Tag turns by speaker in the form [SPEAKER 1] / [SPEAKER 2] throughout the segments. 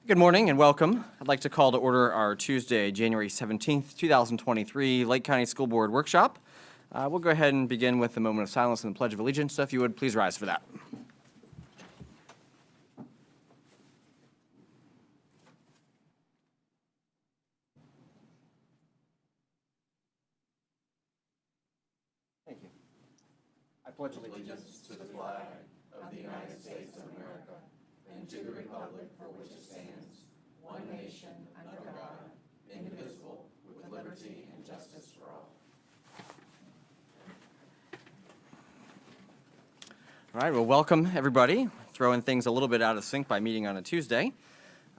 [SPEAKER 1] Good morning and welcome. I'd like to call to order our Tuesday, January 17th, 2023 Lake County School Board Workshop. We'll go ahead and begin with a moment of silence and the Pledge of Allegiance. So if you would, please rise for that. Thank you. I pledge allegiance to the flag of the United States of America and to the republic for which it stands, one nation, under God, indivisible, with liberty and justice for all. All right, well, welcome, everybody. Throwing things a little bit out of sync by meeting on a Tuesday.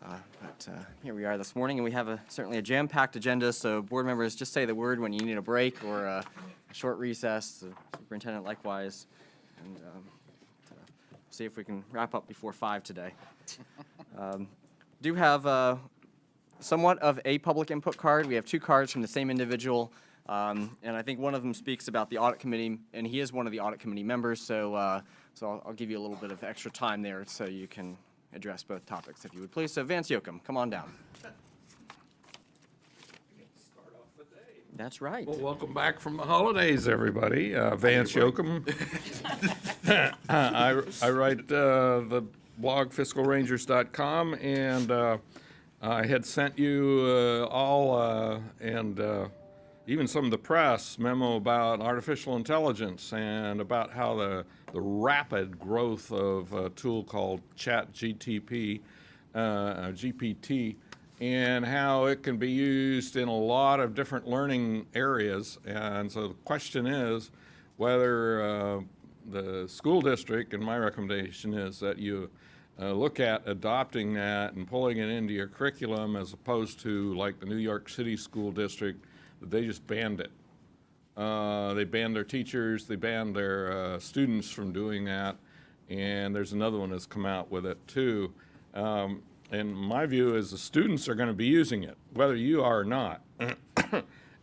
[SPEAKER 1] But here we are this morning, and we have certainly a jam-packed agenda, so board members, just say the word when you need a break or a short recess. The superintendent likewise. And see if we can wrap up before 5 today. Do have somewhat of a public input card. We have 2 cards from the same individual, and I think one of them speaks about the audit committee, and he is one of the audit committee members, so I'll give you a little bit of extra time there so you can address both topics, if you would please. So Vance Yoakum, come on down. That's right.
[SPEAKER 2] Well, welcome back from the holidays, everybody. Vance Yoakum. I write the blog fiscalrangers.com, and I had sent you all and even some of the press memo about artificial intelligence and about how the rapid growth of a tool called ChatGPT, GPT, and how it can be used in a lot of different learning areas. And so the question is whether the school district, and my recommendation is that you look at adopting that and pulling it into your curriculum, as opposed to like the New York City School District, that they just banned it. They banned their teachers, they banned their students from doing that, and there's another one that's come out with it too. And my view is the students are going to be using it, whether you are or not.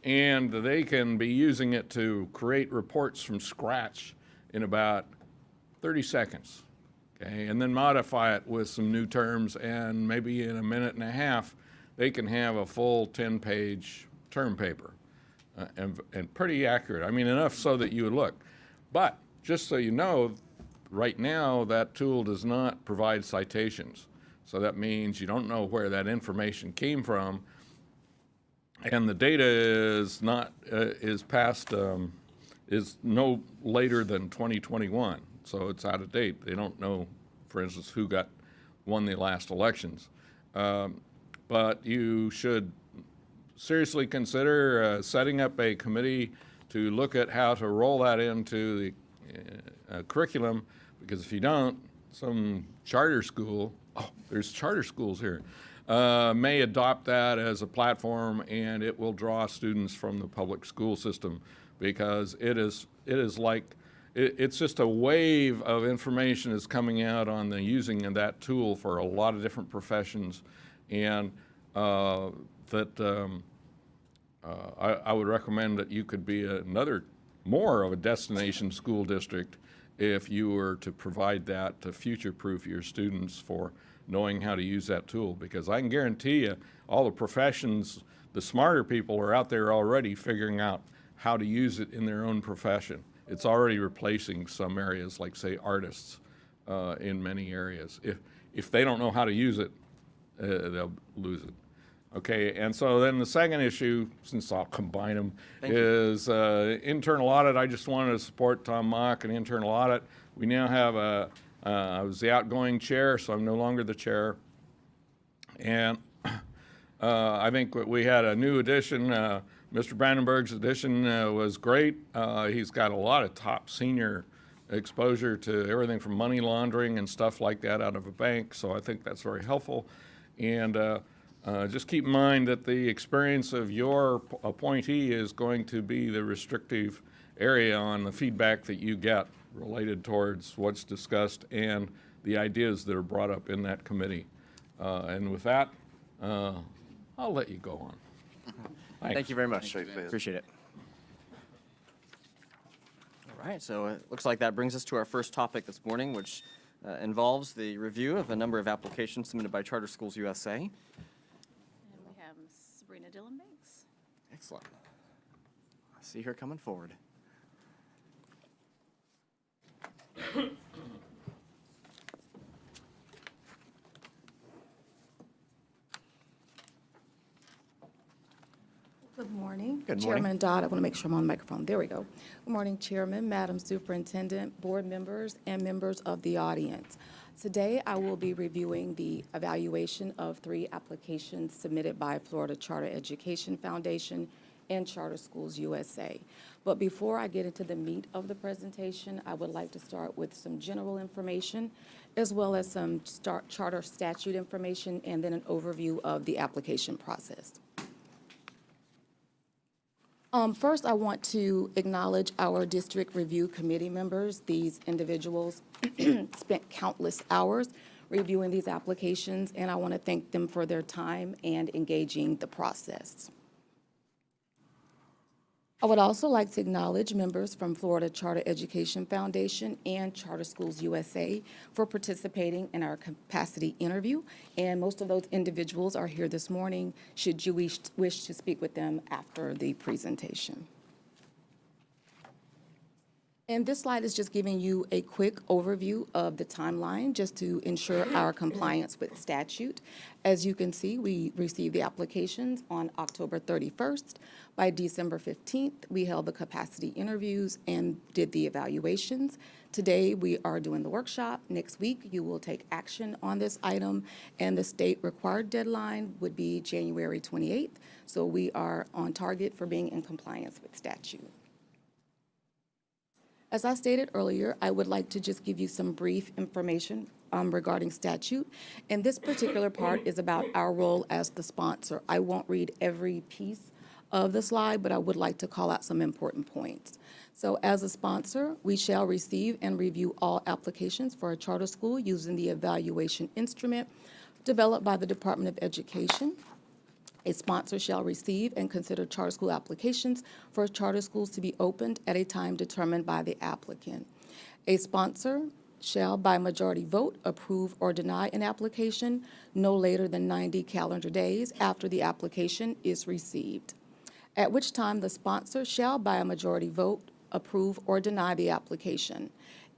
[SPEAKER 2] And they can be using it to create reports from scratch in about 30 seconds. Okay? And then modify it with some new terms, and maybe in a minute and a half, they can have a full 10-page term paper. And pretty accurate. I mean, enough so that you would look. But just so you know, right now, that tool does not provide citations. So that means you don't know where that information came from, and the data is not is no later than 2021. So it's out of date. They don't know, for instance, who won the last elections. But you should seriously consider setting up a committee to look at how to roll that into the curriculum, because if you don't, some charter school, there's charter schools here, may adopt that as a platform, and it will draw students from the public school system, because it's just a wave of information is coming out on the using of that tool for a lot of different professions, and I would recommend that you could be more of a destination school district if you were to provide that to future-proof your students for knowing how to use that tool. Because I can guarantee you, all the professions, the smarter people are out there already figuring out how to use it in their own profession. It's already replacing some areas, like, say, artists in many areas. If they don't know how to use it, they'll lose it. Okay, and so then the second issue, since I'll combine them, is internal audit. I just wanted to support Tom Mock and internal audit. We now have I was the outgoing chair, so I'm no longer the chair. And I think we had a new addition. Mr. Brandenburg's addition was great. He's got a lot of top senior exposure to everything from money laundering and stuff like that out of a bank, so I think that's very helpful. And just keep in mind that the experience of your appointee is going to be the restrictive area on the feedback that you get related towards what's discussed and the ideas that are brought up in that committee. And with that, I'll let you go on. Thanks.
[SPEAKER 1] Thank you very much. Appreciate it. All right, so it looks like that brings us to our first topic this morning, which involves the review of a number of applications submitted by Charter Schools USA.
[SPEAKER 3] And we have Sabrina Dillon Banks.
[SPEAKER 1] Excellent. I see her coming forward.
[SPEAKER 4] Good morning.
[SPEAKER 1] Good morning.
[SPEAKER 4] Chairman Dodd, I want to make sure I'm on the microphone. There we go. Good morning, Chairman, Madam Superintendent, board members, and members of the audience. Today, I will be reviewing the evaluation of 3 applications submitted by Florida Charter Education Foundation and Charter Schools USA. But before I get into the meat of the presentation, I would like to start with some general information, as well as some charter statute information, and then an overview of the application process. First, I want to acknowledge our district review committee members. These individuals spent countless hours reviewing these applications, and I want to thank them for their time and engaging the process. I would also like to acknowledge members from Florida Charter Education Foundation and Charter Schools USA for participating in our capacity interview. And most of those individuals are here this morning, should you wish to speak with them after the presentation. And this slide is just giving you a quick overview of the timeline, just to ensure our compliance with statute. As you can see, we received the applications on October 31st. By December 15th, we held the capacity interviews and did the evaluations. Today, we are doing the workshop. Next week, you will take action on this item, and the state required deadline would be January 28th. So we are on target for being in compliance with statute. As I stated earlier, I would like to just give you some brief information regarding statute. And this particular part is about our role as the sponsor. I won't read every piece of the slide, but I would like to call out some important points. So as a sponsor, we shall receive and review all applications for a charter school using the evaluation instrument developed by the Department of Education. A sponsor shall receive and consider charter school applications for charter schools to be opened at a time determined by the applicant. A sponsor shall, by majority vote, approve or deny an application no later than 90 calendar days after the application is received, at which time the sponsor shall, by a majority vote, approve or deny the application.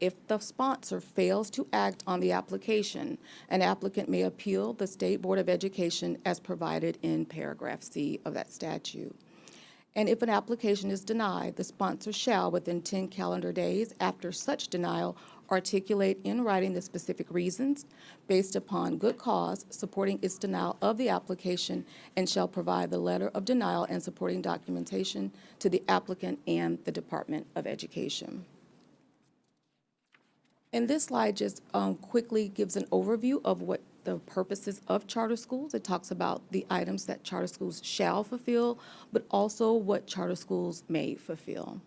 [SPEAKER 4] If the sponsor fails to act on the application, an applicant may appeal the State Board of Education as provided in paragraph C of that statute. And if an application is denied, the sponsor shall, within 10 calendar days after such denial, articulate in writing the specific reasons based upon good cause supporting its denial of the application, and shall provide the letter of denial and supporting documentation to the applicant and the Department of Education. And this slide just quickly gives an overview of what the purposes of charter schools. It talks about the items that charter schools shall fulfill, but also what charter schools may fulfill.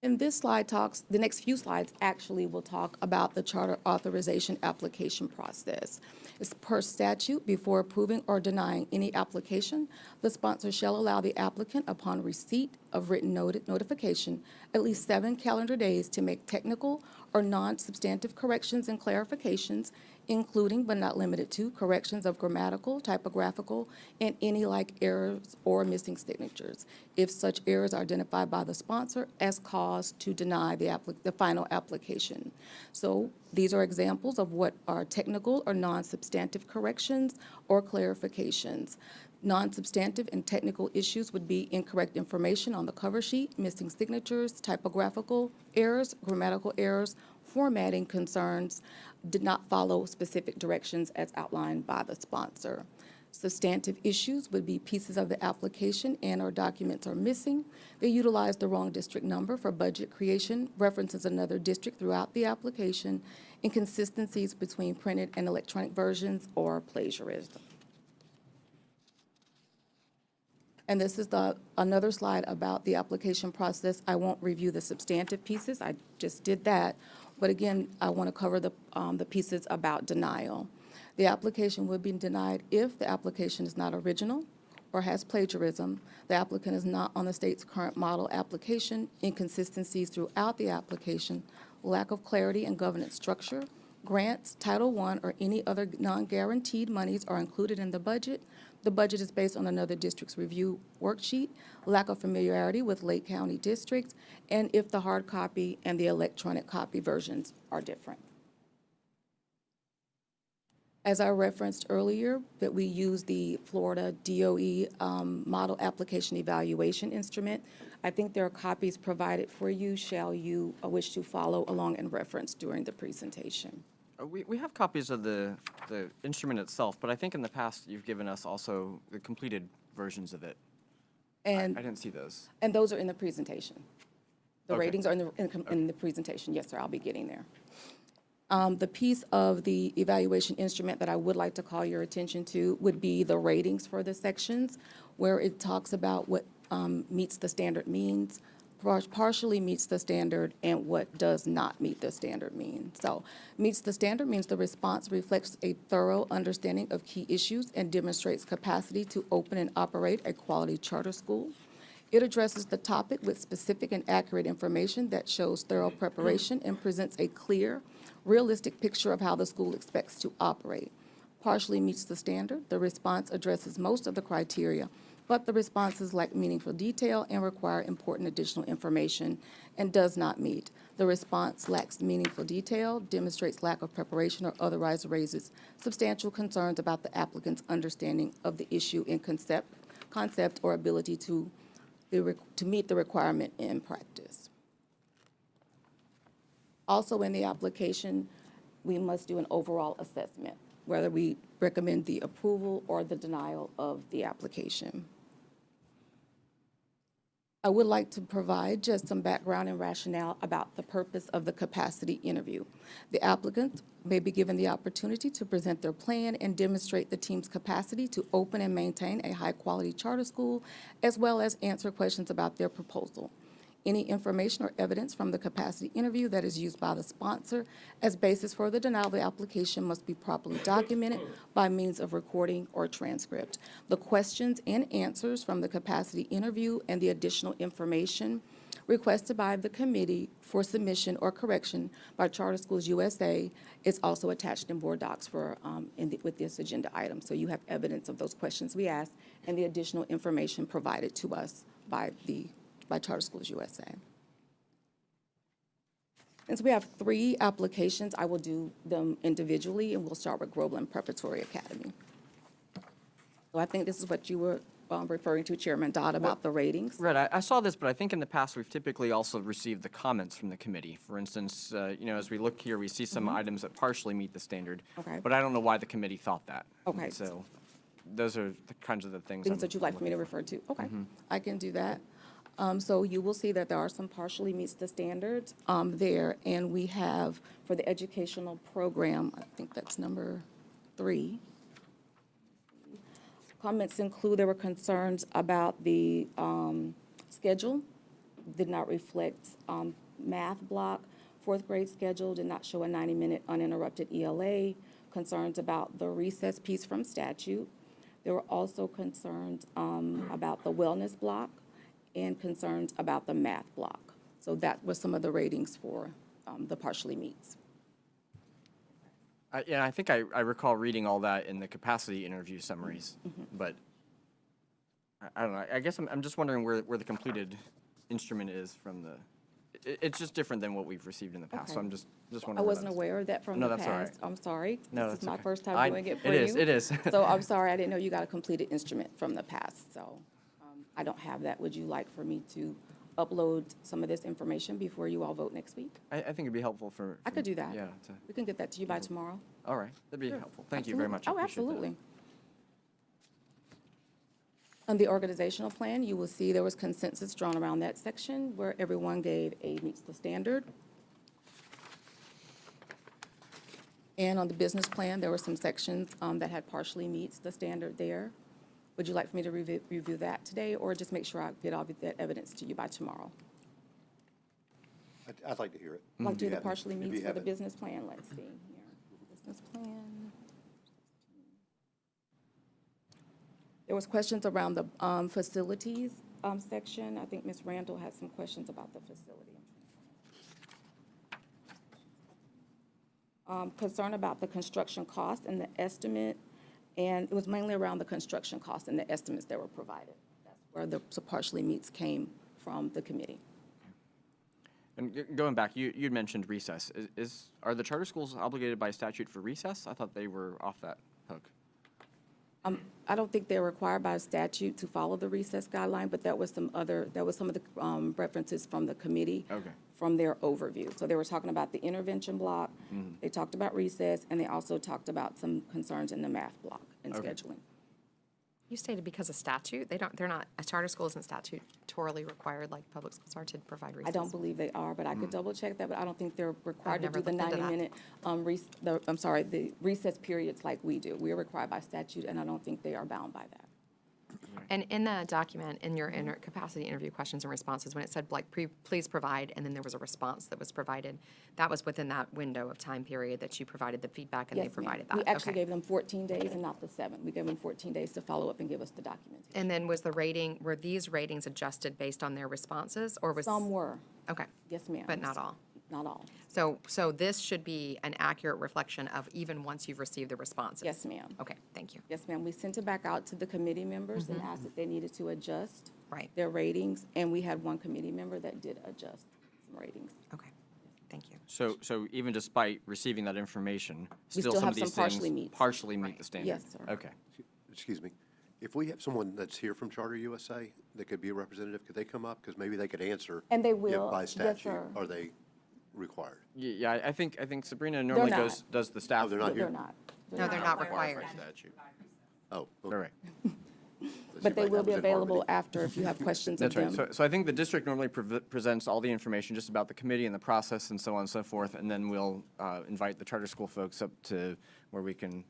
[SPEAKER 4] And this slide talks, the next few slides actually will talk about the charter authorization application process. It's per statute, before approving or denying any application, the sponsor shall allow the applicant, upon receipt of written notification, at least 7 calendar days to make technical or non-substantive corrections and clarifications, including but not limited to corrections of grammatical, typographical, and any like errors or missing signatures, if such errors are identified by the sponsor as cause to deny the final application. So these are examples of what are technical or non-substantive corrections or clarifications. Non-substantive and technical issues would be incorrect information on the cover sheet, missing signatures, typographical errors, grammatical errors, formatting concerns, did not follow specific directions as outlined by the sponsor. Substantive issues would be pieces of the application and/or documents are missing. They utilize the wrong district number for budget creation, references another district throughout the application, inconsistencies between printed and electronic versions, or plagiarism. And this is another slide about the application process. I won't review the substantive pieces, I just did that. But again, I want to cover the pieces about denial. The application would be denied if the application is not original or has plagiarism, the applicant is not on the state's current model application, inconsistencies throughout the application, lack of clarity in governance structure, grants, Title I, or any other non-guaranteed monies are included in the budget. The budget is based on another district's review worksheet, lack of familiarity with Lake County districts, and if the hard copy and the electronic copy versions are different. As I referenced earlier, that we use the Florida DOE Model Application Evaluation Instrument. I think there are copies provided for you. Shall you wish to follow along and reference during the presentation?
[SPEAKER 1] We have copies of the instrument itself, but I think in the past you've given us also the completed versions of it. I
[SPEAKER 4] And,
[SPEAKER 1] didn't see those.
[SPEAKER 4] and those are in the presentation. The
[SPEAKER 1] Okay.
[SPEAKER 4] ratings are in the presentation. Yes, sir, I'll be getting there. The piece of the evaluation instrument that I would like to call your attention to would be the ratings for the sections, where it talks about what meets the standard means, partially meets the standard, and what does not meet the standard mean. So, meets the standard means the response reflects a thorough understanding of key issues and demonstrates capacity to open and operate a quality charter school. It addresses the topic with specific and accurate information that shows thorough preparation and presents a clear, realistic picture of how the school expects to operate. Partially meets the standard. The response addresses most of the criteria, but the responses lack meaningful detail and require important additional information and does not meet. The response lacks meaningful detail, demonstrates lack of preparation, or otherwise raises substantial concerns about the applicant's understanding of the issue in concept or ability to meet the requirement in practice. Also in the application, we must do an overall assessment, whether we recommend the approval or the denial of the application. I would like to provide just some background and rationale about the purpose of the capacity interview. The applicant may be given the opportunity to present their plan and demonstrate the team's capacity to open and maintain a high-quality charter school, as well as answer questions about their proposal. Any information or evidence from the capacity interview that is used by the sponsor as basis for the denial of the application must be properly documented by means of recording or transcript. The questions and answers from the capacity interview and the additional information requested by the committee for submission or correction by Charter Schools USA is also attached in board docs with this agenda item. So you have evidence of those questions we asked and the additional information provided to us by Charter Schools USA. Since we have 3 applications, I will do them individually, and we'll start with Groveland Preparatory Academy. So I think this is what you were referring to, Chairman Dodd, about the ratings.
[SPEAKER 1] Right, I saw this, but I think in the past, we've typically also received the comments from the committee. For instance, as we look here, we see some items that partially meet the standard.
[SPEAKER 4] Okay.
[SPEAKER 1] But I don't know why the committee thought that.
[SPEAKER 4] Okay.
[SPEAKER 1] So those are the kinds of the things.
[SPEAKER 4] Things that you'd like for me to refer to? Okay, I can do that. So you will see that there are some partially meets the standards there, and we have, for the educational program, I think that's number 3. Comments include there were concerns about the schedule, did not reflect math block. 4th grade schedule did not show a 90-minute uninterrupted ELA. Concerns about the recess piece from statute. There were also concerns about the wellness block and concerns about the math block. So that was some of the ratings for the partially meets.
[SPEAKER 1] Yeah, I think I recall reading all that in the capacity interview summaries, but I don't know. I guess I'm just wondering where the completed instrument is from the. It's just different than what we've received in the past, so
[SPEAKER 4] Okay.
[SPEAKER 1] I'm just wondering.
[SPEAKER 4] I
[SPEAKER 1] where
[SPEAKER 4] wasn't
[SPEAKER 1] that is.
[SPEAKER 4] aware of that from
[SPEAKER 1] No,
[SPEAKER 4] the
[SPEAKER 1] that's all right.
[SPEAKER 4] past. I'm sorry.
[SPEAKER 1] No,
[SPEAKER 4] This
[SPEAKER 1] that's
[SPEAKER 4] is my
[SPEAKER 1] okay.
[SPEAKER 4] first time
[SPEAKER 1] I-
[SPEAKER 4] doing it for
[SPEAKER 1] it
[SPEAKER 4] you.
[SPEAKER 1] is, it is.
[SPEAKER 4] So I'm sorry, I didn't know you got a completed instrument from the past, so I don't have that. Would you like for me to upload some of this information before you all vote next week?
[SPEAKER 1] I think it'd be helpful for.
[SPEAKER 4] I could do that.
[SPEAKER 1] Yeah.
[SPEAKER 4] We can get that to you by tomorrow.
[SPEAKER 1] All right, that'd be helpful. Thank you very much. I
[SPEAKER 4] Oh,
[SPEAKER 1] appreciate that.
[SPEAKER 4] absolutely. On the organizational plan, you will see there was consensus drawn around that section where everyone gave a meets the standard. And on the business plan, there were some sections that had partially meets the standard there. Would you like for me to review that today, or just make sure I get all of that evidence to you by tomorrow?
[SPEAKER 5] I'd like to hear it.
[SPEAKER 4] Like
[SPEAKER 5] If
[SPEAKER 4] do
[SPEAKER 5] you
[SPEAKER 4] the
[SPEAKER 5] have it.
[SPEAKER 4] partially
[SPEAKER 5] If you
[SPEAKER 4] meets for
[SPEAKER 5] have
[SPEAKER 4] the
[SPEAKER 5] it.
[SPEAKER 4] business plan, let's see here. Business plan. There was questions around the facilities section. I think Ms. Randall had some questions about the facility. Concern about the construction cost and the estimate, and it was mainly around the construction cost and the estimates that were provided. That's where the partially meets came from the committee.
[SPEAKER 1] And going back, you'd mentioned recess. Are the charter schools obligated by statute for recess? I thought they were off that hook.
[SPEAKER 4] I don't think they're required by statute to follow the recess guideline, but that was some of the references from the committee.
[SPEAKER 1] Okay.
[SPEAKER 4] From their overview. So they were talking about the intervention block, they talked about recess, and they also talked about some concerns in the math block and
[SPEAKER 1] Okay.
[SPEAKER 4] scheduling.
[SPEAKER 5] You stated because of statute, they're not, a charter school isn't statutorily required like public schools are to provide recess.
[SPEAKER 4] I don't believe they are, but I could double check that, but I don't think they're required to
[SPEAKER 5] never
[SPEAKER 4] do the
[SPEAKER 5] looked into that.
[SPEAKER 4] 90-minute, the recess periods like we do. We are required by statute, and I don't think they are bound by that.
[SPEAKER 5] And in the document, in your capacity interview questions and responses, when it said like, please provide, and then there was a response that was provided, that was within that window of time period that you provided the feedback and they
[SPEAKER 4] Yes, ma'am.
[SPEAKER 5] provided that?
[SPEAKER 4] We actually
[SPEAKER 5] Okay.
[SPEAKER 4] gave them 14 days and not the 7. We gave them 14 days to follow up and give us the documentation.
[SPEAKER 5] And then were these ratings adjusted based on their responses, or was?
[SPEAKER 4] Some were,
[SPEAKER 5] Okay.
[SPEAKER 4] yes, ma'am.
[SPEAKER 5] But not all?
[SPEAKER 4] Not all.
[SPEAKER 5] So this should be an accurate reflection of even once you've received the responses?
[SPEAKER 4] Yes, ma'am.
[SPEAKER 5] Okay, thank you.
[SPEAKER 4] Yes, ma'am. We sent it back out to the committee members and asked if they needed to adjust
[SPEAKER 5] Right.
[SPEAKER 4] their ratings, and we had one committee member that did adjust some ratings.
[SPEAKER 5] Okay, thank you.
[SPEAKER 1] So even despite receiving that information,
[SPEAKER 4] We
[SPEAKER 1] still
[SPEAKER 4] still
[SPEAKER 1] some
[SPEAKER 4] have
[SPEAKER 1] of these
[SPEAKER 4] some partially
[SPEAKER 1] things
[SPEAKER 4] meets.
[SPEAKER 1] partially meet the standard?
[SPEAKER 4] Yes, sir.
[SPEAKER 1] Okay.
[SPEAKER 6] Excuse me. If we have someone that's here from Charter USA that could be a representative, could they come up? Because maybe they could answer.
[SPEAKER 4] And they
[SPEAKER 6] if
[SPEAKER 4] will.
[SPEAKER 6] By
[SPEAKER 4] Yes,
[SPEAKER 6] statute,
[SPEAKER 4] sir.
[SPEAKER 6] are they required?
[SPEAKER 1] Yeah, I think Sabrina normally
[SPEAKER 4] not.
[SPEAKER 1] does the staff.
[SPEAKER 6] Oh, they're not here?
[SPEAKER 4] They're not.
[SPEAKER 5] No, they're not required.
[SPEAKER 6] Statute. Oh,
[SPEAKER 1] All
[SPEAKER 6] okay.
[SPEAKER 1] right.
[SPEAKER 4] But they will be
[SPEAKER 6] That was in
[SPEAKER 4] available
[SPEAKER 6] harmony.
[SPEAKER 4] after if you have questions of
[SPEAKER 1] That's right.
[SPEAKER 4] them.
[SPEAKER 1] So I think the district normally presents all the information just about the committee and the process and so on and so forth, and then we'll invite the charter school folks up to where we can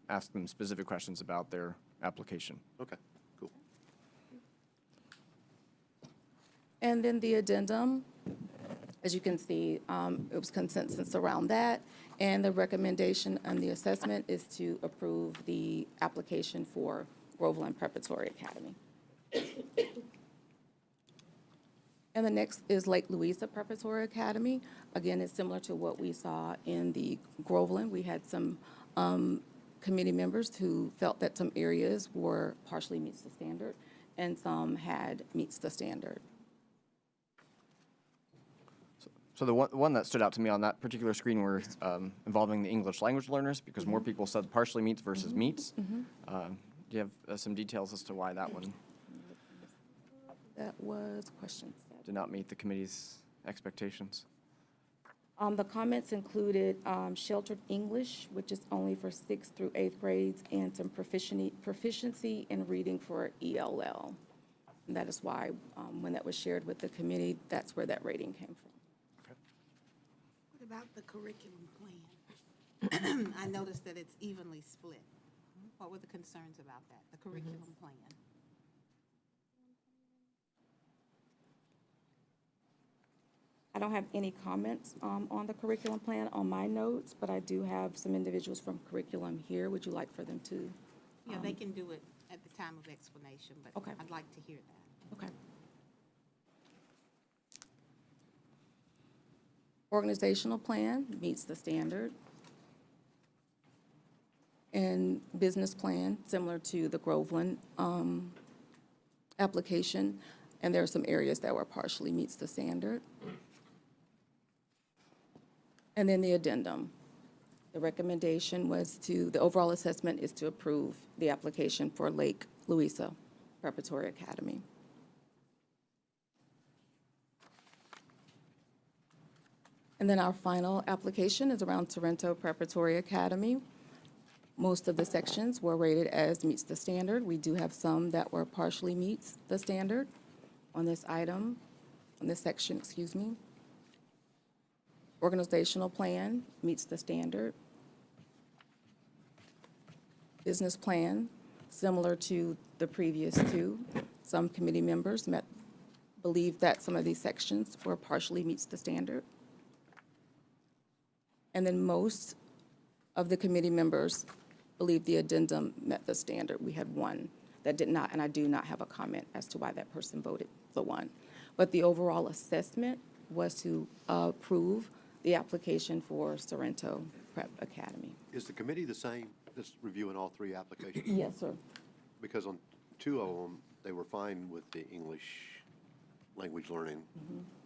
[SPEAKER 1] ask them specific questions about their application.
[SPEAKER 6] Okay, cool.
[SPEAKER 4] And then the addendum, as you can see, it was consensus around that. And the recommendation on the assessment is to approve the application for Groveland Preparatory Academy. And the next is Lake Louisa Preparatory Academy. Again, it's similar to what we saw in the Groveland. We had some committee members who felt that some areas were partially meets the standard and some had meets the standard.
[SPEAKER 1] So the one that stood out to me on that particular screen were involving the English language learners, because more people said partially meets versus meets. Do you have some details as to why that one
[SPEAKER 4] That was questions.
[SPEAKER 1] did not meet the committee's expectations?
[SPEAKER 4] The comments included sheltered English, which is only for 6th through 8th grades, and some proficiency in reading for ELL. And that is why, when that was shared with the committee, that's where that rating came from.
[SPEAKER 7] What about the curriculum plan? I noticed that it's evenly split. What were the concerns about that, the curriculum plan?
[SPEAKER 4] I don't have any comments on the curriculum plan on my notes, but I do have some individuals from curriculum here. Would you like for them to?
[SPEAKER 7] Yeah, they can do it at the time of explanation, but
[SPEAKER 4] Okay.
[SPEAKER 7] I'd like to hear that.
[SPEAKER 4] Okay. Organizational plan meets the standard. And business plan, similar to the Groveland application, and there are some areas that were partially meets the standard. And then the addendum. The recommendation was the overall assessment is to approve the application for Lake Louisa Preparatory Academy. And then our final application is around Sorrento Preparatory Academy. Most of the sections were rated as meets the standard. We do have some that were partially meets the standard on this item, on this section, excuse me. Organizational plan meets the standard. Business plan, similar to the previous two. Some committee members believe that some of these sections were partially meets the standard. And then most of the committee members believe the addendum met the standard. We had one that did not, and I do not have a comment as to why that person voted the one. But the overall assessment was to approve the application for Sorrento Prep Academy.
[SPEAKER 6] Is the committee the same, that's reviewing all three applications?
[SPEAKER 4] Yes, sir.
[SPEAKER 6] Because on two of them, they were fine with the English language learning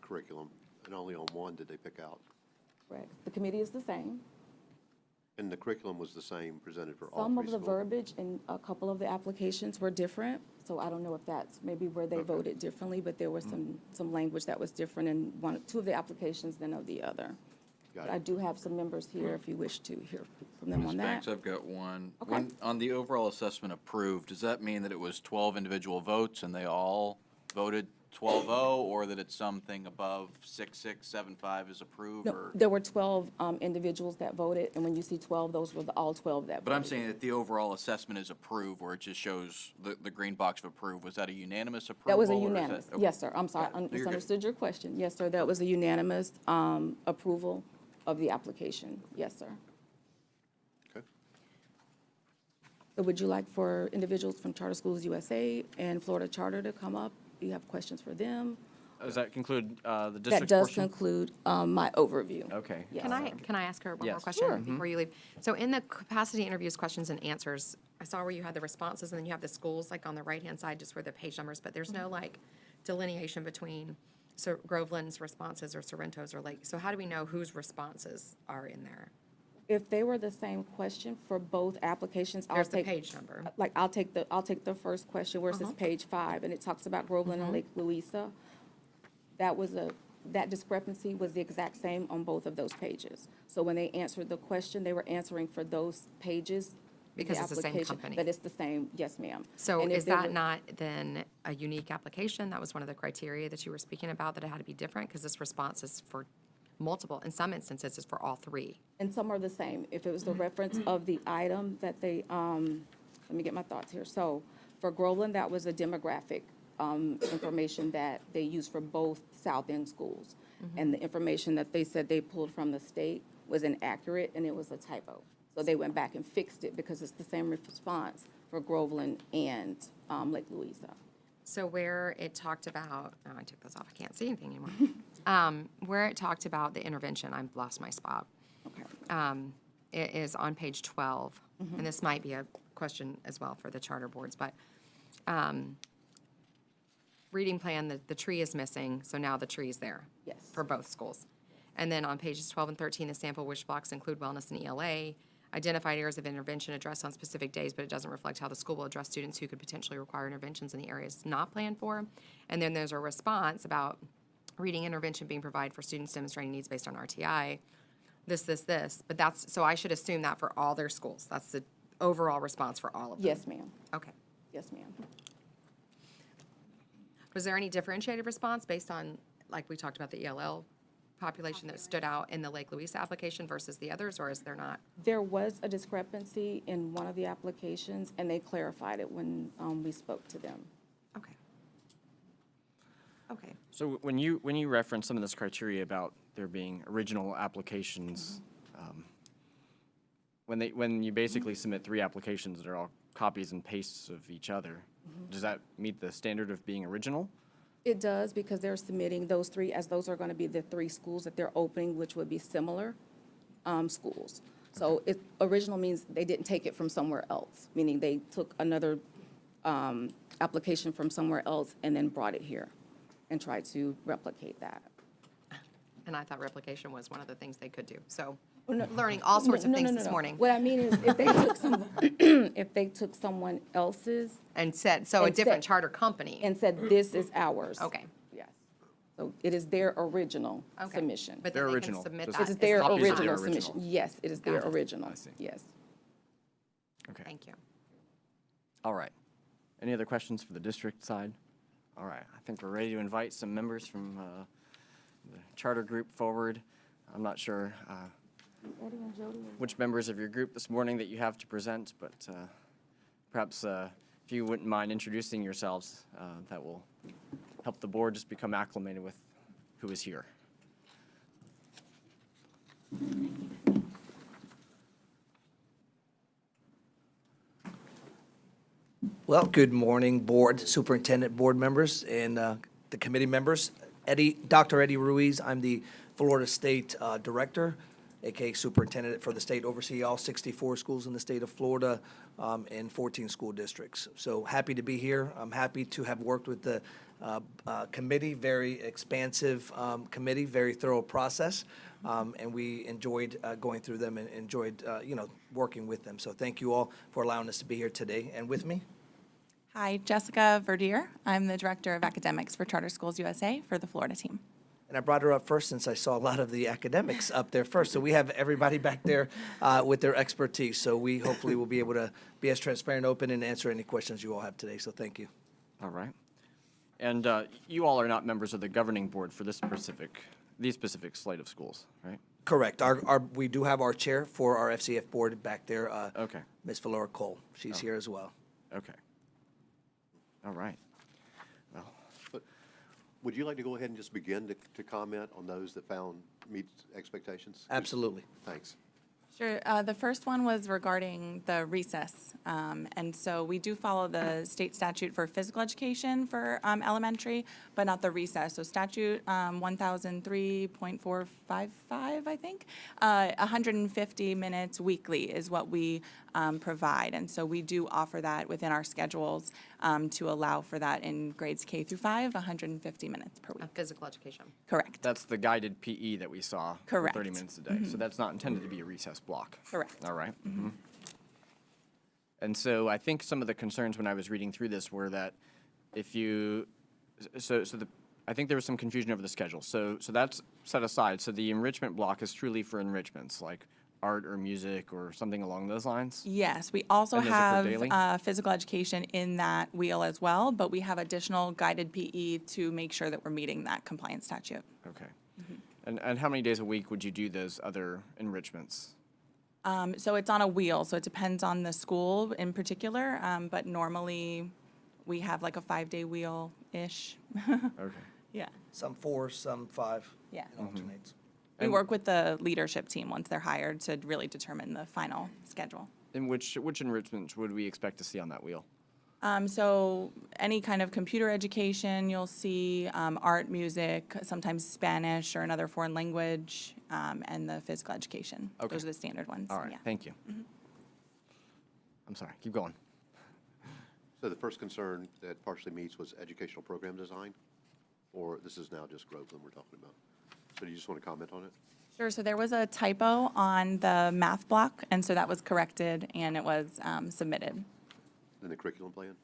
[SPEAKER 6] curriculum, and only on one did they pick out.
[SPEAKER 4] Correct. The committee is the same.
[SPEAKER 6] And the curriculum was the same presented for all
[SPEAKER 4] Some
[SPEAKER 6] three
[SPEAKER 4] of the
[SPEAKER 6] schools?
[SPEAKER 4] verbiage in a couple of the applications were different, so I don't know if that's maybe where they voted differently, but there was some language that was different in two of the applications than of the other.
[SPEAKER 6] Got
[SPEAKER 4] But I
[SPEAKER 6] it.
[SPEAKER 4] do have some members here if you wish to hear from them
[SPEAKER 8] Ms.
[SPEAKER 4] on
[SPEAKER 8] Banks,
[SPEAKER 4] that.
[SPEAKER 8] I've got one.
[SPEAKER 4] Okay.
[SPEAKER 8] On the overall assessment approved, does that mean that it was 12 individual votes and they all voted 12-0, or that it's something above 6-6-7-5 is approved,
[SPEAKER 4] No,
[SPEAKER 8] or?
[SPEAKER 4] there were 12 individuals that voted, and when you see 12, those were all 12 that voted.
[SPEAKER 8] But I'm saying that the overall assessment is approved, where it just shows the green box of approved. Was that a unanimous approval?
[SPEAKER 4] That was a
[SPEAKER 8] or is that-
[SPEAKER 4] unanimous,
[SPEAKER 8] okay.
[SPEAKER 4] yes, sir. I'm sorry, I
[SPEAKER 8] Got it. No, you're good.
[SPEAKER 4] misunderstood your question. Yes, sir, that was a unanimous approval of the application. Yes, sir.
[SPEAKER 6] Okay.
[SPEAKER 4] So would you like for individuals from Charter Schools USA and Florida Charter to come up? Do you have questions for them?
[SPEAKER 1] Does that conclude the
[SPEAKER 4] That
[SPEAKER 1] district
[SPEAKER 4] does
[SPEAKER 1] portion?
[SPEAKER 4] conclude my overview.
[SPEAKER 1] Okay.
[SPEAKER 4] Yes,
[SPEAKER 5] Can
[SPEAKER 4] sir.
[SPEAKER 5] I ask her one more
[SPEAKER 1] Yes.
[SPEAKER 5] question
[SPEAKER 4] Sure.
[SPEAKER 5] before you leave? So in the capacity interviews, questions and answers, I saw where you had the responses and then you have the schools like on the right-hand side, just where the page numbers, but there's no like delineation between Groveland's responses or Sorrento's or Lake. So how do we know whose responses are in there?
[SPEAKER 4] If they were the same question for both applications, I'll
[SPEAKER 5] There's the
[SPEAKER 4] take.
[SPEAKER 5] page number.
[SPEAKER 4] Like, I'll take the first question where it says page 5, and it talks about Groveland and Lake Louisa. That discrepancy was the exact same on both of those pages. So when they answered the question, they were answering for those pages.
[SPEAKER 5] Because it's the same
[SPEAKER 4] application,
[SPEAKER 5] company.
[SPEAKER 4] But it's the same, yes, ma'am.
[SPEAKER 5] So
[SPEAKER 4] And if
[SPEAKER 5] is
[SPEAKER 4] they
[SPEAKER 5] that
[SPEAKER 4] were-
[SPEAKER 5] not then a unique application? That was one of the criteria that you were speaking about, that it had to be different? Because this response is for multiple, in some instances, it's for all three.
[SPEAKER 4] And some are the same. If it was the reference of the item that they, let me get my thoughts here. So for Groveland, that was a demographic information that they used for both South End schools. And the information that they said they pulled from the state was inaccurate, and it was a typo. So they went back and fixed it because it's the same response for Groveland and Lake Louisa.
[SPEAKER 5] So where it talked about, oh, I took those off, I can't see anything anymore. Where it talked about the intervention, I've lost my spot.
[SPEAKER 4] Okay.
[SPEAKER 5] It is on page 12, and this might be a question as well for the charter boards, but reading plan, the tree is missing, so now the tree's there.
[SPEAKER 4] Yes.
[SPEAKER 5] For both schools. And then on pages 12 and 13, the sample wish blocks include wellness and ELA, identified areas of intervention addressed on specific days, but it doesn't reflect how the school will address students who could potentially require interventions in the areas not planned for. And then there's a response about reading intervention being provided for students demonstrating needs based on RTI, this, but that's, so I should assume that for all their schools. That's the overall response for all of them?
[SPEAKER 4] Yes, ma'am.
[SPEAKER 5] Okay.
[SPEAKER 4] Yes, ma'am.
[SPEAKER 5] Was there any differentiated response based on, like we talked about the ELL population that stood out in the Lake Louisa application versus the others, or is there not?
[SPEAKER 4] There was a discrepancy in one of the applications, and they clarified it when we spoke to them.
[SPEAKER 5] Okay. Okay.
[SPEAKER 1] So when you reference some of this criteria about there being original applications, when you basically submit 3 applications that are all copies and pastes of each other, does that meet the standard of being original?
[SPEAKER 4] It does, because they're submitting those 3, as those are going to be the 3 schools that they're opening, which would be similar schools. So original means they didn't take it from somewhere else, meaning they took another application from somewhere else and then brought it here and tried to replicate that.
[SPEAKER 5] And I thought replication was one of the things they could do. So
[SPEAKER 4] no.
[SPEAKER 5] learning all sorts of
[SPEAKER 4] No, no,
[SPEAKER 5] things
[SPEAKER 4] no,
[SPEAKER 5] this
[SPEAKER 4] no.
[SPEAKER 5] morning.
[SPEAKER 4] What I mean is, if they took if they took someone else's
[SPEAKER 5] And said, so a
[SPEAKER 4] And
[SPEAKER 5] different
[SPEAKER 4] said-
[SPEAKER 5] charter company.
[SPEAKER 4] and said, this is ours.
[SPEAKER 5] Okay.
[SPEAKER 4] Yes. So it is their original
[SPEAKER 5] Okay.
[SPEAKER 4] submission.
[SPEAKER 5] But
[SPEAKER 1] Their
[SPEAKER 5] then they
[SPEAKER 1] original,
[SPEAKER 5] can submit
[SPEAKER 1] just-
[SPEAKER 5] that.
[SPEAKER 4] It is
[SPEAKER 5] as
[SPEAKER 4] their
[SPEAKER 5] copies
[SPEAKER 1] original.
[SPEAKER 5] of
[SPEAKER 4] original
[SPEAKER 1] Their
[SPEAKER 4] submission.
[SPEAKER 1] original.
[SPEAKER 4] Yes, it is their
[SPEAKER 5] Got it.
[SPEAKER 4] original.
[SPEAKER 1] I see.
[SPEAKER 4] Yes.
[SPEAKER 1] Okay.
[SPEAKER 5] Thank you.
[SPEAKER 1] All right. Any other questions for the district side? All right. I think we're ready to invite some members from the charter group forward. I'm not sure which members of your group this morning that you have to present, but perhaps if you wouldn't mind introducing yourselves, that will help the board just become acclimated with who is here.
[SPEAKER 9] Well, good morning, board, superintendent, board members, and the committee members. Dr. Eddie Ruiz, I'm the Florida State Director, AKA Superintendent for the state, oversee all 64 schools in the state of Florida and 14 school districts. So happy to be here. I'm happy to have worked with the committee, very expansive committee, very thorough process, and we enjoyed going through them and enjoyed, working with them. So thank you all for allowing us to be here today. And with me?
[SPEAKER 10] Hi, Jessica Verdier. I'm the Director of Academics for Charter Schools USA for the Florida team.
[SPEAKER 9] And I brought her up first since I saw a lot of the academics up there first. So we have everybody back there with their expertise. So we hopefully will be able to be as transparent, open, and answer any questions you all have today. So thank you.
[SPEAKER 1] All right. And you all are not members of the governing board for these specific slate of schools, right?
[SPEAKER 9] Correct. We do have our chair for our FCF board back there.
[SPEAKER 1] Okay.
[SPEAKER 9] Ms. Valora Cole. She's here as well.
[SPEAKER 1] Okay. All right. Well,
[SPEAKER 6] But would you like to go ahead and just begin to comment on those that meet expectations?
[SPEAKER 9] Absolutely.
[SPEAKER 6] Thanks.
[SPEAKER 10] Sure. The first one was regarding the recess. And so we do follow the state statute for physical education for elementary, but not the recess. So statute 1003.455, I think, 150 minutes weekly is what we provide. And so we do offer that within our schedules to allow for that in grades K through 5, 150 minutes per week.
[SPEAKER 5] Physical education.
[SPEAKER 10] Correct.
[SPEAKER 1] that's the guided PE that we saw. for
[SPEAKER 10] Correct.
[SPEAKER 1] 30 minutes a day. So that's not intended to be a recess block.
[SPEAKER 10] Correct.
[SPEAKER 1] All right. Mhm. And so I think some of the concerns when I was reading through this were that if you, I think there was some confusion over the schedule. So that's set aside. So the enrichment block is truly for enrichments, like art or music or something along those lines?
[SPEAKER 10] Yes, we also
[SPEAKER 1] And those are for daily?
[SPEAKER 10] have physical education in that wheel as well, but we have additional guided PE to make sure that we're meeting that compliance statute.
[SPEAKER 1] Okay. And how many days a week would you do those other enrichments?
[SPEAKER 10] So it's on a wheel, so it depends on the school in particular, but normally we have like a 5-day wheel-ish.
[SPEAKER 1] Okay.
[SPEAKER 10] Yeah,
[SPEAKER 9] Some 4, some 5.
[SPEAKER 10] Yeah.
[SPEAKER 9] It alternates.
[SPEAKER 10] we work with the leadership team once they're hired to really determine the final schedule.
[SPEAKER 1] And which enrichments would we expect to see on that wheel?
[SPEAKER 10] So any kind of computer education, you'll see art, music, sometimes Spanish or another foreign language, and the physical education.
[SPEAKER 1] Okay.
[SPEAKER 10] Those are the standard ones.
[SPEAKER 1] All right,
[SPEAKER 10] yeah.
[SPEAKER 1] thank you. I'm sorry, keep going.
[SPEAKER 6] So the first concern that partially meets was educational program design? Or this is now just Groveland we're talking about? So do you just want to comment on it?
[SPEAKER 10] Sure, so there was a typo on the math block, and so that was corrected and it was submitted.
[SPEAKER 6] And the curriculum plan?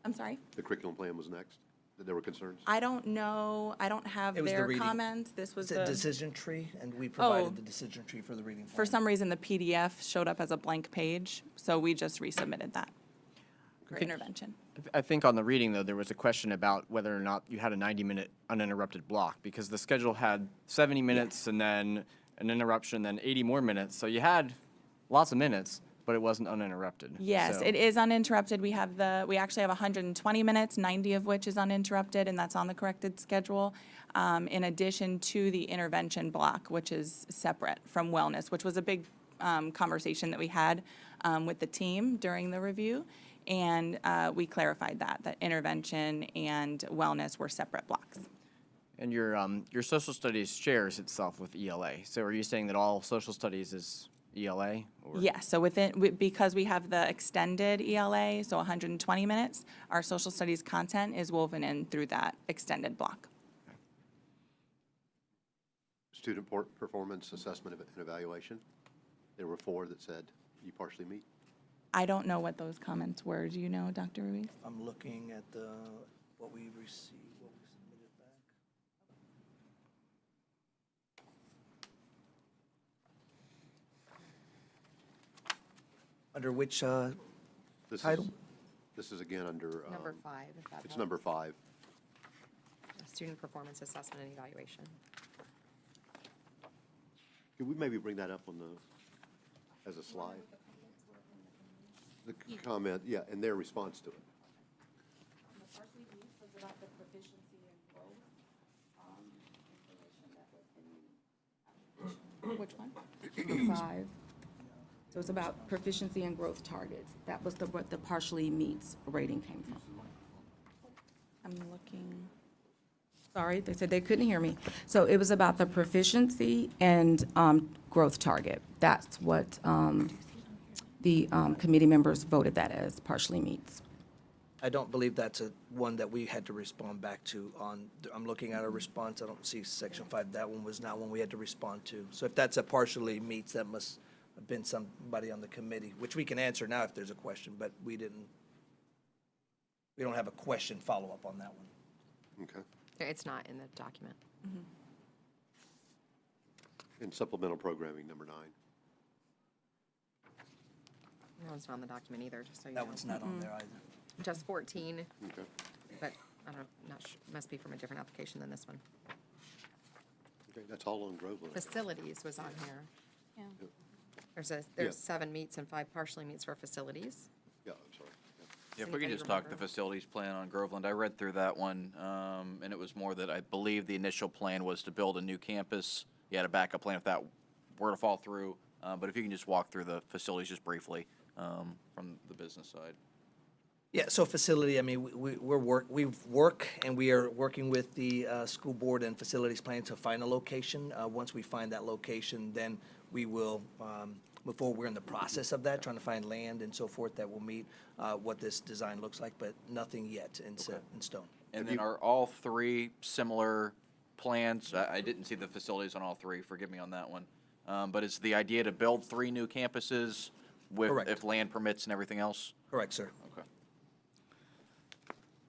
[SPEAKER 10] I'm sorry?
[SPEAKER 6] The curriculum plan was next? That there were concerns?
[SPEAKER 10] I don't know, I don't have
[SPEAKER 9] It was the
[SPEAKER 10] their
[SPEAKER 9] reading.
[SPEAKER 10] comments. This was
[SPEAKER 9] It's a
[SPEAKER 10] the,
[SPEAKER 9] decision tree, and we provided
[SPEAKER 10] Oh.
[SPEAKER 9] the decision tree for the reading plan.
[SPEAKER 10] for some reason, the PDF showed up as a blank page, so we just resubmitted that for intervention.
[SPEAKER 1] I think on the reading, though, there was a question about whether or not you had a 90-minute uninterrupted block, because the schedule had 70 minutes and then an interruption, then 80 more minutes. So you had lots of minutes, but it wasn't uninterrupted.
[SPEAKER 10] Yes,
[SPEAKER 1] So-
[SPEAKER 10] it is uninterrupted. We actually have 120 minutes, 90 of which is uninterrupted, and that's on the corrected schedule, in addition to the intervention block, which is separate from wellness, which was a big conversation that we had with the team during the review. And we clarified that intervention and wellness were separate blocks.
[SPEAKER 1] And your social studies shares itself with ELA. So are you saying that all social studies is ELA? Or?
[SPEAKER 10] Yes, so because we have the extended ELA, so 120 minutes, our social studies content is woven in through that extended block.
[SPEAKER 6] Student performance assessment and evaluation? There were 4 that said you partially meet?
[SPEAKER 10] I don't know what those comments were. Do you know, Dr. Ruiz?
[SPEAKER 9] I'm looking at what we received, what we submitted back. Under which
[SPEAKER 6] This is-
[SPEAKER 9] title?
[SPEAKER 6] This is again under.
[SPEAKER 5] Number 5, if that
[SPEAKER 6] It's
[SPEAKER 5] helps.
[SPEAKER 6] number 5.
[SPEAKER 5] Student performance assessment and evaluation.
[SPEAKER 6] Could we maybe bring that up as a slide? The comment, yeah, and their response to it.
[SPEAKER 10] Which one? 5.
[SPEAKER 4] So it's about proficiency and growth targets. That was what the partially meets rating came from.
[SPEAKER 10] I'm looking.
[SPEAKER 4] Sorry, they said they couldn't hear me. So it was about the proficiency and growth target. That's what the committee members voted that as partially meets.
[SPEAKER 9] I don't believe that's one that we had to respond back to on, I'm looking at a response, I don't see section 5, that one was not one we had to respond to. So if that's a partially meets, that must have been somebody on the committee, which we can answer now if there's a question, but we don't have a question follow-up on that one.
[SPEAKER 6] Okay.
[SPEAKER 5] It's not in the document.
[SPEAKER 6] And supplemental programming, number 9.
[SPEAKER 5] No, it's not in the document either, just so you know.
[SPEAKER 9] That one's not on there either.
[SPEAKER 5] Just 14,
[SPEAKER 6] Okay.
[SPEAKER 5] but I don't, not sure, must be from a different application than this one.
[SPEAKER 6] Okay, that's all on Groveland.
[SPEAKER 5] Facilities was on here.
[SPEAKER 7] Yeah.
[SPEAKER 5] There's
[SPEAKER 6] Yeah.
[SPEAKER 5] 7 meets and 5 partially meets for facilities.
[SPEAKER 6] Yeah, I'm sorry. Yeah.
[SPEAKER 8] Yeah, if we could
[SPEAKER 5] anybody
[SPEAKER 8] just talk the
[SPEAKER 5] remember?
[SPEAKER 8] facilities plan on Groveland, I read through that one, and it was more that I believe the initial plan was to build a new campus. You had a backup plan if that were to fall through, but if you can just walk through the facilities just briefly, from the business side.
[SPEAKER 9] Yeah, so facility, I mean, we are working with the school board and facilities plan to find a location. Once we find that location, then we will move forward. We're in the process of that, trying to find land and so forth that will meet what this design looks like, but nothing yet set in stone.
[SPEAKER 8] And then are all 3 similar plans? I didn't see the facilities on all 3, forgive me on that one. But is the idea to build 3 new campuses with,
[SPEAKER 9] Correct.
[SPEAKER 8] if land permits and everything else?
[SPEAKER 9] Correct, sir.
[SPEAKER 8] Okay.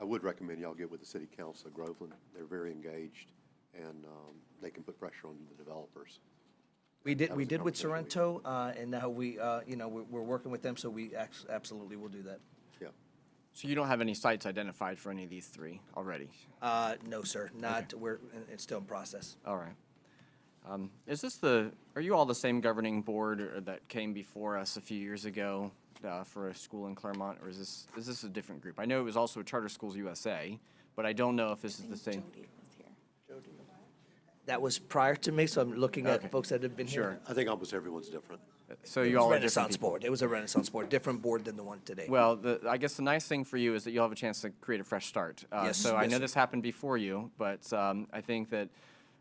[SPEAKER 6] I would recommend y'all get with the city council of Groveland. They're very engaged, and they can put pressure on the developers.
[SPEAKER 9] We
[SPEAKER 6] That was
[SPEAKER 9] did
[SPEAKER 6] a
[SPEAKER 9] with
[SPEAKER 6] conversation we
[SPEAKER 9] Sorrento, and now we're working with them, so we absolutely will do that.
[SPEAKER 6] Yeah.
[SPEAKER 1] So you don't have any sites identified for any of these 3 already?
[SPEAKER 9] No, sir, not, it's still in process.
[SPEAKER 1] All right. Are you all the same governing board that came before us a few years ago for a school in Claremont, or is this a different group? I know it was also Charter Schools USA, but I don't know if this is the same.
[SPEAKER 9] That was prior to me, so I'm looking at
[SPEAKER 1] Okay.
[SPEAKER 9] folks that have been here.
[SPEAKER 1] Sure.
[SPEAKER 6] I think almost everyone's different.
[SPEAKER 1] So
[SPEAKER 9] It
[SPEAKER 1] you
[SPEAKER 9] was
[SPEAKER 1] all are different
[SPEAKER 9] Renaissance
[SPEAKER 1] people.
[SPEAKER 9] Board. It was a Renaissance Board, different board than the one today.
[SPEAKER 1] Well, I guess the nice thing for you is that you'll have a chance to create a fresh start.
[SPEAKER 9] Yes,
[SPEAKER 1] So I
[SPEAKER 9] yes,
[SPEAKER 1] know
[SPEAKER 9] sir.
[SPEAKER 1] this happened before you, but I think that,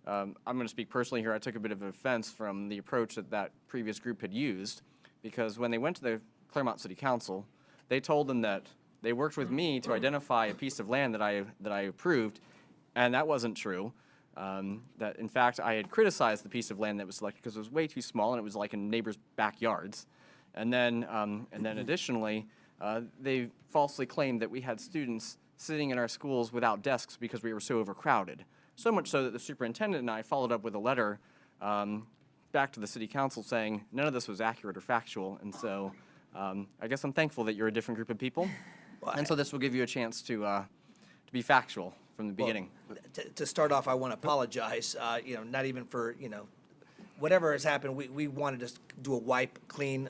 [SPEAKER 1] I'm going to speak personally here, I took a bit of offense from the approach that previous group had used, because when they went to the Claremont City Council, they told them that they worked with me to identify a piece of land that I approved, and that wasn't true. That in fact, I had criticized the piece of land that was selected because it was way too small and it was like in neighbors' backyards. And then additionally, they falsely claimed that we had students sitting in our schools without desks because we were so overcrowded. So much so that the superintendent and I followed up with a letter back to the city council saying none of this was accurate or factual. And so I guess I'm thankful that you're a different group of people. And so this will give you a chance to be factual from the beginning.
[SPEAKER 9] To start off, I want to apologize, not even for, whatever has happened, we wanted to do a wipe, clean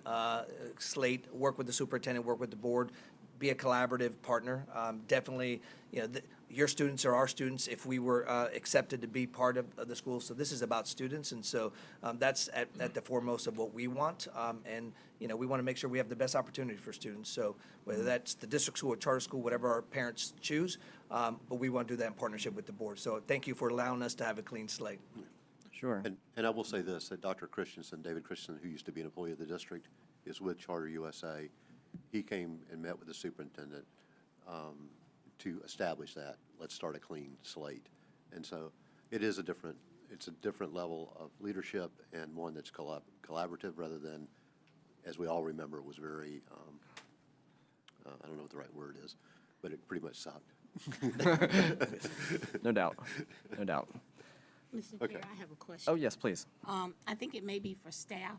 [SPEAKER 9] slate, work with the superintendent, work with the board, be a collaborative partner. Definitely, your students are our students if we were accepted to be part of the school. So this is about students, and so that's at the foremost of what we want. And, we want to make sure we have the best opportunity for students. So whether that's the district school or charter school, whatever our parents choose, but we want to do that in partnership with the board. So thank you for allowing us to have a clean slate.
[SPEAKER 1] Sure.
[SPEAKER 6] And I will say this, that Dr. Christensen, David Christensen, who used to be an employee of the district, is with Charter USA. He came and met with the superintendent to establish that. Let's start a clean slate. And so it's a different level of leadership and one that's collaborative rather than, as we all remember, it was very, I don't know what the right word is, but it pretty much sucked.
[SPEAKER 1] No doubt. No doubt.
[SPEAKER 7] Mr.
[SPEAKER 6] Okay.
[SPEAKER 7] Chair, I have a question.
[SPEAKER 1] Oh, yes, please.
[SPEAKER 7] I think it may be for staff,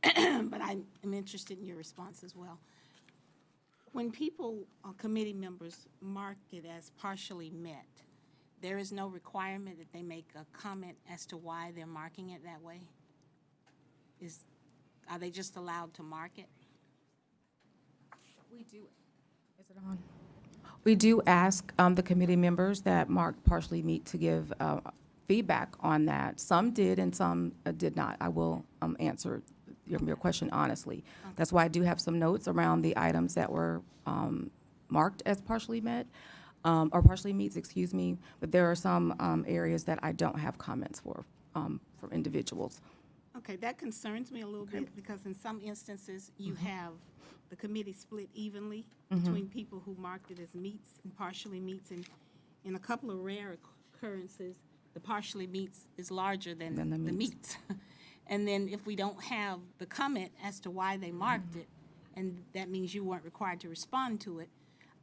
[SPEAKER 7] but I'm interested in your response as well. When people, committee members, mark it as partially met, there is no requirement that they make a comment as to why they're marking it that way? Are they just allowed to mark it?
[SPEAKER 4] We do. Is it on? We do ask the committee members that mark partially meet to give feedback on that. Some did and some did not. I will answer your question honestly. That's why I do have some notes around the items that were marked as partially met, or partially meets, excuse me. But there are some areas that I don't have comments for from individuals.
[SPEAKER 7] Okay, that concerns me a little bit because in some instances, you have the committee split evenly between people who marked it as meets and partially meets. And in a couple of rare occurrences, the partially meets is larger than
[SPEAKER 4] Than the
[SPEAKER 7] the
[SPEAKER 4] meets.
[SPEAKER 7] meets. And then if we don't have the comment as to why they marked it, and that means you weren't required to respond to it,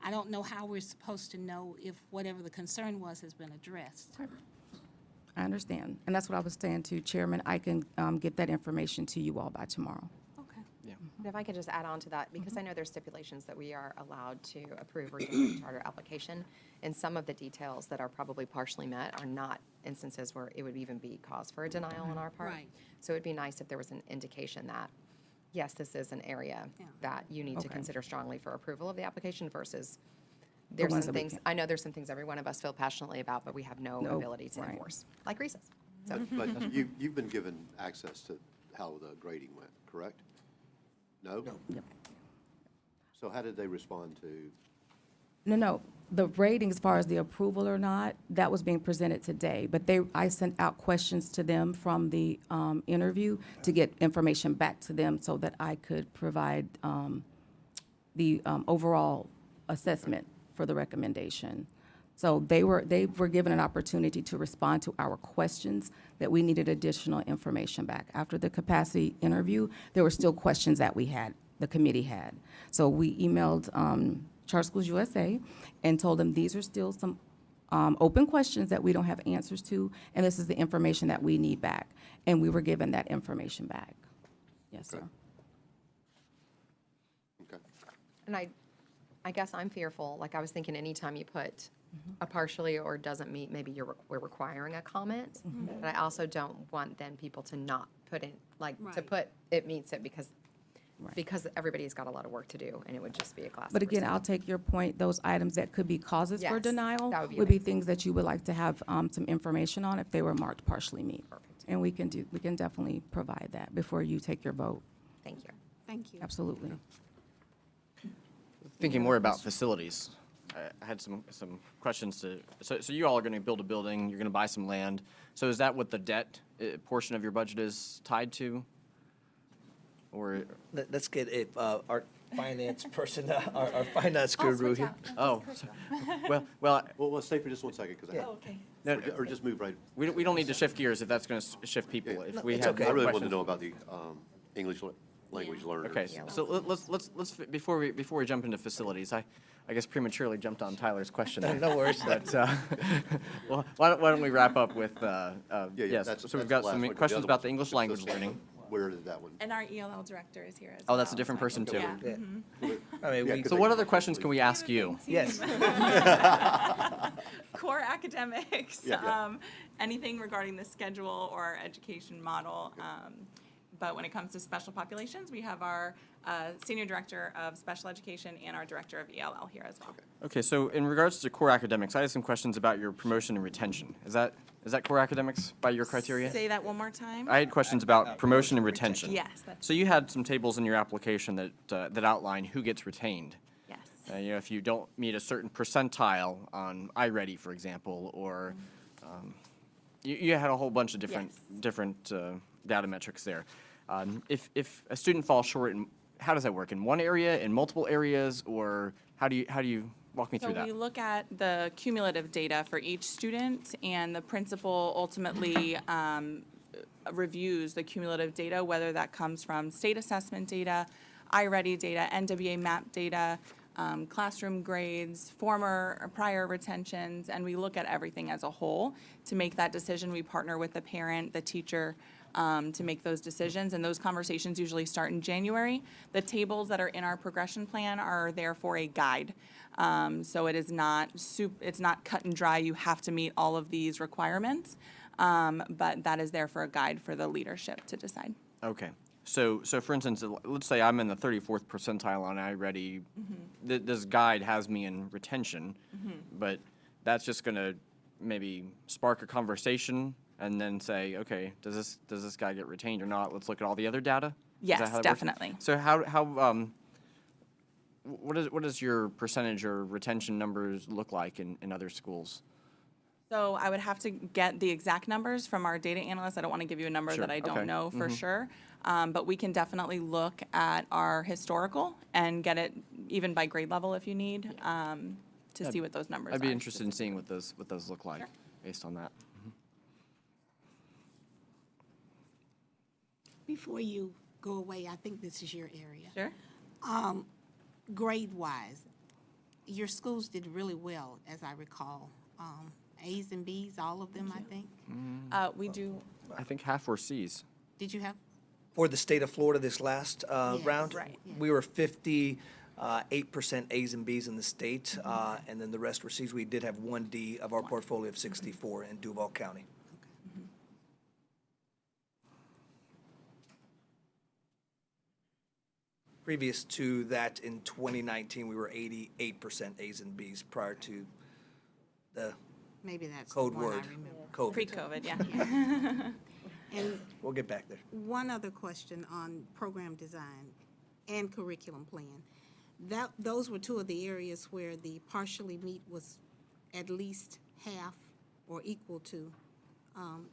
[SPEAKER 7] I don't know how we're supposed to know if whatever the concern was has been addressed.
[SPEAKER 4] I understand. And that's what I was saying to Chairman. I can get that information to you all by tomorrow.
[SPEAKER 7] Okay.
[SPEAKER 5] And if I could just add on to that, because I know there's stipulations that we are allowed to approve or deny a charter application, and some of the details that are probably partially met are not instances where it would even be cause for a denial on our part.
[SPEAKER 7] Right.
[SPEAKER 5] So it'd be nice if there was an indication that, yes, this is an area
[SPEAKER 7] Yeah.
[SPEAKER 5] that you need to
[SPEAKER 4] Okay.
[SPEAKER 5] consider strongly for approval of the application versus there's
[SPEAKER 4] ones
[SPEAKER 5] some
[SPEAKER 4] that we
[SPEAKER 5] things,
[SPEAKER 4] can't.
[SPEAKER 5] I know there's some things every one of us feel passionately about, but we have no
[SPEAKER 4] No,
[SPEAKER 5] ability to
[SPEAKER 4] right.
[SPEAKER 5] enforce, like recess. So,
[SPEAKER 6] But you've been given access to how the grading went, correct? No?
[SPEAKER 4] Yep.
[SPEAKER 6] So how did they respond to,
[SPEAKER 4] No. The rating, as far as the approval or not, that was being presented today. But I sent out questions to them from the interview to get information back to them so that I could provide the overall assessment for the recommendation. So they were given an opportunity to respond to our questions that we needed additional information back. After the capacity interview, there were still questions that the committee had. So we emailed Charter Schools USA and told them these are still some open questions that we don't have answers to, and this is the information that we need back. And we were given that information back. Yes, sir.
[SPEAKER 6] okay.
[SPEAKER 5] and I guess I'm fearful, like I was thinking anytime you put a partially or doesn't meet, maybe we're requiring a comment. But I also don't want then people to not put in, like, to
[SPEAKER 7] Right.
[SPEAKER 5] put it meets it because
[SPEAKER 4] Right.
[SPEAKER 5] everybody's got a lot of work to do and it would just be a class.
[SPEAKER 4] But again, I'll take your point, those items that could be causes for
[SPEAKER 5] Yes,
[SPEAKER 4] denial
[SPEAKER 5] that would be
[SPEAKER 4] would be
[SPEAKER 5] amazing.
[SPEAKER 4] things that you would like to have some information on if they were marked partially meet.
[SPEAKER 5] Perfect.
[SPEAKER 4] And we can definitely provide that before you take your vote.
[SPEAKER 5] Thank you.
[SPEAKER 7] Thank you.
[SPEAKER 4] Absolutely.
[SPEAKER 1] Thinking more about facilities, I had some questions so you all are going to build a building, you're going to buy some land. So is that what the debt portion of your budget is tied to? Or,
[SPEAKER 9] Let's get our finance person, our finance guru here.
[SPEAKER 1] oh, well,
[SPEAKER 6] Well, let's stay for just 1 second, because
[SPEAKER 10] Okay.
[SPEAKER 6] or just move right.
[SPEAKER 1] we don't need to shift gears if that's going to shift people. If we
[SPEAKER 9] it's
[SPEAKER 1] have
[SPEAKER 9] okay.
[SPEAKER 6] I
[SPEAKER 1] more
[SPEAKER 6] really want to
[SPEAKER 1] questions-
[SPEAKER 6] know about the English language learners.
[SPEAKER 1] Okay, so let's before we jump into facilities, I guess prematurely jumped on Tyler's question. there.
[SPEAKER 9] No worries.
[SPEAKER 1] But well, why don't we wrap up with yes?
[SPEAKER 6] that's-
[SPEAKER 1] So we've
[SPEAKER 6] that's
[SPEAKER 1] got
[SPEAKER 6] the last
[SPEAKER 1] some
[SPEAKER 6] one, 'cause
[SPEAKER 1] questions
[SPEAKER 6] other
[SPEAKER 1] about the
[SPEAKER 6] ones-
[SPEAKER 1] English
[SPEAKER 6] so-
[SPEAKER 1] language
[SPEAKER 6] so-
[SPEAKER 1] learning.
[SPEAKER 6] Where did that one?
[SPEAKER 10] And our ELL director is here as
[SPEAKER 1] Oh,
[SPEAKER 10] well.
[SPEAKER 1] that's a different
[SPEAKER 10] so I
[SPEAKER 1] person
[SPEAKER 10] can-
[SPEAKER 1] too.
[SPEAKER 10] Yeah.
[SPEAKER 9] Yeah.
[SPEAKER 10] mhm.
[SPEAKER 9] I mean,
[SPEAKER 6] Yeah,
[SPEAKER 9] we,
[SPEAKER 6] 'cause
[SPEAKER 1] So what other questions can we ask you?
[SPEAKER 9] yes.
[SPEAKER 10] Core academics,
[SPEAKER 6] Yeah.
[SPEAKER 10] anything regarding the schedule or our education model. But when it comes to special populations, we have our Senior Director of Special Education and our Director of ELL here as well.
[SPEAKER 1] Okay, so in regards to core academics, I had some questions about your promotion and retention. Is that core academics by your criteria?
[SPEAKER 10] Say that one more time.
[SPEAKER 1] I had questions about promotion and retention.
[SPEAKER 10] Yes, that's-
[SPEAKER 1] So you had some tables in your application that outline who gets retained.
[SPEAKER 10] Yes.
[SPEAKER 1] If you don't meet a certain percentile on iReady, for example, or you had a whole bunch of different data metrics there. If a student falls short, how does that work? In one area, in multiple areas, or how do you walk me through
[SPEAKER 10] So
[SPEAKER 1] that?
[SPEAKER 10] we look at the cumulative data for each student, and the principal ultimately reviews the cumulative data, whether that comes from state assessment data, iReady data, NWA MAP data, classroom grades, prior retentions, and we look at everything as a whole to make that decision. We partner with the parent, the teacher, to make those decisions, and those conversations usually start in January. The tables that are in our progression plan are there for a guide. So it is not it's not cut and dry, you have to meet all of these requirements, but that is there for a guide for the leadership to decide.
[SPEAKER 1] Okay. So for instance, let's say I'm in the 34th percentile on iReady. This guide has me in retention, but that's just going to maybe spark a conversation and then say, okay, does this guy get retained or not? Let's look at all the other data. Is
[SPEAKER 10] Yes,
[SPEAKER 1] that how that works?
[SPEAKER 10] definitely.
[SPEAKER 1] So what does your percentage or retention numbers look like in other schools?
[SPEAKER 10] So I would have to get the exact numbers from our data analyst. I don't want to give you a number
[SPEAKER 1] Sure,
[SPEAKER 10] that I
[SPEAKER 1] okay.
[SPEAKER 10] don't know for sure. But we can definitely look at our historical and get it even by grade level if you need, to see what those numbers are.
[SPEAKER 1] I'd be interested in seeing what those look like based on that.
[SPEAKER 7] Before you go away, I think this is your area.
[SPEAKER 10] Sure.
[SPEAKER 7] Grade-wise, your schools did really well, as I recall. A's and B's, all of them, I think.
[SPEAKER 10] We do,
[SPEAKER 1] I think half were Cs.
[SPEAKER 7] Did you have?
[SPEAKER 9] For the state of Florida this last
[SPEAKER 7] Yes,
[SPEAKER 9] round,
[SPEAKER 10] right.
[SPEAKER 9] we were 58% A's and B's in the state, and then the rest were C's. We did have one D of our portfolio of 64 in Duval County. Previous to that, in 2019, we were 88% A's and B's prior to the
[SPEAKER 7] Maybe that's the
[SPEAKER 9] code
[SPEAKER 7] one I
[SPEAKER 9] word,
[SPEAKER 7] remember.
[SPEAKER 9] COVID.
[SPEAKER 10] pre-COVID, yeah.
[SPEAKER 7] And
[SPEAKER 9] We'll get back there.
[SPEAKER 7] one other question on program design and curriculum plan. Those were two of the areas where the partially meet was at least half or equal to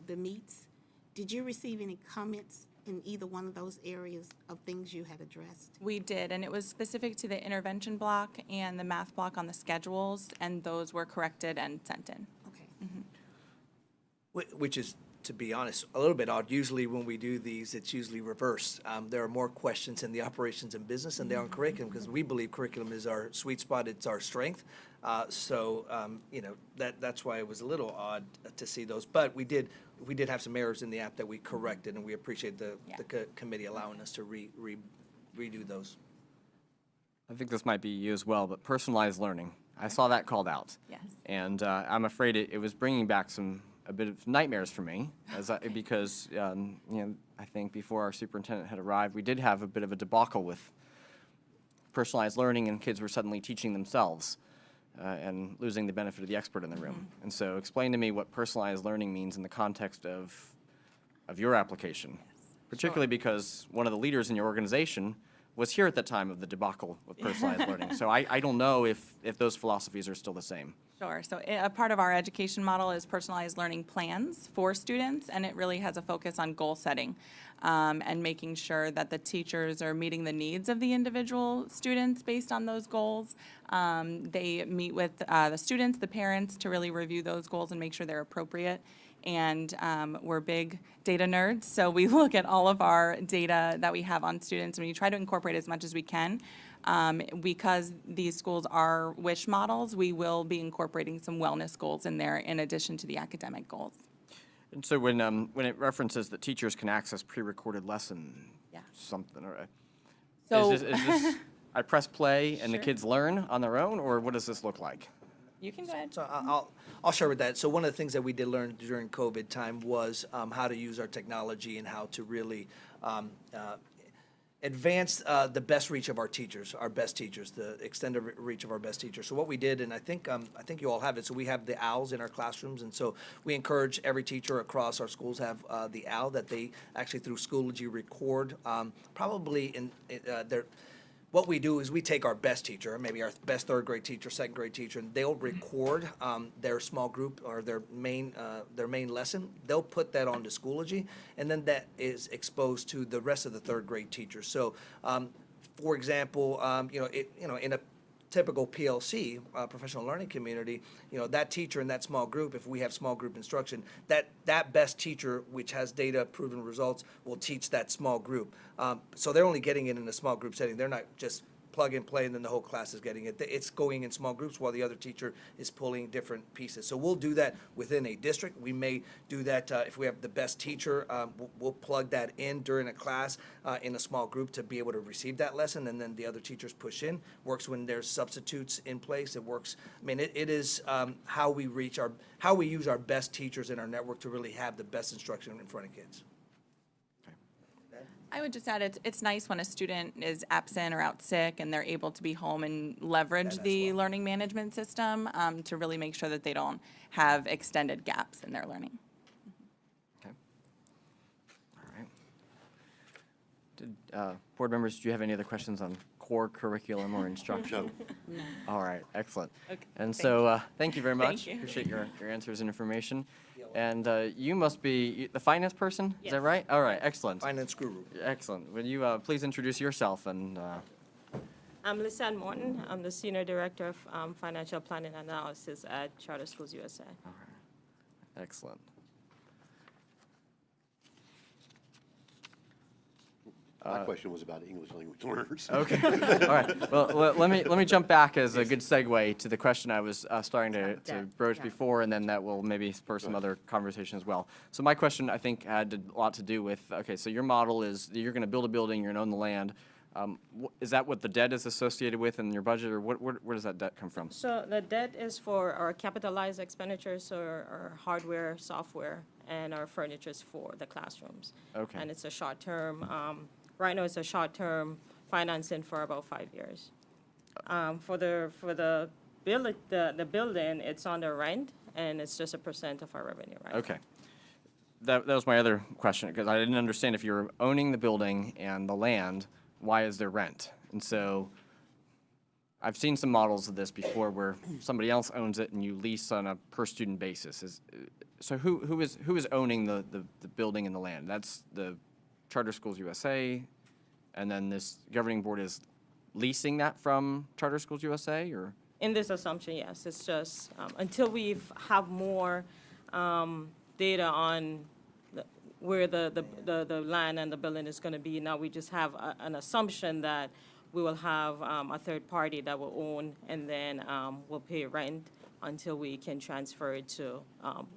[SPEAKER 7] the meets. Did you receive any comments in either one of those areas of things you had addressed?
[SPEAKER 10] We did, and it was specific to the intervention block and the math block on the schedules, and those were corrected and sent in.
[SPEAKER 7] Okay.
[SPEAKER 9] Which is, to be honest, a little bit odd. Usually when we do these, it's usually reverse. There are more questions in the operations and business than there are in curriculum, because we believe curriculum is our sweet spot, it's our strength. That's why it was a little odd to see those. But we did have some errors in the app that we corrected, and we appreciate the committee allowing us to redo those.
[SPEAKER 1] I think this might be you as well, but personalized learning. I saw that called out.
[SPEAKER 10] Yes.
[SPEAKER 1] And I'm afraid it was bringing back a bit of nightmares for me, because I think before our superintendent had arrived, we did have a bit of a debacle with personalized learning, and kids were suddenly teaching themselves and losing the benefit of the expert in the room. And so, explain to me what personalized learning means in the context of your application, particularly because one of the leaders in your organization was here at the time of the debacle with personalized learning. So I don't know if those philosophies are still the same.
[SPEAKER 10] Sure. So a part of our education model is personalized learning plans for students, and it really has a focus on goal setting and making sure that the teachers are meeting the needs of the individual students based on those goals. They meet with the students, the parents, to really review those goals and make sure they're appropriate. And we're big data nerds, so we look at all of our data that we have on students, and we try to incorporate as much as we can. Because these schools are wish models, we will be incorporating some wellness goals in there in addition to the academic goals.
[SPEAKER 1] And so when it references that teachers can access pre-recorded lesson,
[SPEAKER 10] Yeah.
[SPEAKER 1] something, or
[SPEAKER 10] So
[SPEAKER 1] is this I press play and the
[SPEAKER 10] Sure.
[SPEAKER 1] kids learn on their own, or what does this look like?
[SPEAKER 10] you can go ahead.
[SPEAKER 9] So I'll share with that. So one of the things that we did learn during COVID time was how to use our technology and how to really advance the best reach of our teachers, our best teachers, the extended reach of our best teachers. So what we did, and I think you all have it. So we have the owls in our classrooms, and so we encourage every teacher across our schools have the owl that they actually through Schoology record. Probably in their. What we do is we take our best teacher, maybe our best third grade teacher, second grade teacher, and they'll record their small group or their main lesson. They'll put that onto Schoology, and then that is exposed to the rest of the third grade teachers. So, for example, in a typical PLC, professional learning community, that teacher in that small group, if we have small group instruction, that best teacher, which has data proven results, will teach that small group. So they're only getting it in a small group setting. They're not just plug and play and then the whole class is getting it. It's going in small groups while the other teacher is pulling different pieces. So we'll do that within a district. We may do that if we have the best teacher, we'll plug that in during a class in a small group to be able to receive that lesson, and then the other teachers push in. Works when there's substitutes in place. It works. I mean, it is how we use our best teachers in our network to really have the best instruction in front of kids.
[SPEAKER 10] I would just add, it's nice when a student is absent or out sick and they're able to be home and leverage
[SPEAKER 9] That as
[SPEAKER 10] the
[SPEAKER 9] well.
[SPEAKER 10] learning management system to really make sure that they don't have extended gaps in their learning.
[SPEAKER 1] Okay. All right. Board members, do you have any other questions on core curriculum or instruction?
[SPEAKER 6] No.
[SPEAKER 1] All right, excellent.
[SPEAKER 10] Okay,
[SPEAKER 1] And
[SPEAKER 10] thank
[SPEAKER 1] so, thank you very much.
[SPEAKER 10] Thank you.
[SPEAKER 1] Appreciate your answers and information. And you must be the finance person, is that
[SPEAKER 3] Yes.
[SPEAKER 1] right? All right, excellent.
[SPEAKER 9] Finance guru.
[SPEAKER 1] Excellent. Would you please introduce yourself and,
[SPEAKER 11] I'm Lisanne Morton. I'm the Senior Director of Financial Planning and Analysis at Charter Schools USA.
[SPEAKER 1] excellent.
[SPEAKER 6] My question was about English language learners.
[SPEAKER 1] Okay, all right. Well, let me jump back as a good segue to the question I was starting to
[SPEAKER 5] Debt,
[SPEAKER 1] broach
[SPEAKER 5] yeah.
[SPEAKER 1] before, and then that will maybe spur some other conversation as well. So my question, I think, had a lot to do with, okay, so your model is that you're going to build a building, you're going to own the land. Is that what the debt is associated with in your budget, or where does that debt come from?
[SPEAKER 11] So the debt is for our capitalized expenditures, so our hardware, software, and our furnitures for the classrooms.
[SPEAKER 1] Okay.
[SPEAKER 11] And it's a short-term, right now it's a short-term financing for about 5 years. For the building, it's on the rent, and it's just a % of our revenue, right?
[SPEAKER 1] Okay. That was my other question, because I didn't understand if you're owning the building and the land, why is there rent? And so I've seen some models of this before where somebody else owns it and you lease on a per-student basis. So who is owning the building and the land? That's the Charter Schools USA, and then this governing board is leasing that from Charter Schools USA, or?
[SPEAKER 11] In this assumption, yes, it's just, until we have more data on where the land and the building is going to be, now we just have an assumption that we will have a third party that will own, and then we'll pay rent until we can transfer it to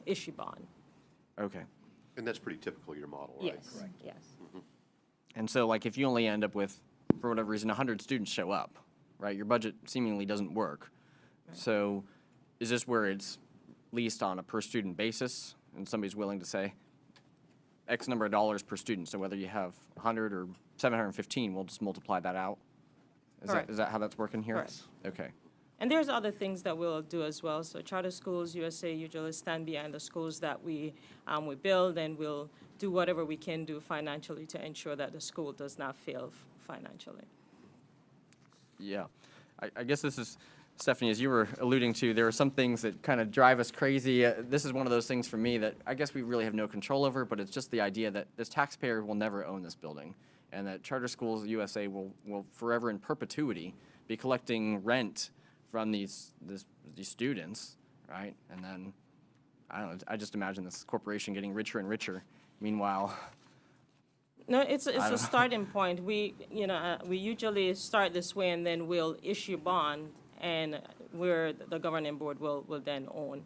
[SPEAKER 11] issue bond.
[SPEAKER 1] Okay.
[SPEAKER 6] And that's pretty typical of your model, right?
[SPEAKER 11] Yes, yes.
[SPEAKER 1] And so, like, if you only end up with, for whatever reason, 100 students show up, right, your budget seemingly doesn't work. So is this where it's leased on a per-student basis, and somebody's willing to say X number of dollars per student, so whether you have 100 or 715, we'll just multiply that out?
[SPEAKER 11] Correct.
[SPEAKER 1] Is that how that's working here?
[SPEAKER 11] Correct.
[SPEAKER 1] Okay.
[SPEAKER 11] And there's other things that we'll do as well. So Charter Schools USA usually stand behind the schools that we build, and we'll do whatever we can do financially to ensure that the school does not fail financially.
[SPEAKER 1] Yeah. I guess this is, Stephanie, as you were alluding to, there are some things that kind of drive us crazy. This is one of those things for me that I guess we really have no control over, but it's just the idea that this taxpayer will never own this building, and that Charter Schools USA will forever in perpetuity be collecting rent from these students, right? And then, I don't know, I just imagine this corporation getting richer and richer. Meanwhile,
[SPEAKER 11] No, it's a starting point. We usually start this way, and then we'll issue bond, and where the governing board will then own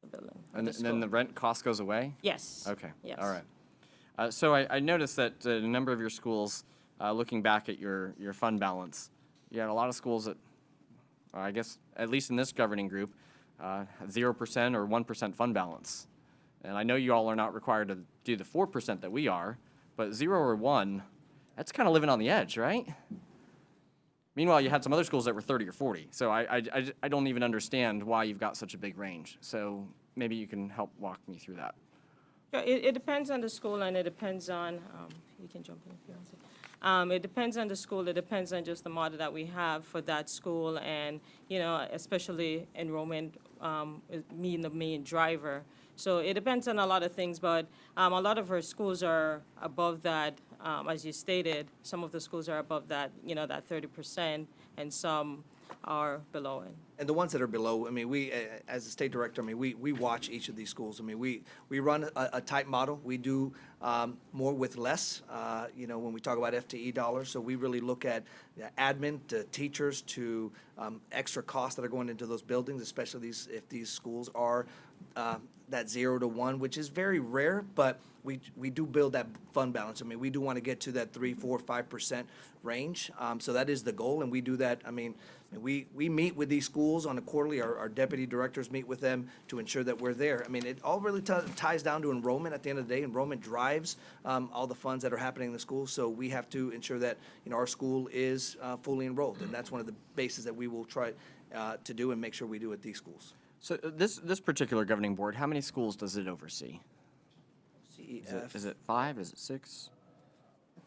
[SPEAKER 11] the building.
[SPEAKER 1] and then the rent cost goes away?
[SPEAKER 11] Yes.
[SPEAKER 1] Okay.
[SPEAKER 11] Yes.
[SPEAKER 1] All right. So I noticed that a number of your schools, looking back at your fund balance, you had a lot of schools that, I guess, at least in this governing group, 0% or 1% fund balance. And I know you all are not required to do the 4% that we are, but 0 or 1, that's kind of living on the edge, right? Meanwhile, you had some other schools that were 30 or 40. So I don't even understand why you've got such a big range. So maybe you can help walk me through that.
[SPEAKER 11] Yeah, it depends on the school, and it depends on, you can jump in if you want to. It depends on the school, it depends on just the model that we have for that school, and, especially enrollment being the main driver. So it depends on a lot of things, but a lot of our schools are above that, as you stated. Some of the schools are above that, that 30%, and some are below it.
[SPEAKER 9] And the ones that are below, I mean, we, as a state director, I mean, we watch each of these schools. I mean, we run a tight model. We do more with less, when we talk about FTE dollars. So we really look at admin to teachers to extra costs that are going into those buildings, especially if these schools are that 0 to 1, which is very rare, but we do build that fund balance. I mean, we do want to get to that 3, 4, 5% range. So that is the goal, and we do that. I mean, we meet with these schools on a quarterly. Our deputy directors meet with them to ensure that we're there. I mean, it all really ties down to enrollment at the end of the day. Enrollment drives all the funds that are happening in the school, so we have to ensure that, our school is fully enrolled, and that's one of the bases that we will try to do and make sure we do at these schools.
[SPEAKER 1] So this particular governing board, how many schools does it oversee?
[SPEAKER 9] CEF.
[SPEAKER 1] Is it 5? Is it 6?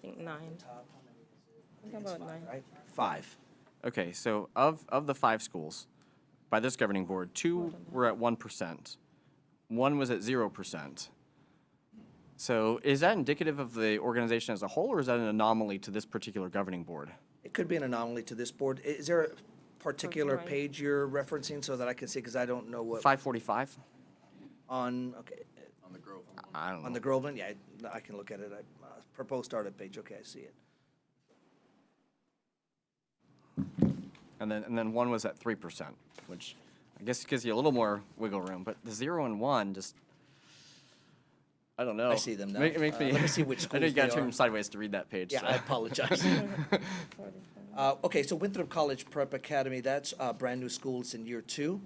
[SPEAKER 11] think 9. I think about 9.
[SPEAKER 9] Right? 5.
[SPEAKER 1] Okay, so of the 5 schools, by this governing board, 2 were at 1%. 1 was at 0%. So is that indicative of the organization as a whole, or is that an anomaly to this particular governing board?
[SPEAKER 9] It could be an anomaly to this board. Is there a particular
[SPEAKER 11] Right.
[SPEAKER 9] page you're referencing so that I can see, because I don't know what,
[SPEAKER 1] 545?
[SPEAKER 9] okay,
[SPEAKER 1] I don't know.
[SPEAKER 9] on the Groveland? Yeah, I can look at it. Proposed startup page, okay, I see it.
[SPEAKER 1] And then 1 was at 3%, which I guess gives you a little more wiggle room, but the 0 and 1 just, I don't know.
[SPEAKER 9] I see them now.
[SPEAKER 1] It makes me.
[SPEAKER 9] Let me see which
[SPEAKER 1] I know you
[SPEAKER 9] schools
[SPEAKER 1] gotta
[SPEAKER 9] they
[SPEAKER 1] turn
[SPEAKER 9] are.
[SPEAKER 1] sideways to read that page.
[SPEAKER 9] Yeah,
[SPEAKER 1] so.
[SPEAKER 9] I apologize. Okay, so Winthrop College Prep Academy, that's a brand-new school, it's in year 2.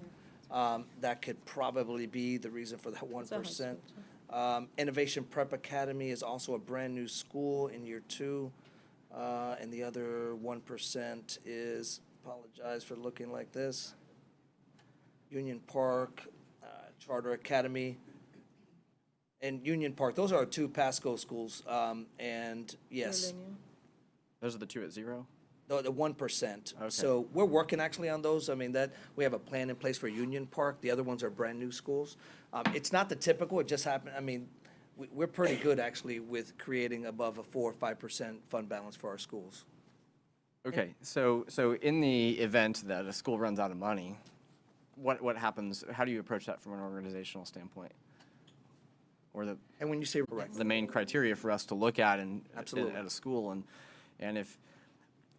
[SPEAKER 9] That could probably be the reason for that
[SPEAKER 11] a high
[SPEAKER 9] 1%. Innovation Prep Academy is also a brand-new school in year 2. And the other 1% is, apologize for looking like this, Union Park, Charter Academy, and Union Park. Those are our 2 Pasco schools, and yes.
[SPEAKER 11] Millennium.
[SPEAKER 1] Those are the 2 at 0?
[SPEAKER 9] The 1%.
[SPEAKER 1] Okay.
[SPEAKER 9] So we're working actually on those. I mean, that, we have a plan in place for Union Park. The other ones are brand-new schools. It's not the typical, it just happened, I mean, we're pretty good actually with creating above a 4 or 5% fund balance for our schools.
[SPEAKER 1] Okay, so in the event that a school runs out of money, what happens? How do you approach that from an organizational standpoint? Or
[SPEAKER 9] And when you say correct,
[SPEAKER 1] the main criteria for us to look at
[SPEAKER 9] Absolutely.
[SPEAKER 1] at a school, and if,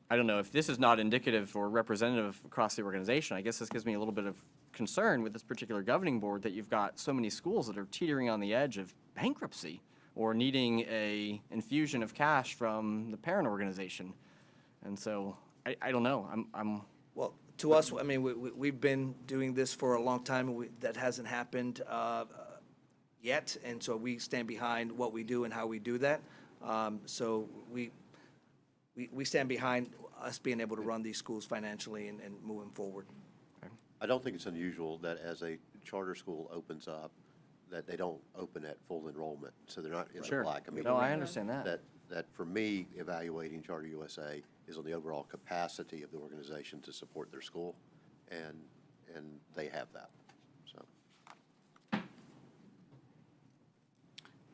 [SPEAKER 1] I don't know, if this is not indicative or representative across the organization, I guess this gives me a little bit of concern with this particular governing board that you've got so many schools that are teetering on the edge of bankruptcy or needing a infusion of cash from the parent organization. And so, I don't know, I'm
[SPEAKER 9] well, to us, I mean, we've been doing this for a long time, and that hasn't happened yet, and so we stand behind what we do and how we do that. So we stand behind us being able to run these schools financially and moving forward.
[SPEAKER 6] I don't think it's unusual that as a charter school opens up, that they don't open at full enrollment, so they're not in the
[SPEAKER 1] sure.
[SPEAKER 6] black. I mean,
[SPEAKER 1] No, I understand that.
[SPEAKER 6] That for me, evaluating Charter USA is on the overall capacity of the organization to support their school, and they have that, so.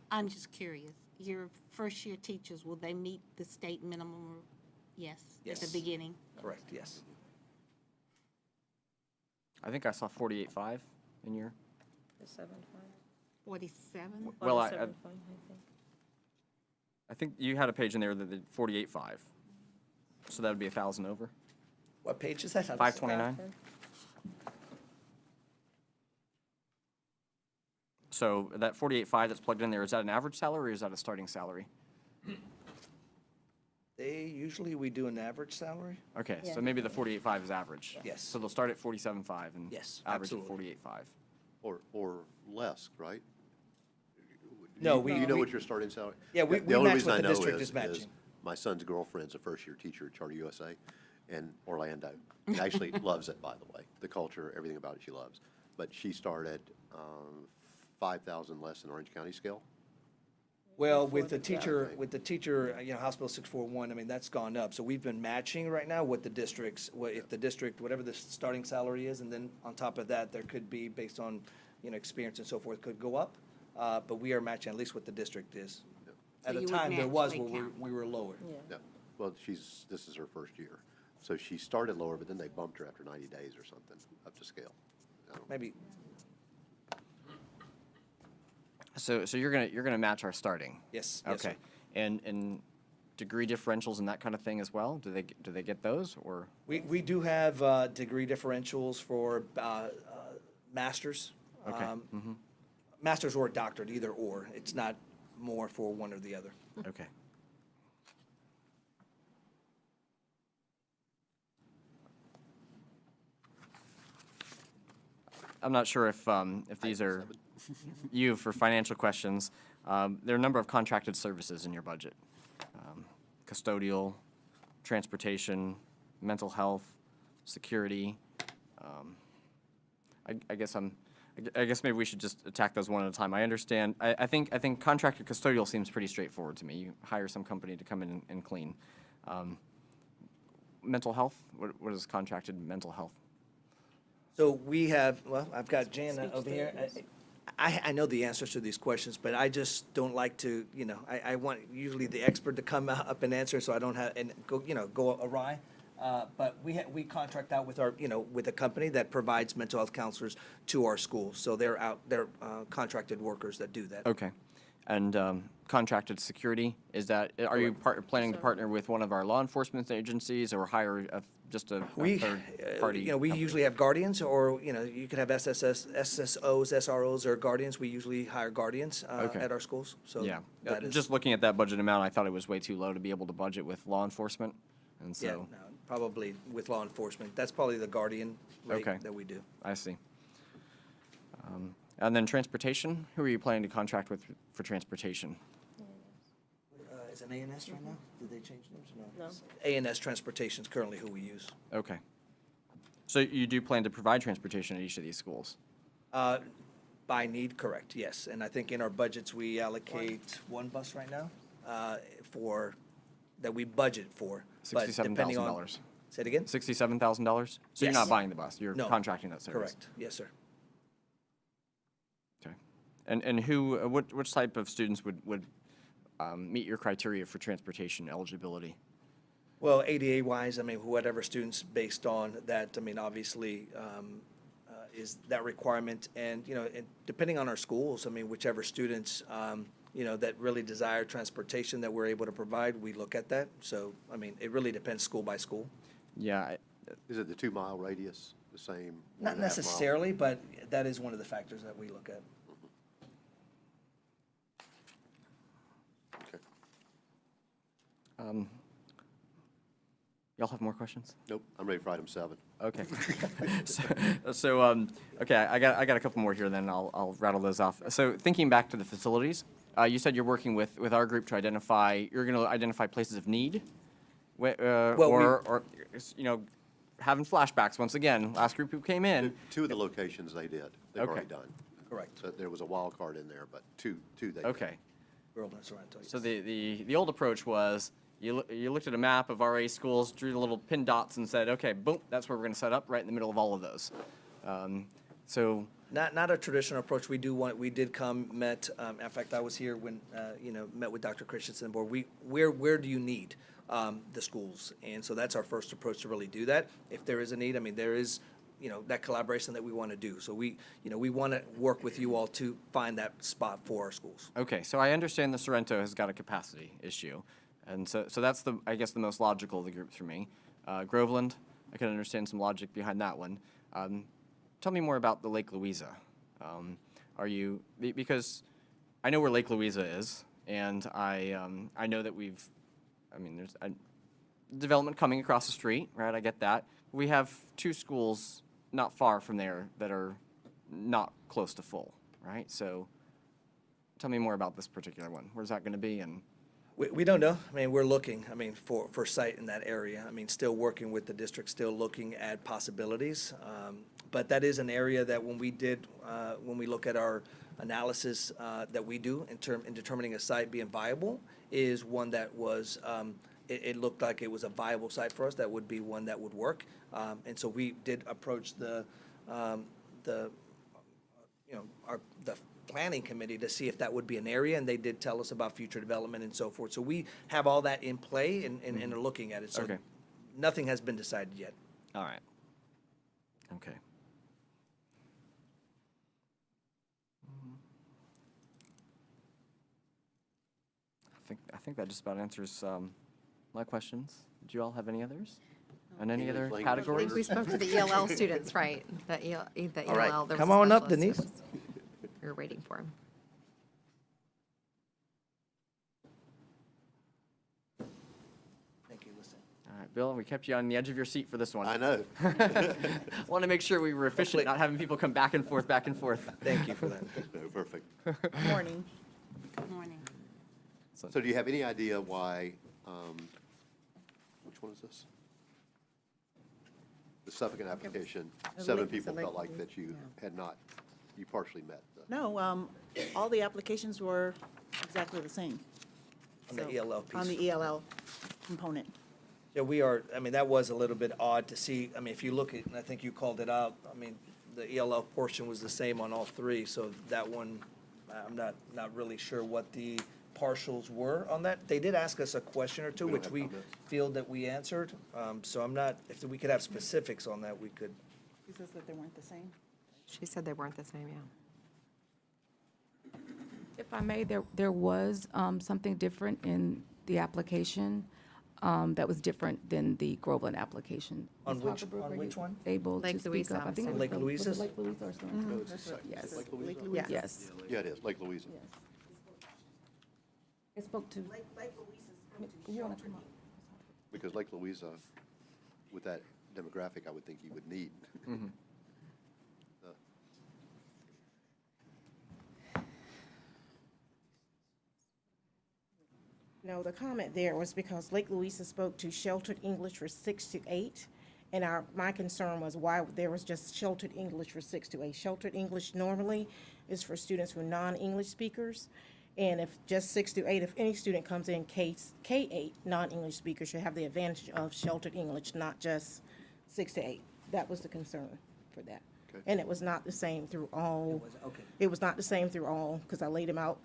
[SPEAKER 7] I'm just curious, your first-year teachers, will they meet the state minimum? Yes, at
[SPEAKER 9] Yes.
[SPEAKER 7] the beginning?
[SPEAKER 9] Correct, yes.
[SPEAKER 1] I think I saw 48.5 in your,
[SPEAKER 11] 7.5.
[SPEAKER 7] 47?
[SPEAKER 1] well,
[SPEAKER 11] 47.5, I think.
[SPEAKER 1] I think you had a page in there that did 48.5. So that would be 1,000 over.
[SPEAKER 9] What page is that?
[SPEAKER 1] 529. So that 48.5 that's plugged in there, is that an average salary or is that a starting salary?
[SPEAKER 9] Usually we do an average salary.
[SPEAKER 1] Okay, so maybe the 48.5 is average.
[SPEAKER 9] Yes.
[SPEAKER 1] So they'll start at 47.5 and
[SPEAKER 9] Yes,
[SPEAKER 1] average at
[SPEAKER 9] absolutely.
[SPEAKER 1] 48.5.
[SPEAKER 6] Or less, right?
[SPEAKER 9] No,
[SPEAKER 6] Do
[SPEAKER 9] we.
[SPEAKER 6] you know
[SPEAKER 9] we-
[SPEAKER 6] what your starting salary?
[SPEAKER 9] Yeah, we
[SPEAKER 6] The only
[SPEAKER 9] match
[SPEAKER 6] reason
[SPEAKER 9] what
[SPEAKER 6] I
[SPEAKER 9] the
[SPEAKER 6] know
[SPEAKER 9] district is matching.
[SPEAKER 6] my son's girlfriend's a first-year teacher at Charter USA in Orlando. She actually loves it, by the way, the culture, everything about it she loves. But she started 5,000 less than Orange County scale.
[SPEAKER 9] Well, with the teacher, you know, House Bill 641, I mean, that's gone up. So we've been matching right now what the districts, if the district, whatever the starting salary is, and then on top of that, there could be, based on, you know, experience and so forth, could go up. But we are matching at least what the district is. At
[SPEAKER 7] So
[SPEAKER 9] a
[SPEAKER 7] you would
[SPEAKER 9] time, there
[SPEAKER 7] match
[SPEAKER 9] was
[SPEAKER 7] Lake
[SPEAKER 9] where
[SPEAKER 7] County.
[SPEAKER 9] we were lower.
[SPEAKER 6] Yeah, well, this is her first year. So she started lower, but then they bumped her after 90 days or something, up to scale. I don't know.
[SPEAKER 9] Maybe,
[SPEAKER 1] So you're gonna match our starting?
[SPEAKER 9] yes, yes, sir.
[SPEAKER 1] Okay. And degree differentials and that kind of thing as well? Do they get those or?
[SPEAKER 9] We do have degree differentials for masters.
[SPEAKER 1] Okay.
[SPEAKER 9] Masters or doctorate, either or. It's not more for one or the other.
[SPEAKER 1] Okay. I'm not sure if these are you for financial questions. There are a number of contracted services in your budget. Custodial, transportation, mental health, security. I guess I'm I guess maybe we should just attack those one at a time. I understand. I think contracted custodial seems pretty straightforward to me. You hire some company to come in and clean. Mental health. What is contracted mental health?
[SPEAKER 9] So we have, well, I've got Jan over here. I know the answers to these questions, but I just don't like to, I want usually the expert to come up and answer, so I don't have, and go awry. But we contract out with our, with a company that provides mental health counselors to our schools. So they're contracted workers that do that.
[SPEAKER 1] Okay. And contracted security, is that, are you planning to partner with one of our law enforcement agencies or hire just a third party?
[SPEAKER 9] We usually have guardians, or, you could have SSOs, SROs, or guardians. We usually hire guardians
[SPEAKER 1] Okay.
[SPEAKER 9] at our schools, so.
[SPEAKER 1] Yeah.
[SPEAKER 9] that is-
[SPEAKER 1] Just looking at that budget amount, I thought it was way too low to be able to budget with law enforcement. And
[SPEAKER 9] Yeah,
[SPEAKER 1] so,
[SPEAKER 9] no, probably with law enforcement. That's probably the guardian rate
[SPEAKER 1] Okay.
[SPEAKER 9] that we do.
[SPEAKER 1] I see. And then transportation, who are you planning to contract with for transportation?
[SPEAKER 9] Is it ANS right now? Did they change names or no?
[SPEAKER 11] No.
[SPEAKER 9] ANS Transportation is currently who we use.
[SPEAKER 1] Okay. So you do plan to provide transportation at each of these schools?
[SPEAKER 9] By need, correct, yes. And I think in our budgets, we allocate one bus right now that we budget for. But depending on-
[SPEAKER 1] $67,000.
[SPEAKER 9] Say it again?
[SPEAKER 1] $67,000? So you're
[SPEAKER 9] Yes.
[SPEAKER 1] not buying the bus, you're
[SPEAKER 9] No.
[SPEAKER 1] contracting that service?
[SPEAKER 9] Correct, yes, sir.
[SPEAKER 1] Okay. And which type of students would meet your criteria for transportation eligibility?
[SPEAKER 9] Well, ADA-wise, I mean, whatever students based on that, I mean, obviously, is that requirement. And, and depending on our schools, I mean, whichever students, that really desire transportation that we're able to provide, we look at that. So, I mean, it really depends school by school.
[SPEAKER 1] Yeah,
[SPEAKER 6] Is it the 2-mile radius, the same?
[SPEAKER 9] Not
[SPEAKER 6] 1.5 mile?
[SPEAKER 9] necessarily, but that is one of the factors that we look at.
[SPEAKER 6] Okay.
[SPEAKER 1] y'all have more questions?
[SPEAKER 6] Nope, I'm ready for item 7.
[SPEAKER 1] Okay. Okay, I got a couple more here, then I'll rattle those off. So thinking back to the facilities, you said you're working with our group to you're going to identify places of need? Or, having flashbacks, once again, last group who came in.
[SPEAKER 6] 2 of the locations they did, they've
[SPEAKER 1] Okay.
[SPEAKER 6] already done.
[SPEAKER 9] Correct.
[SPEAKER 6] So there was a wild card in there, but two they did.
[SPEAKER 1] Okay.
[SPEAKER 9] Groveland, Sorrento, yes.
[SPEAKER 1] So the old approach was, you looked at a map of RA schools, drew the little pin dots and said, okay, boom, that's where we're going to set up, right in the middle of all of those. So,
[SPEAKER 9] Not a traditional approach. We did come, met, in fact, I was here when, met with Dr. Christensen board. Where do you need the schools? And so that's our first approach to really do that. If there is a need, I mean, there is, that collaboration that we want to do. So we want to work with you all to find that spot for our schools.
[SPEAKER 1] okay, so I understand the Sorrento has got a capacity issue. And so that's I guess the most logical of the groups for me. Groveland, I can understand some logic behind that one. Tell me more about the Lake Louisa. Because I know where Lake Louisa is, and I know that there's a development coming across the street, right? I get that. We have 2 schools not far from there that are not close to full, right? So tell me more about this particular one. Where's that going to be? And
[SPEAKER 9] We don't know. I mean, we're looking, for site in that area. I mean, still working with the district, still looking at possibilities. But that is an area that when we look at our analysis that we do in determining a site being viable, is one that was, it looked like it was a viable site for us. That would be one that would work. And so we did approach the planning committee to see if that would be an area, and they did tell us about future development and so forth. So we have all that in play and are looking at it. So
[SPEAKER 1] Okay.
[SPEAKER 9] nothing has been decided yet.
[SPEAKER 1] all right. Okay. I think that just about answers my questions. Did you all have any others? And any
[SPEAKER 6] English
[SPEAKER 1] other
[SPEAKER 6] language
[SPEAKER 5] I
[SPEAKER 1] categories?
[SPEAKER 5] think we spoke to the ELL students, right? The ELL,
[SPEAKER 9] All right,
[SPEAKER 5] there was
[SPEAKER 9] come
[SPEAKER 5] a
[SPEAKER 9] on up,
[SPEAKER 5] specialist who
[SPEAKER 9] Denise.
[SPEAKER 5] was- We were waiting for him.
[SPEAKER 9] Thank you, listen.
[SPEAKER 1] All right, Bill, we kept you on the edge of your seat for this one.
[SPEAKER 6] I know.
[SPEAKER 1] Want to make sure we were efficient, not having people come back and forth, back and forth.
[SPEAKER 9] Thank you for that.
[SPEAKER 6] No, perfect.
[SPEAKER 11] Morning.
[SPEAKER 7] Good morning.
[SPEAKER 6] So do you have any idea why, which one is this? The Suffolk application, 7 people felt like that you had not you partially met the.
[SPEAKER 12] No, all the applications were exactly the same.
[SPEAKER 9] On the
[SPEAKER 12] So,
[SPEAKER 9] ELL piece.
[SPEAKER 12] On the ELL component.
[SPEAKER 9] Yeah, we are, I mean, that was a little bit odd to see. I mean, if you look at, and I think you called it out, I mean, the ELL portion was the same on all three, so that one, I'm not really sure what the partials were on that. They did ask us a question or two,
[SPEAKER 6] We don't
[SPEAKER 9] which
[SPEAKER 6] have
[SPEAKER 9] we
[SPEAKER 6] comments.
[SPEAKER 9] feel that we answered. So I'm not, if we could have specifics on that, we could.
[SPEAKER 12] He says that they weren't the same.
[SPEAKER 5] She said they weren't the same, yeah.
[SPEAKER 4] If I may, there was something different in the application that was different than the Groveland application.
[SPEAKER 9] On
[SPEAKER 4] Ms.
[SPEAKER 9] which-
[SPEAKER 4] Hockenberg,
[SPEAKER 9] on
[SPEAKER 4] are
[SPEAKER 9] which
[SPEAKER 4] you
[SPEAKER 9] one?
[SPEAKER 4] able to
[SPEAKER 5] Lake
[SPEAKER 4] speak
[SPEAKER 5] Louisa,
[SPEAKER 4] up? I
[SPEAKER 5] I'm
[SPEAKER 4] think it
[SPEAKER 5] saying.
[SPEAKER 4] was
[SPEAKER 9] Lake
[SPEAKER 4] the- was it
[SPEAKER 9] Louisa's?
[SPEAKER 4] Lake Louisa or something?
[SPEAKER 6] Yes.
[SPEAKER 4] Yes.
[SPEAKER 6] Lake Louisa?
[SPEAKER 4] Yes.
[SPEAKER 6] Yeah, it is, Lake Louisa.
[SPEAKER 4] It spoke to. You wanna come up?
[SPEAKER 6] Because Lake Louisa, with that demographic, I would think you would need.
[SPEAKER 13] No, the comment there was because Lake Louisa spoke to sheltered English for 6 to 8, and my concern was why there was just sheltered English for 6 to 8. Sheltered English normally is for students who are non-English speakers, and if just 6 to 8, if any student comes in K-8, non-English speakers should have the advantage of sheltered English, not just 6 to 8. That was the concern for that.
[SPEAKER 6] Okay.
[SPEAKER 13] And it was not the same through all.
[SPEAKER 9] Okay.
[SPEAKER 13] It was not the same through all, because I laid them out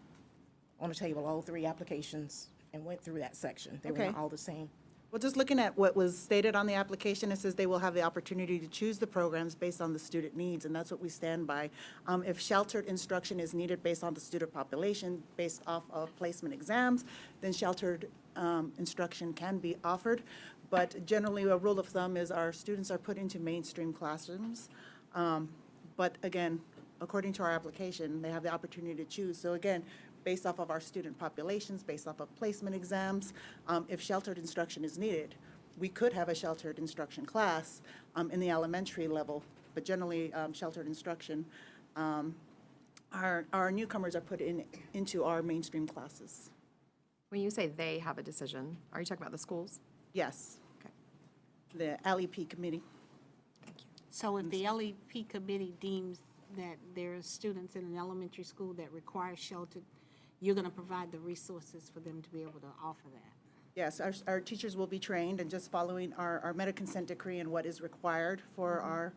[SPEAKER 13] on the table, all 3 applications, and went through that section. They were
[SPEAKER 12] Okay.
[SPEAKER 13] not all the same.
[SPEAKER 12] Well, just looking at what was stated on the application, it says they will have the opportunity to choose the programs based on the student needs, and that's what we stand by. If sheltered instruction is needed based on the student population, based off of placement exams, then sheltered instruction can be offered. But generally, a rule of thumb is our students are put into mainstream classrooms. But again, according to our application, they have the opportunity to choose. So again, based off of our student populations, based off of placement exams, if sheltered instruction is needed, we could have a sheltered instruction class in the elementary level, but generally, sheltered instruction, our newcomers are put into our mainstream classes.
[SPEAKER 5] When you say they have a decision, are you talking about the schools?
[SPEAKER 12] Yes,
[SPEAKER 5] Okay,
[SPEAKER 12] the LEP committee.
[SPEAKER 5] thank you.
[SPEAKER 7] So if the LEP committee deems that there are students in an elementary school that require sheltered, you're going to provide the resources for them to be able to offer that?
[SPEAKER 12] Yes, our teachers will be trained and just following our meta consent decree and what is required for our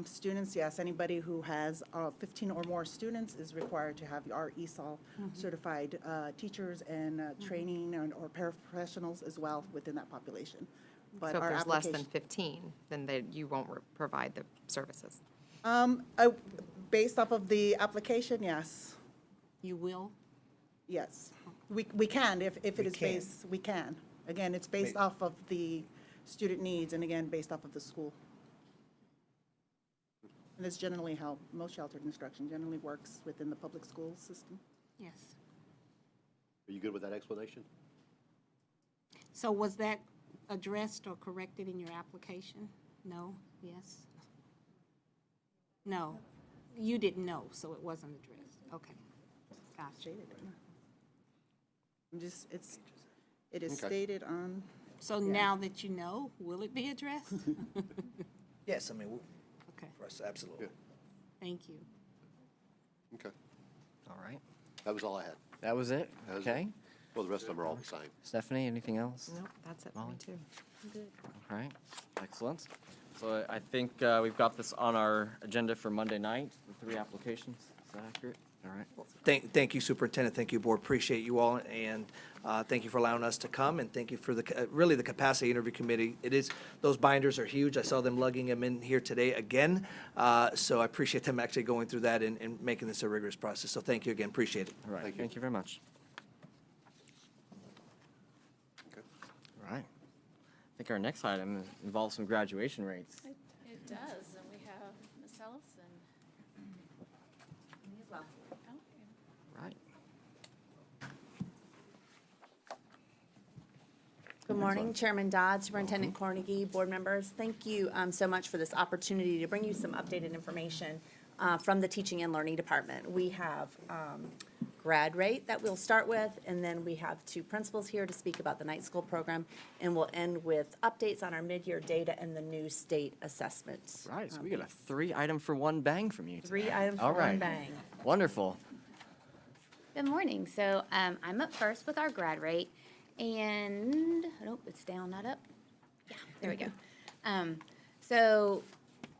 [SPEAKER 12] students. Yes, anybody who has 15 or more students is required to have our ESOL certified teachers and training or paraprofessionals as well within that population. But
[SPEAKER 5] So if
[SPEAKER 12] our
[SPEAKER 5] there's less than
[SPEAKER 12] application-
[SPEAKER 5] 15, then you won't provide the services.
[SPEAKER 12] Based off of the application, yes.
[SPEAKER 7] You will?
[SPEAKER 12] Yes, we can, if it
[SPEAKER 9] We
[SPEAKER 12] is
[SPEAKER 9] can.
[SPEAKER 12] based, we can. Again, it's based
[SPEAKER 9] Wait.
[SPEAKER 12] off of the student needs, and again, based off of the school. And that's generally how most sheltered instruction generally works within the public school system.
[SPEAKER 7] Yes.
[SPEAKER 6] Are you good with that explanation?
[SPEAKER 7] So was that addressed or corrected in your application? No? Yes? No. You didn't know, so it wasn't addressed. Okay. Gotcha.
[SPEAKER 12] It is
[SPEAKER 6] Okay.
[SPEAKER 12] stated on,
[SPEAKER 7] So now that you know, will it be addressed?
[SPEAKER 9] Yes, I mean,
[SPEAKER 7] Okay,
[SPEAKER 9] for us, absolutely.
[SPEAKER 6] Good.
[SPEAKER 7] thank you.
[SPEAKER 6] Okay.
[SPEAKER 1] All right.
[SPEAKER 6] That was all I had.
[SPEAKER 1] That was it?
[SPEAKER 6] That was it.
[SPEAKER 1] Okay.
[SPEAKER 6] Well, the rest of them are all the same.
[SPEAKER 1] Stephanie, anything else?
[SPEAKER 5] Nope, that's it for me too.
[SPEAKER 1] All right. Excellent. So I think we've got this on our agenda for Monday night, the 3 applications. Is that accurate? All right.
[SPEAKER 9] Thank you, Superintendent. Thank you, Board. Appreciate you all, and thank you for allowing us to come, and thank you for really the Capacity Interview Committee. Those binders are huge. I saw them lugging them in here today again, so I appreciate them actually going through that and making this a rigorous process. So thank you again. Appreciate it.
[SPEAKER 1] All right.
[SPEAKER 6] Thank you.
[SPEAKER 1] Thank you very much.
[SPEAKER 6] Okay.
[SPEAKER 1] All right. I think our next item involves some graduation rates.
[SPEAKER 3] It does, and we have Ms. Ellis and me as well. Okay.
[SPEAKER 1] Right.
[SPEAKER 14] Good morning, Chairman Dodd, Superintendent Cornegie, board members. Thank you so much for this opportunity to bring you some updated information from the Teaching and Learning Department. We have grad rate that we'll start with, and then we have two principals here to speak about the night school program, and we'll end with updates on our mid-year data and the new state assessments.
[SPEAKER 1] Right, so we got a 3-item for one bang from you today.
[SPEAKER 14] 3 items
[SPEAKER 1] All
[SPEAKER 14] for one
[SPEAKER 1] right.
[SPEAKER 14] bang.
[SPEAKER 1] Wonderful.
[SPEAKER 15] Good morning. So I'm up first with our grad rate, and, nope, it's down, not up. Yeah, there we go. So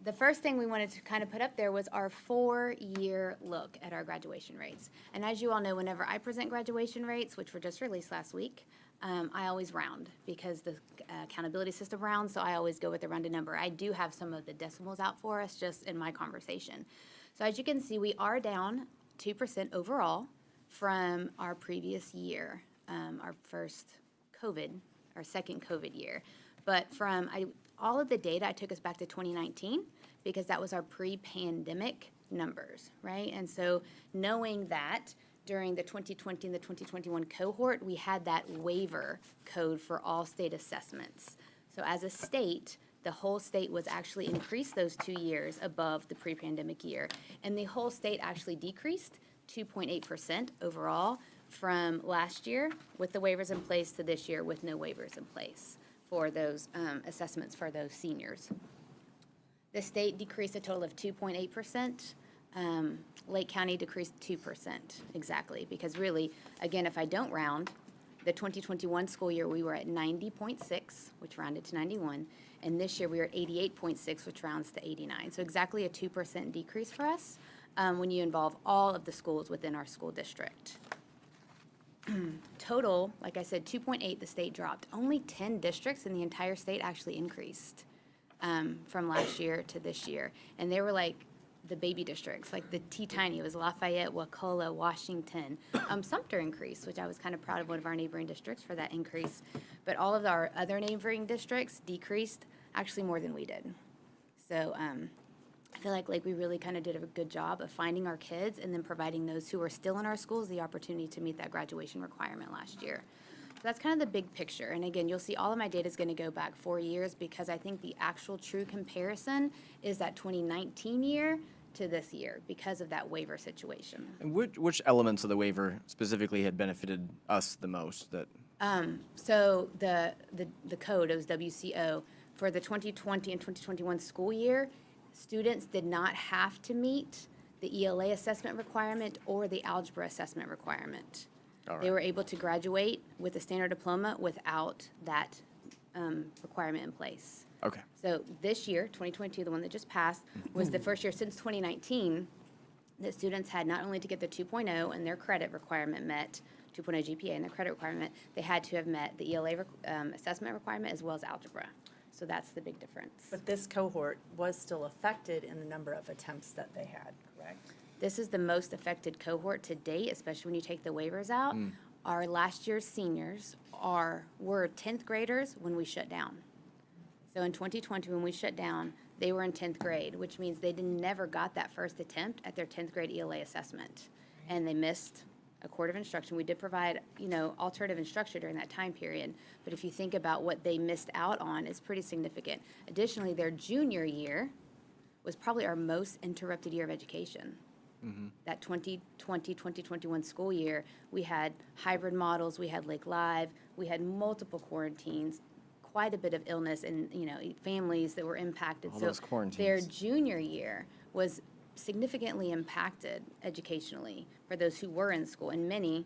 [SPEAKER 15] the first thing we wanted to kind of put up there was our 4-year look at our graduation rates. And as you all know, whenever I present graduation rates, which were just released last week, I always round because the accountability system rounds, so I always go with the rounded number. I do have some of the decimals out for us just in my conversation. So as you can see, we are down 2% overall from our previous year, our second COVID year. But all of the data, I took us back to 2019 because that was our pre-pandemic numbers, right? And so knowing that during the 2020 and the 2021 cohort, we had that waiver code for all state assessments. So as a state, the whole state was actually increased those 2 years above the pre-pandemic year. And the whole state actually decreased 2.8% overall from last year with the waivers in place to this year with no waivers in place for those assessments for those seniors. The state decreased a total of 2.8%. Lake County decreased 2% exactly, because really, again, if I don't round, the 2021 school year, we were at 90.6, which rounded to 91, and this year we are at 88.6, which rounds to 89. So exactly a 2% decrease for us when you involve all of the schools within our school district. Total, like I said, 2.8, the state dropped. Only 10 districts in the entire state actually increased from last year to this year. And they were like the baby districts, like the teeny. It was Lafayette, Wakulla, Washington. Sumter increased, which I was kind of proud of one of our neighboring districts for that increase. But all of our other neighboring districts decreased actually more than we did. So I feel like we really kind of did a good job of finding our kids and then providing those who are still in our schools the opportunity to meet that graduation requirement last year. So that's kind of the big picture. And again, you'll see all of my data is going to go back 4 years because I think the actual true comparison is that 2019 year to this year because of that waiver situation.
[SPEAKER 1] And which elements of the waiver specifically had benefited us the most?
[SPEAKER 15] So the code, it was WCO, for the 2020 and 2021 school year, students did not have to meet the ELA assessment requirement or the algebra assessment requirement.
[SPEAKER 1] All right.
[SPEAKER 15] They were able to graduate with a standard diploma without that requirement in place.
[SPEAKER 1] Okay.
[SPEAKER 15] So this year, 2022, the one that just passed, was the first year since 2019 that students had not only to get the 2.0 and their credit requirement met, 2.0 GPA and their credit requirement, they had to have met the ELA assessment requirement as well as algebra. So that's the big difference.
[SPEAKER 14] But this cohort was still affected in the number of attempts that they had, correct?
[SPEAKER 15] This is the most affected cohort to date, especially when you take the waivers out. Our last year's seniors were 10th graders when we shut down. So in 2020, when we shut down, they were in 10th grade, which means they never got that first attempt at their 10th grade ELA assessment. And they missed a quarter of instruction. We did provide, alternative instruction during that time period. But if you think about what they missed out on, it's pretty significant. Additionally, their junior year was probably our most interrupted year of education. That 2020, 2021 school year, we had hybrid models, we had Lake Live, we had multiple quarantines, quite a bit of illness and, families that were impacted.
[SPEAKER 1] All those quarantines.
[SPEAKER 15] Their junior year was significantly impacted educationally for those who were in school, and many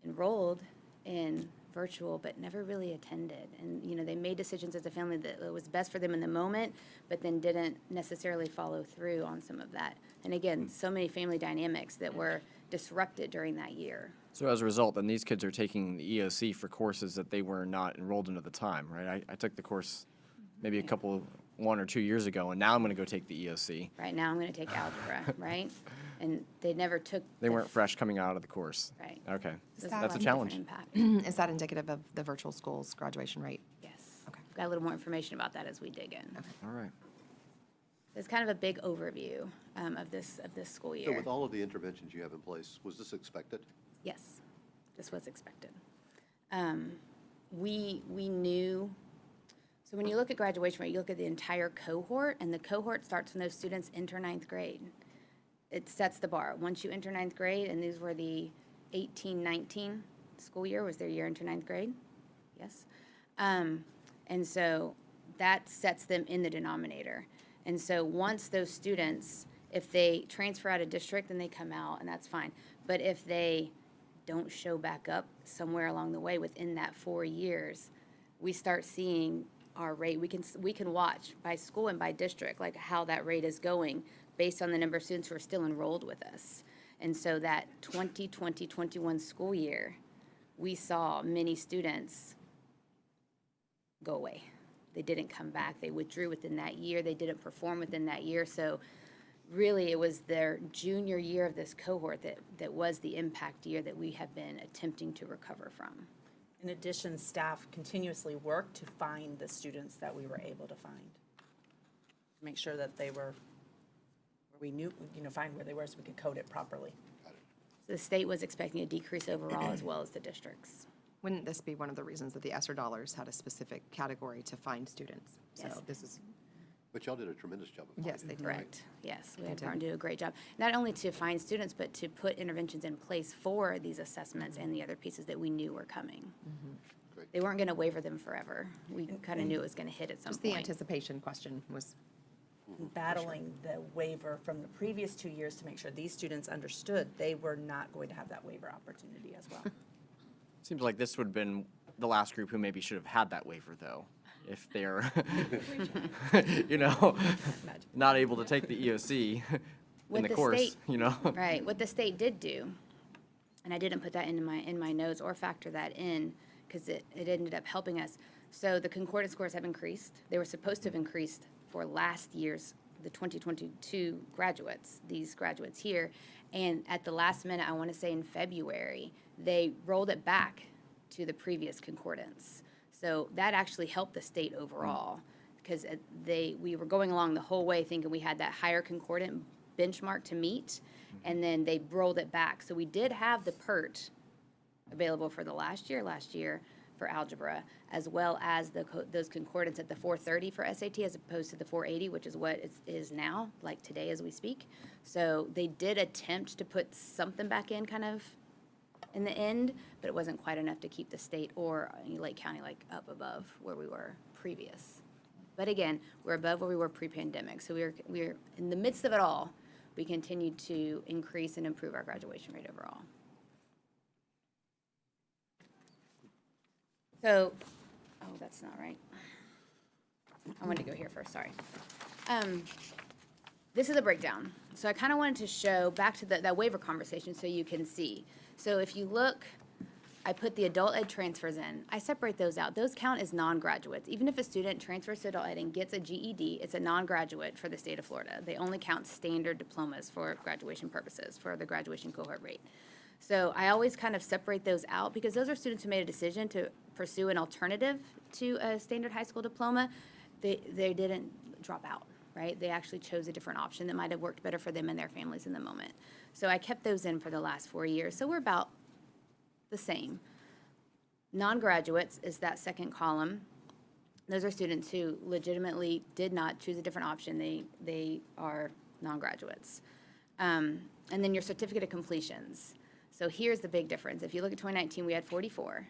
[SPEAKER 15] enrolled in virtual but never really attended. And, they made decisions as a family that it was best for them in the moment, but then didn't necessarily follow through on some of that. And again, so many family dynamics that were disrupted during that year.
[SPEAKER 1] So as a result, then these kids are taking the EOC for courses that they were not enrolled in at the time, right? I took the course maybe 1 or 2 years ago, and now I'm going to go take the EOC.
[SPEAKER 15] Right now, I'm going to take algebra, right? And they never took.
[SPEAKER 1] They weren't fresh coming out of the course.
[SPEAKER 15] Right.
[SPEAKER 1] Okay.
[SPEAKER 15] So it's
[SPEAKER 1] That's a
[SPEAKER 15] lot
[SPEAKER 1] challenge.
[SPEAKER 15] different impact.
[SPEAKER 5] Is that indicative of the virtual schools graduation rate?
[SPEAKER 15] Yes. Okay. Got a little more information about that as we dig in.
[SPEAKER 1] All right.
[SPEAKER 15] It's kind of a big overview of this school year.
[SPEAKER 6] So with all of the interventions you have in place, was this expected?
[SPEAKER 15] Yes, this was expected. We knew, so when you look at graduation rate, you look at the entire cohort, and the cohort starts when those students enter 9th grade. it sets the bar. Once you enter ninth grade, and these were the 18-19 school year, was their year into ninth grade? Yes. And so that sets them in the denominator. And so once those students, if they transfer out of district, then they come out, and that's fine. But if they don't show back up somewhere along the way within that 4 years, we start seeing our rate. We can watch by school and by district, like how that rate is going based on the number of students who are still enrolled with us. And so that 2020-21 school year, we saw many students go away. They didn't come back. They withdrew within that year. They didn't perform within that year. So really, it was their junior year of this cohort that was the impact year that we have been attempting to recover from.
[SPEAKER 14] In addition, staff continuously worked to find the students that we were able to find. To make sure that they were, where we knew, find where they were so we could code it properly.
[SPEAKER 15] So the state was expecting a decrease overall as well as the districts.
[SPEAKER 5] Wouldn't this be one of the reasons that the ESSER dollars had a specific category to find students?
[SPEAKER 15] Yes.
[SPEAKER 5] So this is,
[SPEAKER 6] But y'all did a tremendous job of
[SPEAKER 5] yes, they did.
[SPEAKER 15] Correct. Yes, we had Department do a great job, not only to find students, but to put interventions in place for these assessments and the other pieces that we knew were coming.
[SPEAKER 6] Great.
[SPEAKER 15] They weren't going to waiver them forever. We kind of knew it was going to hit at some
[SPEAKER 5] Just the
[SPEAKER 15] point.
[SPEAKER 5] anticipation question was,
[SPEAKER 14] Battling the waiver from the previous 2 years to make sure these students understood they were not going to have that waiver opportunity as well.
[SPEAKER 1] Seems like this would have been the last group who maybe should have had that waiver, though, if they're, not able to take the EOC in
[SPEAKER 15] What
[SPEAKER 1] the
[SPEAKER 15] the
[SPEAKER 1] course,
[SPEAKER 15] state- Right, what the state did do, and I didn't put that in my notes or factor that in, because it ended up helping us. So the concordance scores have increased. They were supposed to have increased for last year's, the 2022 graduates, these graduates here. And at the last minute, I want to say in February, they rolled it back to the previous concordance. So that actually helped the state overall, because we were going along the whole way thinking we had that higher concordant benchmark to meet, and then they rolled it back. So we did have the PERT available for the last year for algebra, as well as those concordants at the 430 for SAT as opposed to the 480, which is what it is now, like today as we speak. So they did attempt to put something back in kind of in the end, but it wasn't quite enough to keep the state or Lake County like up above where we were previous. But again, we're above where we were pre-pandemic. So we're in the midst of it all, we continued to increase and improve our graduation rate overall. So, oh, that's not right. I wanted to go here first, sorry. This is a breakdown. So I kind of wanted to show back to that waiver conversation so you can see. So if you look, I put the adult ed transfers in. I separate those out. Those count as non-graduates. Even if a student transfers to adult ed and gets a GED, it's a non-graduate for the state of Florida. They only count standard diplomas for graduation purposes, for the graduation cohort rate. So I always kind of separate those out because those are students who made a decision to pursue an alternative to a standard high school diploma. They didn't drop out, right? They actually chose a different option that might have worked better for them and their families in the moment. So I kept those in for the last 4 years. So we're about the same. Non-graduates is that second column. Those are students who legitimately did not choose a different option. They are non-graduates. And then your certificate of completions. So here's the big difference. If you look at 2019, we had 44.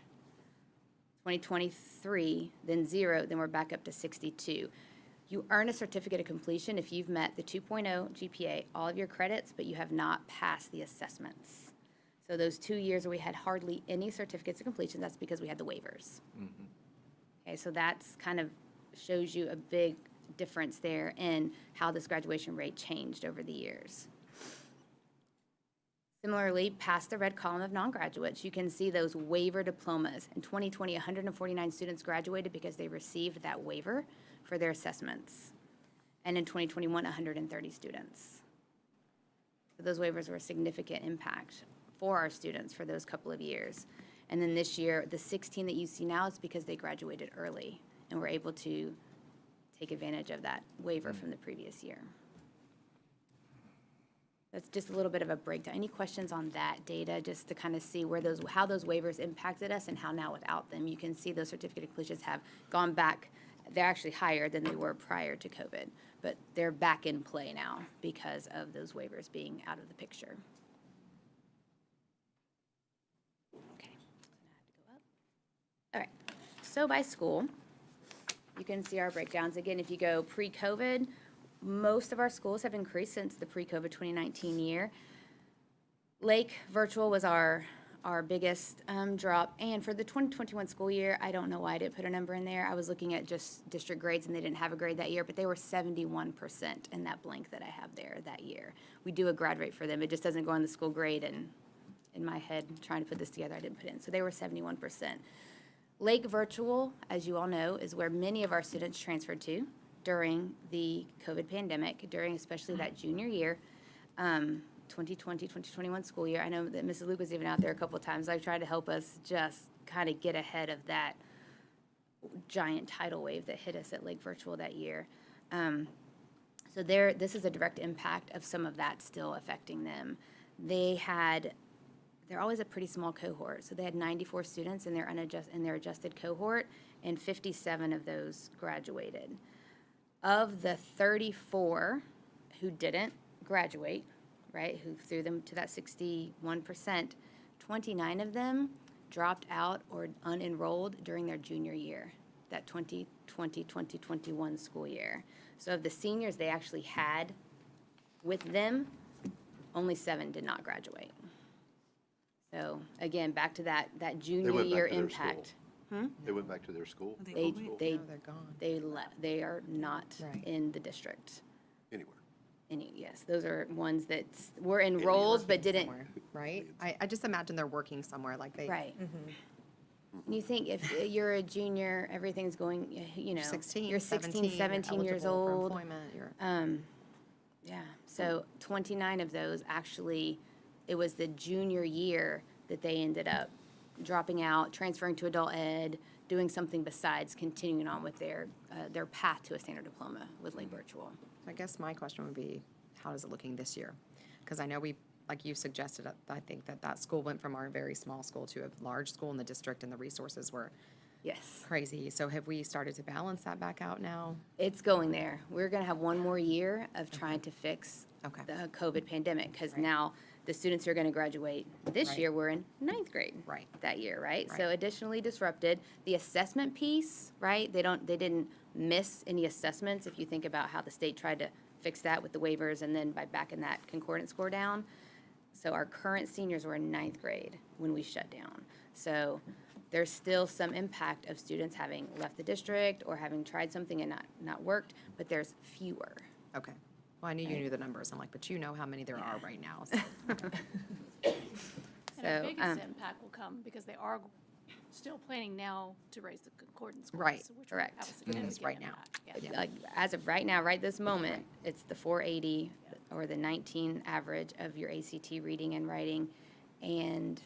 [SPEAKER 15] 2023, then 0, then we're back up to 62. You earn a certificate of completion if you've met the 2.0 GPA, all of your credits, but you have not passed the assessments. So those 2 years where we had hardly any certificates of completion, that's because we had the waivers. Okay, so that's kind of shows you a big difference there in how this graduation rate changed over the years. Similarly, past the red column of non-graduates, you can see those waiver diplomas. In 2020, 149 students graduated because they received that waiver for their assessments. And in 2021, 130 students. So those waivers were a significant impact for our students for those couple of years. And then this year, the 16 that you see now is because they graduated early and were able to take advantage of that waiver from the previous year. That's just a little bit of a breakdown. Any questions on that data, just to kind of see where how those waivers impacted us and how now without them, you can see those certificate of completions have gone back they're actually higher than they were prior to COVID, but they're back in play now because of those waivers being out of the picture. Okay, so now I have to go up. All right, so by school, you can see our breakdowns. Again, if you go pre-COVID, most of our schools have increased since the pre-COVID 2019 year. Lake virtual was our biggest drop, and for the 2021 school year, I don't know why I didn't put a number in there. I was looking at just district grades, and they didn't have a grade that year, but they were 71% in that blank that I have there that year. We do a grad rate for them. It just doesn't go on the school grade, and in my head, trying to put this together, I didn't put it in. So they were 71%. Lake virtual, as you all know, is where many of our students transferred to during the COVID pandemic, during especially that junior year. 2020, 2021 school year. I know that Mrs. Luke was even out there a couple of times. I've tried to help us just kind of get ahead of that giant tidal wave that hit us at Lake Virtual that year. So this is a direct impact of some of that still affecting them. They're always a pretty small cohort. So they had 94 students in their adjusted cohort, and 57 of those graduated. Of the 34 who didn't graduate, right, who threw them to that 61%, 29 of them dropped out or unenrolled during their junior year, that 2020, 2021 school year. So of the seniors they actually had with them, only 7 did not graduate. So again, back to that junior
[SPEAKER 6] went back
[SPEAKER 15] year
[SPEAKER 6] to their
[SPEAKER 15] impact.
[SPEAKER 6] They went back to their school?
[SPEAKER 15] They are not
[SPEAKER 5] Right.
[SPEAKER 15] in the district.
[SPEAKER 6] Anywhere.
[SPEAKER 15] Yes, those are ones that were enrolled but didn't.
[SPEAKER 5] Somewhere, right? I just imagine they're working somewhere, like they.
[SPEAKER 15] Right. And you think if you're a junior, everything's going,
[SPEAKER 5] You're 16,
[SPEAKER 15] you're 16, 17 years
[SPEAKER 5] eligible for
[SPEAKER 15] old.
[SPEAKER 5] employment, you're-
[SPEAKER 15] Yeah, so 29 of those, actually, it was the junior year that they ended up dropping out, transferring to adult ed, doing something besides continuing on with their path to a standard diploma with Lake Virtual.
[SPEAKER 5] I guess my question would be, how is it looking this year? Because I know like you suggested, I think that school went from our very small school to a large school in the district, and the resources were
[SPEAKER 15] Yes.
[SPEAKER 5] crazy. So have we started to balance that back out now?
[SPEAKER 15] It's going there. We're going to have one more year of trying to fix
[SPEAKER 5] Okay.
[SPEAKER 15] the COVID pandemic, because now the students who are going to graduate this
[SPEAKER 5] Right.
[SPEAKER 15] year were in 9th grade.
[SPEAKER 5] Right.
[SPEAKER 15] That year, right?
[SPEAKER 5] Right.
[SPEAKER 15] So additionally disrupted. The assessment piece, right? They didn't miss any assessments, if you think about how the state tried to fix that with the waivers and then by backing that concordance score down. So our current seniors were in 9th grade when we shut down. So there's still some impact of students having left the district or having tried something and not worked, but there's fewer.
[SPEAKER 5] Okay. Well, I knew you knew the numbers. I'm like, but you know how many there are right now. So.
[SPEAKER 3] And
[SPEAKER 15] So,
[SPEAKER 3] the biggest impact will come because they are still planning now to raise the concordance scores.
[SPEAKER 5] Right,
[SPEAKER 3] which will
[SPEAKER 15] correct.
[SPEAKER 3] have a
[SPEAKER 5] It is
[SPEAKER 3] significant
[SPEAKER 5] right now.
[SPEAKER 3] impact. Yeah.
[SPEAKER 15] Like, as of right now, right this moment, it's the 480 or the 19 average of your ACT reading and writing, and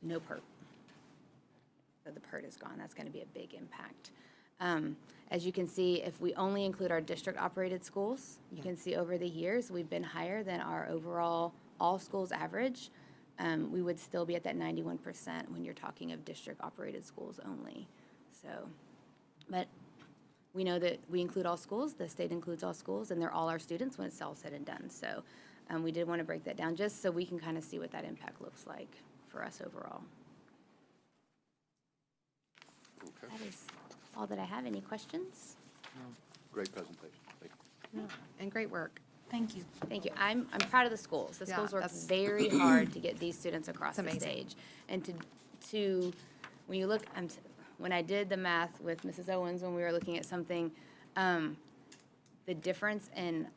[SPEAKER 15] no PERT. So the PERT is gone. That's going to be a big impact. As you can see, if we only include our district-operated schools, you can see over the years, we've been higher than our overall all-schools average. We would still be at that 91% when you're talking of district-operated schools only. So, but we know that we include all schools, the state includes all schools, and they're all our students when it's all said and done. So we did want to break that down just so we can kind of see what that impact looks like for us overall.
[SPEAKER 6] Okay.
[SPEAKER 15] That is all that I have. Any questions?
[SPEAKER 6] Great presentation. Thank you.
[SPEAKER 5] And great work.
[SPEAKER 15] Thank you. Thank you. I'm proud of the schools. The
[SPEAKER 5] Yeah,
[SPEAKER 15] schools work
[SPEAKER 5] that's-
[SPEAKER 15] very hard to get these students across
[SPEAKER 5] It's
[SPEAKER 15] the
[SPEAKER 5] amazing.
[SPEAKER 15] stage. And to when you look, when I did the math with Mrs. Owens, when we were looking at something, the difference in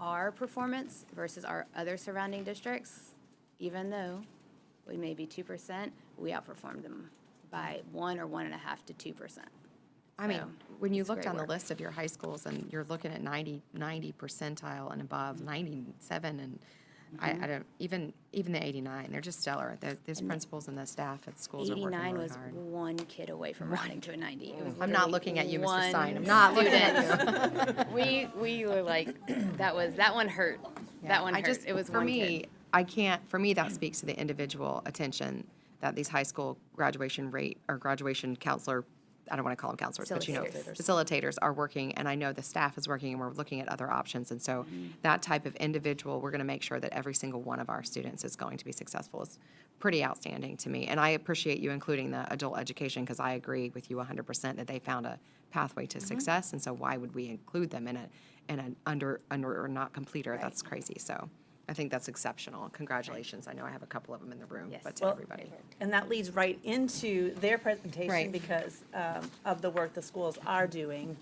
[SPEAKER 15] our performance versus our other surrounding districts, even though we may be 2%, we outperformed them by 1 or 1.5 to 2%.
[SPEAKER 5] I mean,
[SPEAKER 15] So,
[SPEAKER 5] when you
[SPEAKER 15] it's
[SPEAKER 5] look
[SPEAKER 15] great
[SPEAKER 5] down the
[SPEAKER 15] work.
[SPEAKER 5] list of your high schools and you're looking at 90 percentile and above, 97, and I don't, even the 89, they're just stellar. These principals and the staff at schools are working
[SPEAKER 15] 89
[SPEAKER 5] really
[SPEAKER 15] was
[SPEAKER 5] hard.
[SPEAKER 15] one kid away from rounding to a 90. It was
[SPEAKER 5] I'm not
[SPEAKER 15] literally
[SPEAKER 5] looking at you, Mr.
[SPEAKER 15] one
[SPEAKER 5] Stein. I'm not looking
[SPEAKER 15] student. We were like, that one hurt. That one
[SPEAKER 5] I
[SPEAKER 15] hurt.
[SPEAKER 5] just,
[SPEAKER 15] It was
[SPEAKER 5] for
[SPEAKER 15] one
[SPEAKER 5] me,
[SPEAKER 15] kid.
[SPEAKER 5] for me, that speaks to the individual attention that these high school graduation rate or graduation counselor I don't want to call them counselors, but facilitators are working, and I know the staff is working, and we're looking at other options. And so that type of individual, we're going to make sure that every single one of our students is going to be successful is pretty outstanding to me. And I appreciate you including the adult education, because I agree with you 100% that they found a pathway to success. And so why would we include them in an under or not completer? That's crazy. So I think that's exceptional. Congratulations. I know I have a couple of them in the room, but to everybody.
[SPEAKER 14] And that leads right into their presentation
[SPEAKER 5] Right.
[SPEAKER 14] because of the work the schools are doing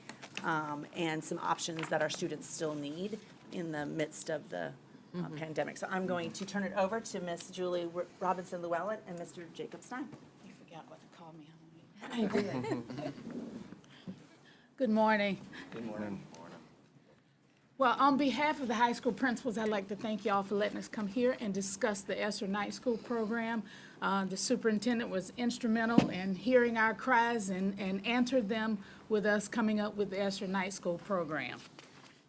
[SPEAKER 14] and some options that our students still need in the midst of the pandemic. So I'm going to turn it over to Miss Julie Robinson Llewellyn and Mr. Jacob Stein.
[SPEAKER 16] You forgot what to call me. I did. Good morning.
[SPEAKER 1] Good morning.
[SPEAKER 16] Well, on behalf of the high school principals, I'd like to thank y'all for letting us come here and discuss the ESSER Night School program. The superintendent was instrumental in hearing our cries and answered them with us coming up with the ESSER Night School program.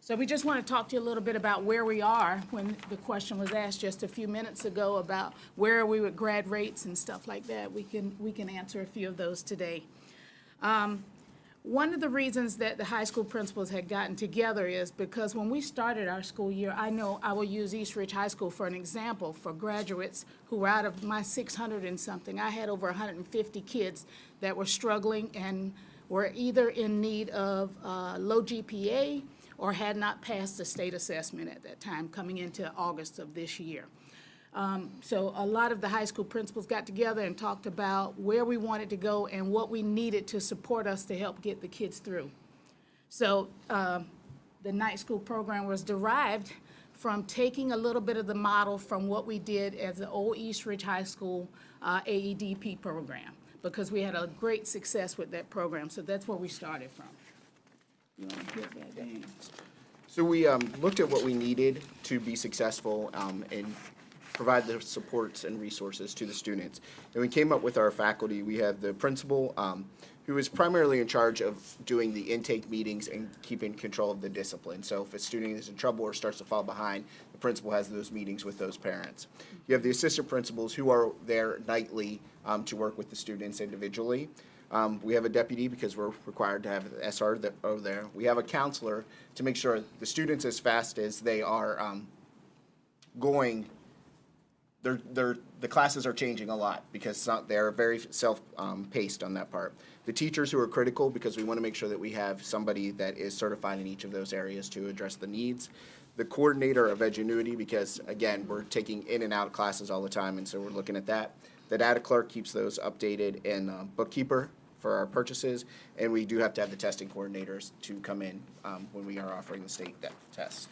[SPEAKER 16] So we just want to talk to you a little bit about where we are when the question was asked just a few minutes ago about where are we with grad rates and stuff like that. We can answer a few of those today. One of the reasons that the high school principals had gotten together is because when we started our school year, I know I will use East Ridge High School for an example for graduates who were out of my 600 and something. I had over 150 kids that were struggling and were either in need of low GPA or had not passed the state assessment at that time, coming into August of this year. So a lot of the high school principals got together and talked about where we wanted to go and what we needed to support us to help get the kids through. So the night school program was derived from taking a little bit of the model from what we did as the old East Ridge High School AEDP program, because we had a great success with that program. So that's where we started from. You want to hear that, Dan?
[SPEAKER 17] So we looked at what we needed to be successful and provide the supports and resources to the students. And we came up with our faculty. We have the principal, who is primarily in charge of doing the intake meetings and keeping control of the discipline. So if a student is in trouble or starts to fall behind, the principal has those meetings with those parents. You have the assistant principals who are there nightly to work with the students individually. We have a deputy because we're required to have the SR over there. We have a counselor to make sure the students, as fast as they are going, the classes are changing a lot because they're very self-paced on that part. The teachers who are critical because we want to make sure that we have somebody that is certified in each of those areas to address the needs. The coordinator of Edgenuity because, again, we're taking in and out classes all the time, and so we're looking at that. The data clerk keeps those updated, and bookkeeper for our purchases, and we do have to have the testing coordinators to come in when we are offering the state test.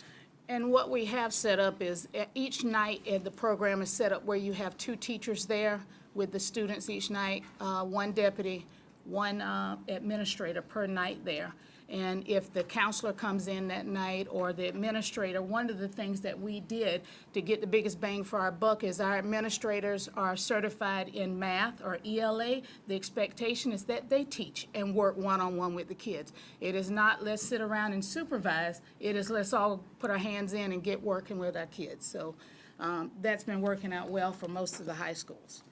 [SPEAKER 16] And what we have set up is each night the program is set up where you have 2 teachers there with the students each night, 1 deputy, 1 administrator per night there. And if the counselor comes in that night or the administrator, one of the things that we did to get the biggest bang for our buck is our administrators are certified in math or ELA. The expectation is that they teach and work one-on-one with the kids. It is not let's sit around and supervise. It is let's all put our hands in and get working with our kids. So that's been working out well for most of the high schools.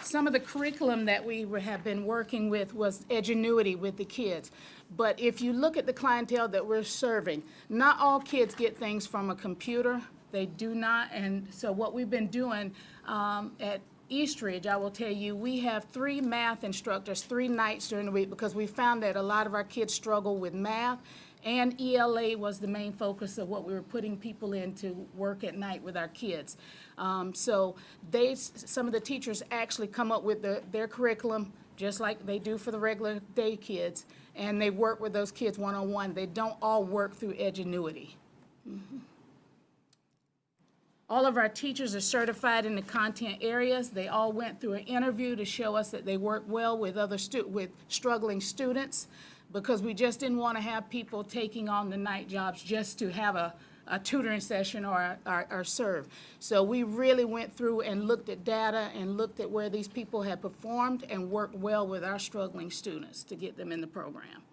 [SPEAKER 16] Some of the curriculum that we have been working with was Edgenuity with the kids. But if you look at the clientele that we're serving, not all kids get things from a computer. They do not. And so what we've been doing at East Ridge, I will tell you, we have 3 math instructors 3 nights during the week because we found that a lot of our kids struggle with math. And ELA was the main focus of what we were putting people in to work at night with our kids. So some of the teachers actually come up with their curriculum just like they do for the regular day kids, and they work with those kids one-on-one. They don't all work through Edgenuity. All of our teachers are certified in the content areas. They all went through an interview to show us that they work well with with struggling students, because we just didn't want to have people taking on the night jobs just to have a tutoring session or serve. So we really went through and looked at data and looked at where these people had performed and worked well with our struggling students to get them in the program.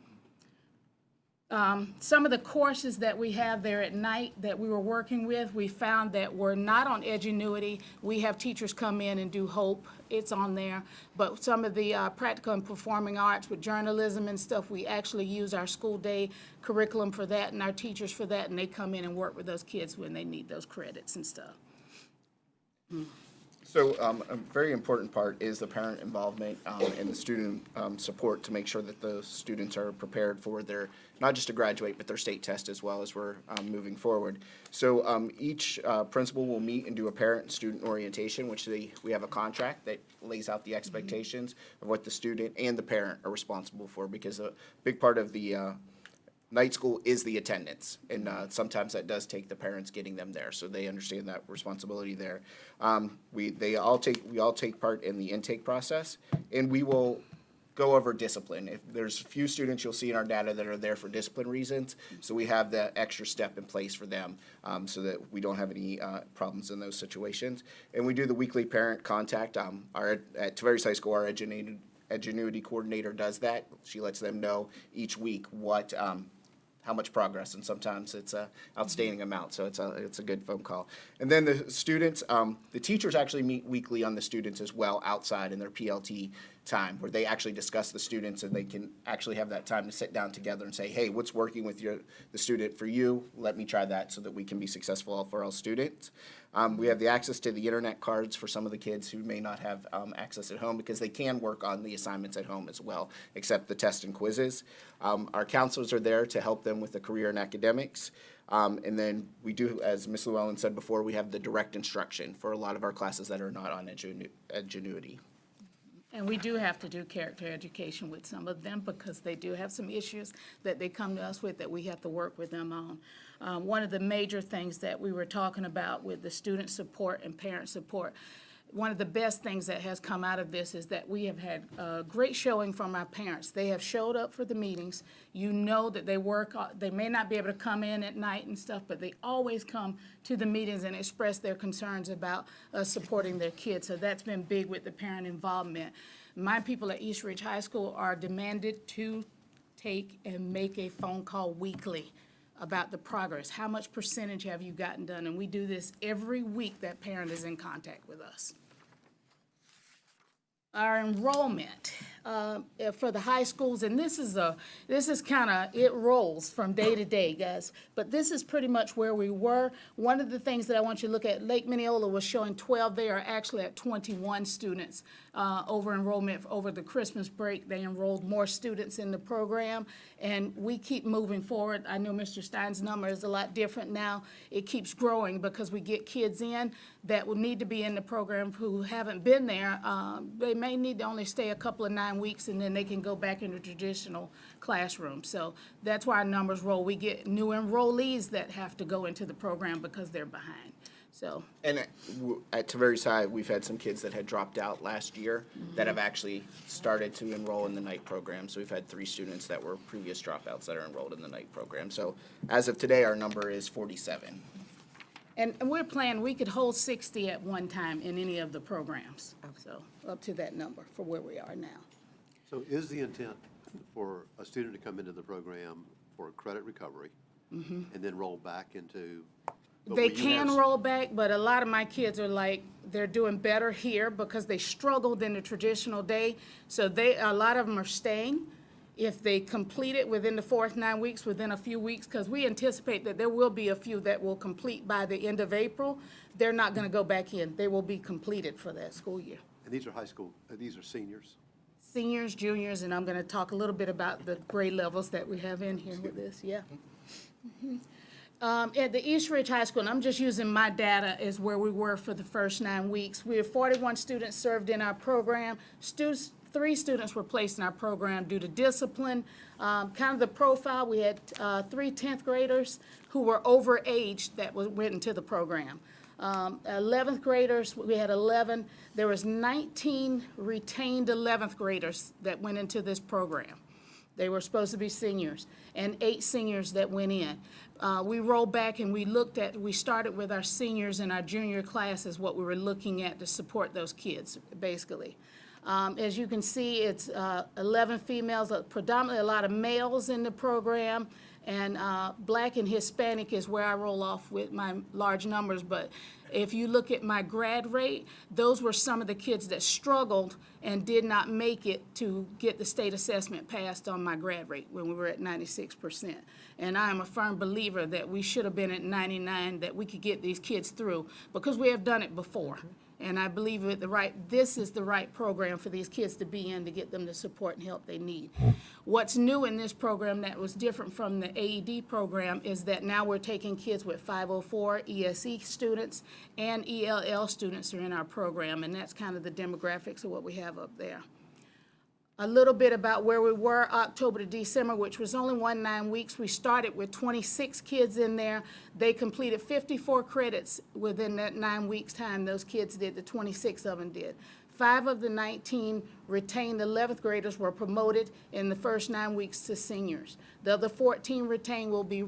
[SPEAKER 16] Some of the courses that we have there at night that we were working with, we found that were not on Edgenuity. We have teachers come in and do Hope. It's on there. But some of the practical and performing arts with journalism and stuff, we actually use our school day curriculum for that and our teachers for that, and they come in and work with those kids when they need those credits and stuff.
[SPEAKER 17] So a very important part is the parent involvement and the student support to make sure that those students are prepared for their, not just to graduate, but their state test as well as we're moving forward. So each principal will meet and do a parent and student orientation, which we have a contract that lays out the expectations of what the student and the parent are responsible for, because a big part of the night school is the attendance, and sometimes that does take the parents getting them there, so they understand that responsibility there. We all take part in the intake process, and we will go over discipline. If there's a few students you'll see in our data that are there for discipline reasons, so we have that extra step in place for them, so that we don't have any problems in those situations. And we do the weekly parent contact. At Tavares High School, our Edgenuity coordinator does that. She lets them know each week what how much progress, and sometimes it's a outstanding amount, so it's a good phone call. And then the students, the teachers actually meet weekly on the students as well outside in their PLT time, where they actually discuss the students, and they can actually have that time to sit down together and say, hey, what's working with the student for you? Let me try that so that we can be successful for all students. We have the access to the internet cards for some of the kids who may not have access at home, because they can work on the assignments at home as well, except the tests and quizzes. Our counselors are there to help them with the career and academics. And then we do, as Ms. Llewellyn said before, we have the direct instruction for a lot of our classes that are not on Edgenuity.
[SPEAKER 16] And we do have to do character education with some of them, because they do have some issues that they come to us with that we have to work with them on. One of the major things that we were talking about with the student support and parent support, one of the best things that has come out of this is that we have had a great showing from our parents. They have showed up for the meetings. You know that they work, they may not be able to come in at night and stuff, but they always come to the meetings and express their concerns about us supporting their kids. So that's been big with the parent involvement. My people at East Ridge High School are demanded to take and make a phone call weekly about the progress. How much percentage have you gotten done? And we do this every week that parent is in contact with us. Our enrollment for the high schools, and this is kind of, it rolls from day to day, guys, but this is pretty much where we were. One of the things that I want you to look at, Lake Minneola was showing 12. They are actually at 21 students over enrollment over the Christmas break. They enrolled more students in the program, and we keep moving forward. I know Mr. Stein's number is a lot different now. It keeps growing because we get kids in that will need to be in the program who haven't been there. They may need to only stay a couple of 9 weeks, and then they can go back into traditional classroom. So that's why our numbers roll. We get new enrollees that have to go into the program because they're behind. So.
[SPEAKER 17] And at Tavares High, we've had some kids that had dropped out last year that have actually started to enroll in the night program. So we've had 3 students that were previous dropouts that are enrolled in the night program. So as of today, our number is 47.
[SPEAKER 16] And we're planning, we could hold 60 at one time in any of the programs. So up to that number for where we are now.
[SPEAKER 6] So is the intent for a student to come into the program for credit recovery and then roll back into?
[SPEAKER 16] They can roll back, but a lot of my kids are like, they're doing better here because they struggled in the traditional day. So a lot of them are staying. If they complete it within the 4th 9 weeks, within a few weeks, because we anticipate that there will be a few that will complete by the end of April, they're not going to go back in. They will be completed for that school year.
[SPEAKER 6] And these are high school, these are seniors?
[SPEAKER 16] Seniors, juniors, and I'm going to talk a little bit about the grade levels that we have in here with this, yeah. At the East Ridge High School, and I'm just using my data as where we were for the first 9 weeks, we have 41 students served in our program. 3 students were placed in our program due to discipline. Kind of the profile, we had 3 10th graders who were overaged that went into the program. 11th graders, we had 11. There was 19 retained 11th graders that went into this program. They were supposed to be seniors, and 8 seniors that went in. We rolled back and we started with our seniors and our junior classes, what we were looking at to support those kids, basically. As you can see, it's 11 females, predominantly a lot of males in the program, And Black and Hispanic is where I roll off with my large numbers, but if you look at my grad rate, those were some of the kids that struggled and did not make it to get the state assessment passed on my grad rate when we were at 96%. And I am a firm believer that we should have been at 99, that we could get these kids through, because we have done it before. And I believe this is the right program for these kids to be in to get them the support and help they need. What's new in this program that was different from the AED program is that now we're taking kids with 504 ESE students and ELL students are in our program, and that's kind of the demographics of what we have up there. A little bit about where we were October to December, which was only 9 weeks. We started with 26 kids in there. They completed 54 credits within that 9 weeks' time. Those kids did, the 26 of them did. 5 of the 19 retained 11th graders were promoted in the first 9 weeks to seniors. The other 14 retained will be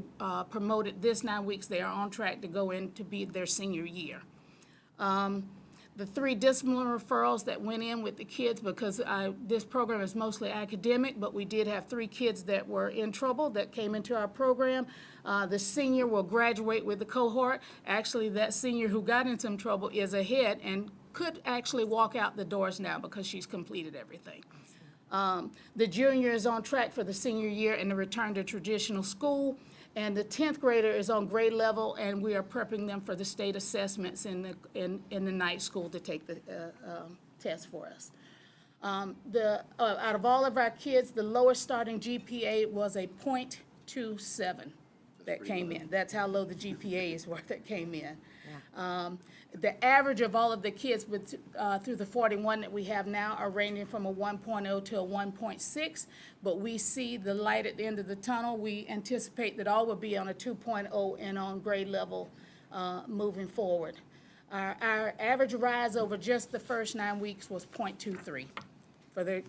[SPEAKER 16] promoted this 9 weeks. They are on track to go in to be their senior year. The 3 disciplinary referrals that went in with the kids, because this program is mostly academic, but we did have 3 kids that were in trouble that came into our program. The senior will graduate with the cohort. Actually, that senior who got in some trouble is ahead and could actually walk out the doors now because she's completed everything. The junior is on track for the senior year and the return to traditional school. And the 10th grader is on grade level, and we are prepping them for the state assessments in the night school to take the test for us. Out of all of our kids, the lowest starting GPA was a .27 that came in. That's how low the GPAs were that came in. The average of all of the kids through the 41 that we have now are ranging from a 1.0 to a 1.6, but we see the light at the end of the tunnel. We anticipate that all will be on a 2.0 and on grade level moving forward. Our average rise over just the first 9 weeks was .23 for their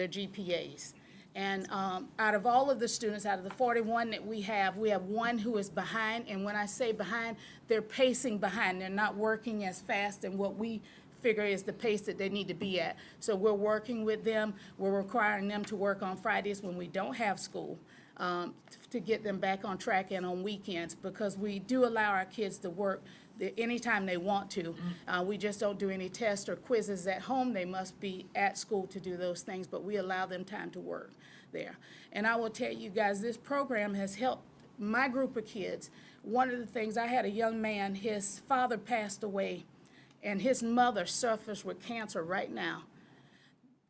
[SPEAKER 16] GPAs. And out of all of the students, out of the 41 that we have 1 who is behind. And when I say behind, they're pacing behind. They're not working as fast and what we figure is the pace that they need to be at. So we're working with them. We're requiring them to work on Fridays when we don't have school to get them back on track and on weekends, because we do allow our kids to work anytime they want to. We just don't do any tests or quizzes at home. They must be at school to do those things, but we allow them time to work there. And I will tell you guys, this program has helped my group of kids. One of the things, I had a young man, his father passed away, and his mother suffers with cancer right now.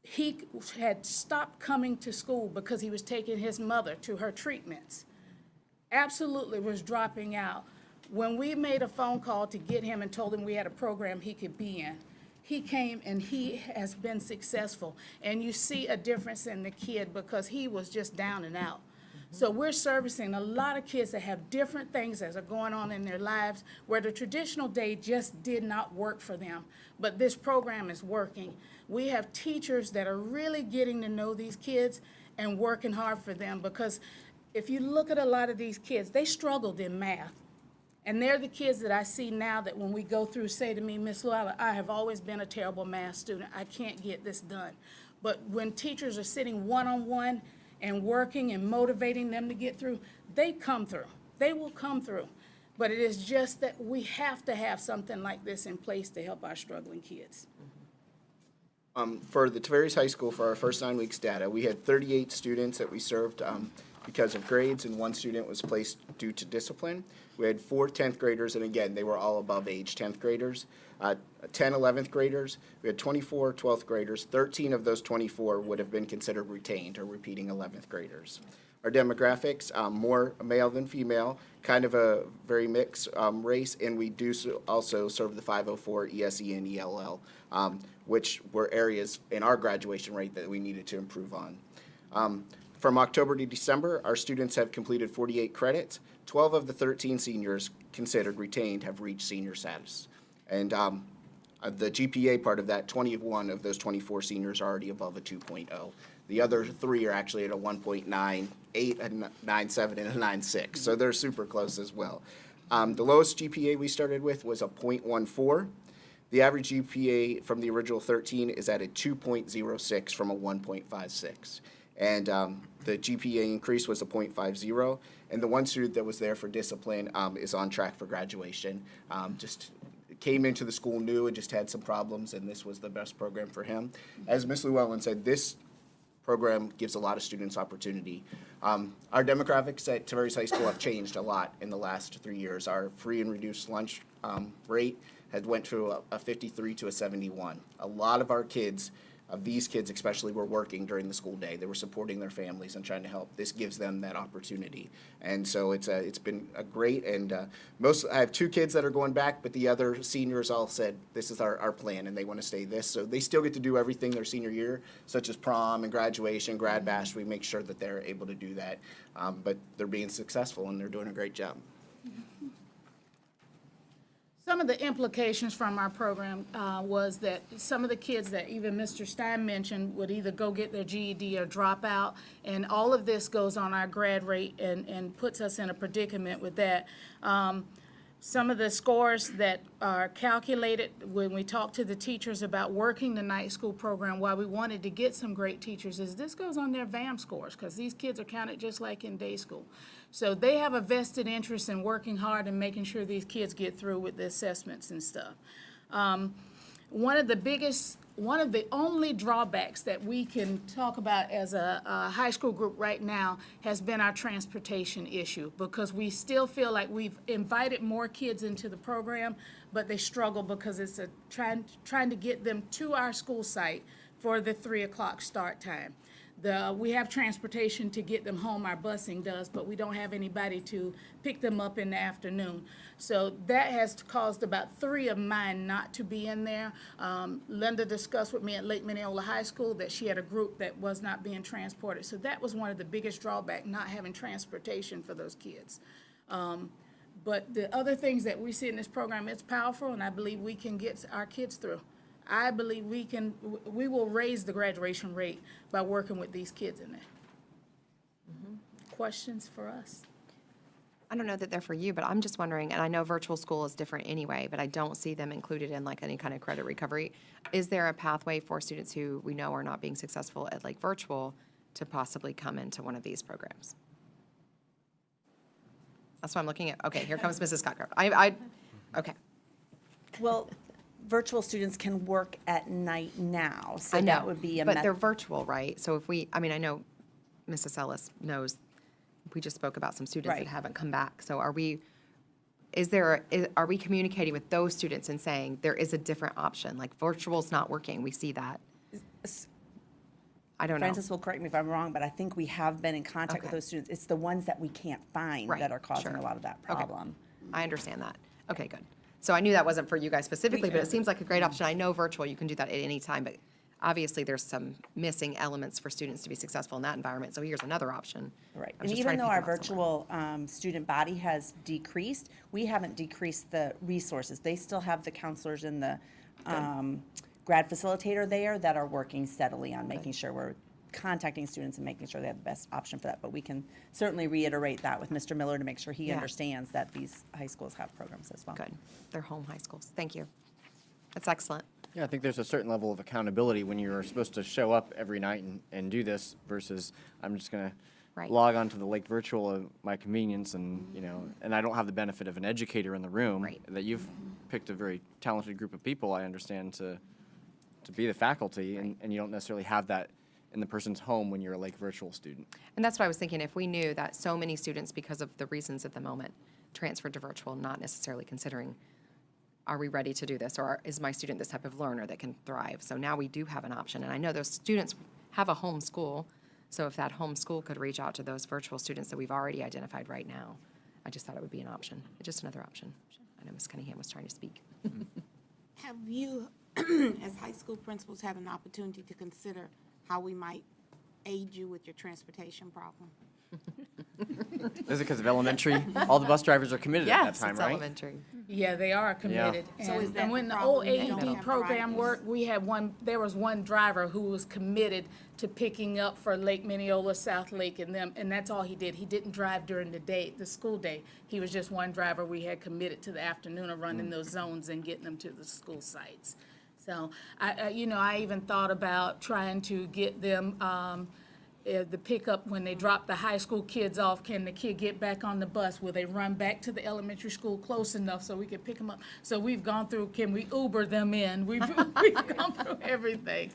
[SPEAKER 16] He had stopped coming to school because he was taking his mother to her treatments. Absolutely was dropping out. When we made a phone call to get him and told him we had a program he could be in, he came and he has been successful. And you see a difference in the kid because he was just down and out. So we're servicing a lot of kids that have different things that are going on in their lives where the traditional day just did not work for them. But this program is working. We have teachers that are really getting to know these kids and working hard for them, because if you look at a lot of these kids, they struggled in math. And they're the kids that I see now that when we go through say to me, Miss Luella, I have always been a terrible math student. I can't get this done. But when teachers are sitting one-on-one and working and motivating them to get through, they come through. They will come through. But it is just that we have to have something like this in place to help our struggling kids.
[SPEAKER 17] For the Tavares High School, for our first 9 weeks data, we had 38 students that we served because of grades, and 1 student was placed due to discipline. We had 4 10th graders, and again, they were all above age 10th graders. 10 11th graders. We had 24 12th graders. 13 of those 24 would have been considered retained or repeating 11th graders. Our demographics, more male than female, kind of a very mixed race, and we do also serve the 504 ESE and ELL, which were areas in our graduation rate that we needed to improve on. From October to December, our students have completed 48 credits. 12 of the 13 seniors considered retained have reached senior status. And the GPA part of that, 21 of those 24 seniors are already above a 2.0. The other 3 are actually at a 1.98, a 9.7, and a 9.6, so they're super close as well. The lowest GPA we started with was a 0.14. The average GPA from the original 13 is at a 2.06 from a 1.56. And the GPA increase was a 0.50, And the one student that was there for discipline is on track for graduation. Just came into the school new and just had some problems, and this was the best program for him. As Ms. Llewellyn said, this program gives a lot of students opportunity. Our demographics at Tavares High School have changed a lot in the last 3 years. Our free and reduced lunch rate had went to a 53 to a 71. A lot of our kids, these kids especially, were working during the school day. They were supporting their families and trying to help. This gives them that opportunity. And so it's been a great, and I have 2 kids that are going back, but the other seniors all said, this is our plan, and they want to stay this. So they still get to do everything their senior year, such as prom and graduation, grad bash. We make sure that they're able to do that. But they're being successful, and they're doing a great job.
[SPEAKER 16] Some of the implications from our program was that some of the kids that even Mr. Stein mentioned would either go get their GED or drop out, and all of this goes on our grad rate and puts us in a predicament with that. Some of the scores that are calculated when we talk to the teachers about working the night school program, why we wanted to get some great teachers, is this goes on their VAM scores, because these kids are counted just like in day school. So they have a vested interest in working hard and making sure these kids get through with the assessments and stuff. One of the only drawbacks that we can talk about as a high school group right now has been our transportation issue, because we still feel like we've invited more kids into the program, but they struggle because it's trying to get them to our school site for the 3 o'clock start time. We have transportation to get them home, our busing does, but we don't have anybody to pick them up in the afternoon. So that has caused about 3 of mine not to be in there. Linda discussed with me at Lake Minneola High School that she had a group that was not being transported. So that was one of the biggest drawbacks, not having transportation for those kids. But the other things that we see in this program, it's powerful, and I believe we can get our kids through. I believe we will raise the graduation rate by working with these kids in there. Questions for us?
[SPEAKER 5] I don't know that they're for you, but I'm just wondering, and I know virtual school is different anyway, but I don't see them included in like any kind of credit recovery. Is there a pathway for students who we know are not being successful at like virtual to possibly come into one of these programs? That's what I'm looking at. Okay, here comes Mrs. Scott. Okay.
[SPEAKER 14] Well, virtual students can work at night now, so
[SPEAKER 5] I know,
[SPEAKER 14] that would be a
[SPEAKER 5] but they're virtual, right? So if I know Mrs. Ellis knows, we just spoke about some students that
[SPEAKER 14] Right.
[SPEAKER 5] haven't come back. So are we communicating with those students and saying there is a different option? Like virtual's not working, we see that. I don't know.
[SPEAKER 14] Francis will correct me if I'm wrong, but I think we have been in contact with
[SPEAKER 5] Okay.
[SPEAKER 14] those students. It's the ones that we can't find
[SPEAKER 5] Right,
[SPEAKER 14] that are causing
[SPEAKER 5] sure.
[SPEAKER 14] a lot of that
[SPEAKER 5] Okay.
[SPEAKER 14] problem.
[SPEAKER 5] I understand that. Okay, good. So I knew that wasn't for you guys specifically, but it seems like a great option. I know virtual, you can do that at any time, but obviously there's some missing elements for students to be successful in that environment. So here's another option.
[SPEAKER 14] Right.
[SPEAKER 5] I was
[SPEAKER 14] And
[SPEAKER 5] just
[SPEAKER 14] even
[SPEAKER 5] trying to
[SPEAKER 14] though
[SPEAKER 5] pick
[SPEAKER 14] our
[SPEAKER 5] them out somewhere.
[SPEAKER 14] virtual student body has decreased, we haven't decreased the resources. They still have the counselors and the grad facilitator there that are working steadily on making sure we're contacting students and making sure they have the best option for that. But we can certainly reiterate that with Mr. Miller to make sure he
[SPEAKER 5] Yeah.
[SPEAKER 14] understands that these high schools have programs as well.
[SPEAKER 5] Good. They're home high schools. Thank you. That's excellent.
[SPEAKER 1] Yeah, I think there's a certain level of accountability when you're supposed to show up every night and do this versus I'm just going to
[SPEAKER 5] Right.
[SPEAKER 1] log on to the Lake Virtual at my convenience and, and I don't have the benefit of an educator in the room.
[SPEAKER 5] Right.
[SPEAKER 1] That you've picked a very talented group of people, I understand, to be the faculty, and you don't necessarily have that in the person's home when you're a Lake Virtual student.
[SPEAKER 5] And that's what I was thinking, if we knew that so many students, because of the reasons at the moment, transferred to virtual, not necessarily considering, are we ready to do this? Or is my student this type of learner that can thrive? So now we do have an option. And I know those students have a home school. So if that home school could reach out to those virtual students that we've already identified right now, I just thought it would be an option, just another option. I know Ms. Cunningham was trying to speak.
[SPEAKER 7] Have you, as high school principals, had an opportunity to consider how we might aid you with your transportation problem?
[SPEAKER 1] Is it because of elementary? All the bus drivers are committed at that
[SPEAKER 5] Yes,
[SPEAKER 1] time,
[SPEAKER 5] it's
[SPEAKER 1] right?
[SPEAKER 5] elementary.
[SPEAKER 16] Yeah, they are committed.
[SPEAKER 7] So
[SPEAKER 16] And
[SPEAKER 7] is that
[SPEAKER 16] and when
[SPEAKER 7] the
[SPEAKER 16] the old
[SPEAKER 7] problem? They don't
[SPEAKER 16] AED
[SPEAKER 7] have
[SPEAKER 16] program
[SPEAKER 7] drivers?
[SPEAKER 16] worked, there was one driver who was committed to picking up for Lake Minneola, South Lake, and that's all he did. He didn't drive during the school day. He was just one driver we had committed to the afternoon of running those zones and getting them to the school sites. So, I even thought about trying to get them, the pickup, when they drop the high school kids off, can the kid get back on the bus? Will they run back to the elementary school close enough so we can pick them up? So we've gone through, can we Uber them in? We've gone through everything.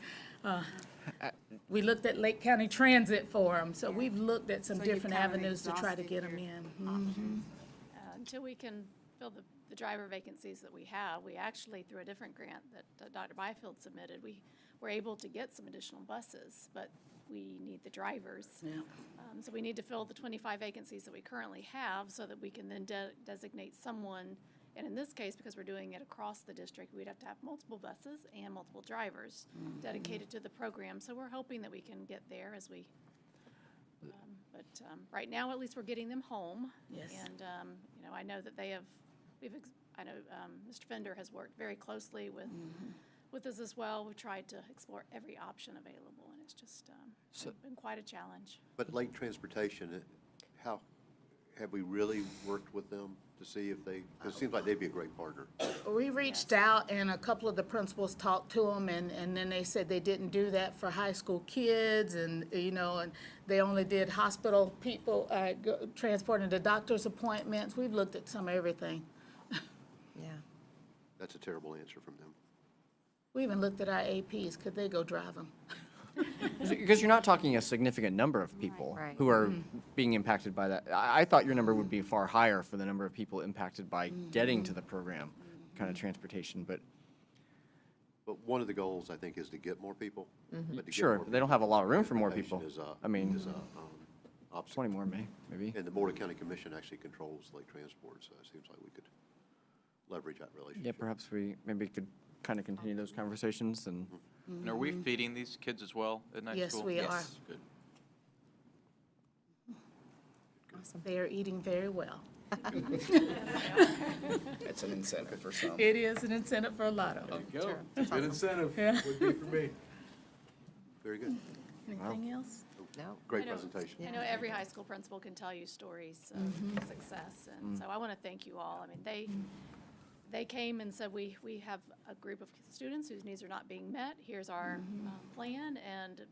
[SPEAKER 16] We looked at Lake County Transit for them, so we've looked at some
[SPEAKER 7] So you've
[SPEAKER 16] different
[SPEAKER 7] kind of
[SPEAKER 16] avenues to try to get them
[SPEAKER 7] exhausted
[SPEAKER 16] in.
[SPEAKER 7] your
[SPEAKER 16] Mhm.
[SPEAKER 3] Until we can fill the driver vacancies that we have, we actually, through a different grant that Dr. Byfield submitted, we were able to get some additional buses, but we need the drivers.
[SPEAKER 16] Yeah.
[SPEAKER 3] So we need to fill the 25 vacancies that we currently have so that we can then designate someone. And in this case, because we're doing it across the district, we'd have to have multiple buses and multiple drivers dedicated to the program. So we're hoping that we can get there as we, but right now, at least we're getting them home.
[SPEAKER 16] Yes.
[SPEAKER 3] And, you know, I know that they have, I know Mr. Fender has worked very closely with us as well. We've tried to explore every option available, and it's just been quite a challenge.
[SPEAKER 6] But Lake Transportation, how, have we really worked with them to see if they, because it seems like they'd be a great partner.
[SPEAKER 16] We reached out and a couple of the principals talked to them and then they said they didn't do that for high school kids and, you know, and they only did hospital people, transporting to doctor's appointments. We've looked at some of everything.
[SPEAKER 5] Yeah.
[SPEAKER 6] That's a terrible answer from them.
[SPEAKER 16] We even looked at our APs. Could they go drive them?
[SPEAKER 1] Because you're not talking a significant number of people
[SPEAKER 5] Right.
[SPEAKER 1] who are being impacted by that. I thought your number would be far higher for the number of people impacted by getting to the program, kind of transportation, but
[SPEAKER 6] But one of the goals, I think, is to get more people. But to get
[SPEAKER 1] sure,
[SPEAKER 6] more
[SPEAKER 1] they don't have a lot of room for more
[SPEAKER 6] transportation
[SPEAKER 1] people.
[SPEAKER 6] is a-
[SPEAKER 1] I mean,
[SPEAKER 6] is a, obstacle.
[SPEAKER 1] 20 more maybe.
[SPEAKER 6] And the Board of County Commission actually controls Lake Transport, so it seems like we could leverage that relationship.
[SPEAKER 1] Yeah, perhaps we maybe could kind of continue those conversations and.
[SPEAKER 8] And are we feeding these kids as well at night
[SPEAKER 16] Yes,
[SPEAKER 8] school?
[SPEAKER 16] we are.
[SPEAKER 8] Good.
[SPEAKER 16] They are eating very well.
[SPEAKER 17] It's an incentive for some.
[SPEAKER 16] It is an incentive for a lot of them.
[SPEAKER 2] Go. Good incentive
[SPEAKER 16] Yeah.
[SPEAKER 2] would be for me.
[SPEAKER 6] Very good.
[SPEAKER 16] Anything else?
[SPEAKER 5] No.
[SPEAKER 6] Great
[SPEAKER 3] I know-
[SPEAKER 6] presentation.
[SPEAKER 3] I know every high school principal can tell you stories of success, and so I want to thank you all. I mean, they came and said, we have a group of students whose needs are not being met. Here's our plan, and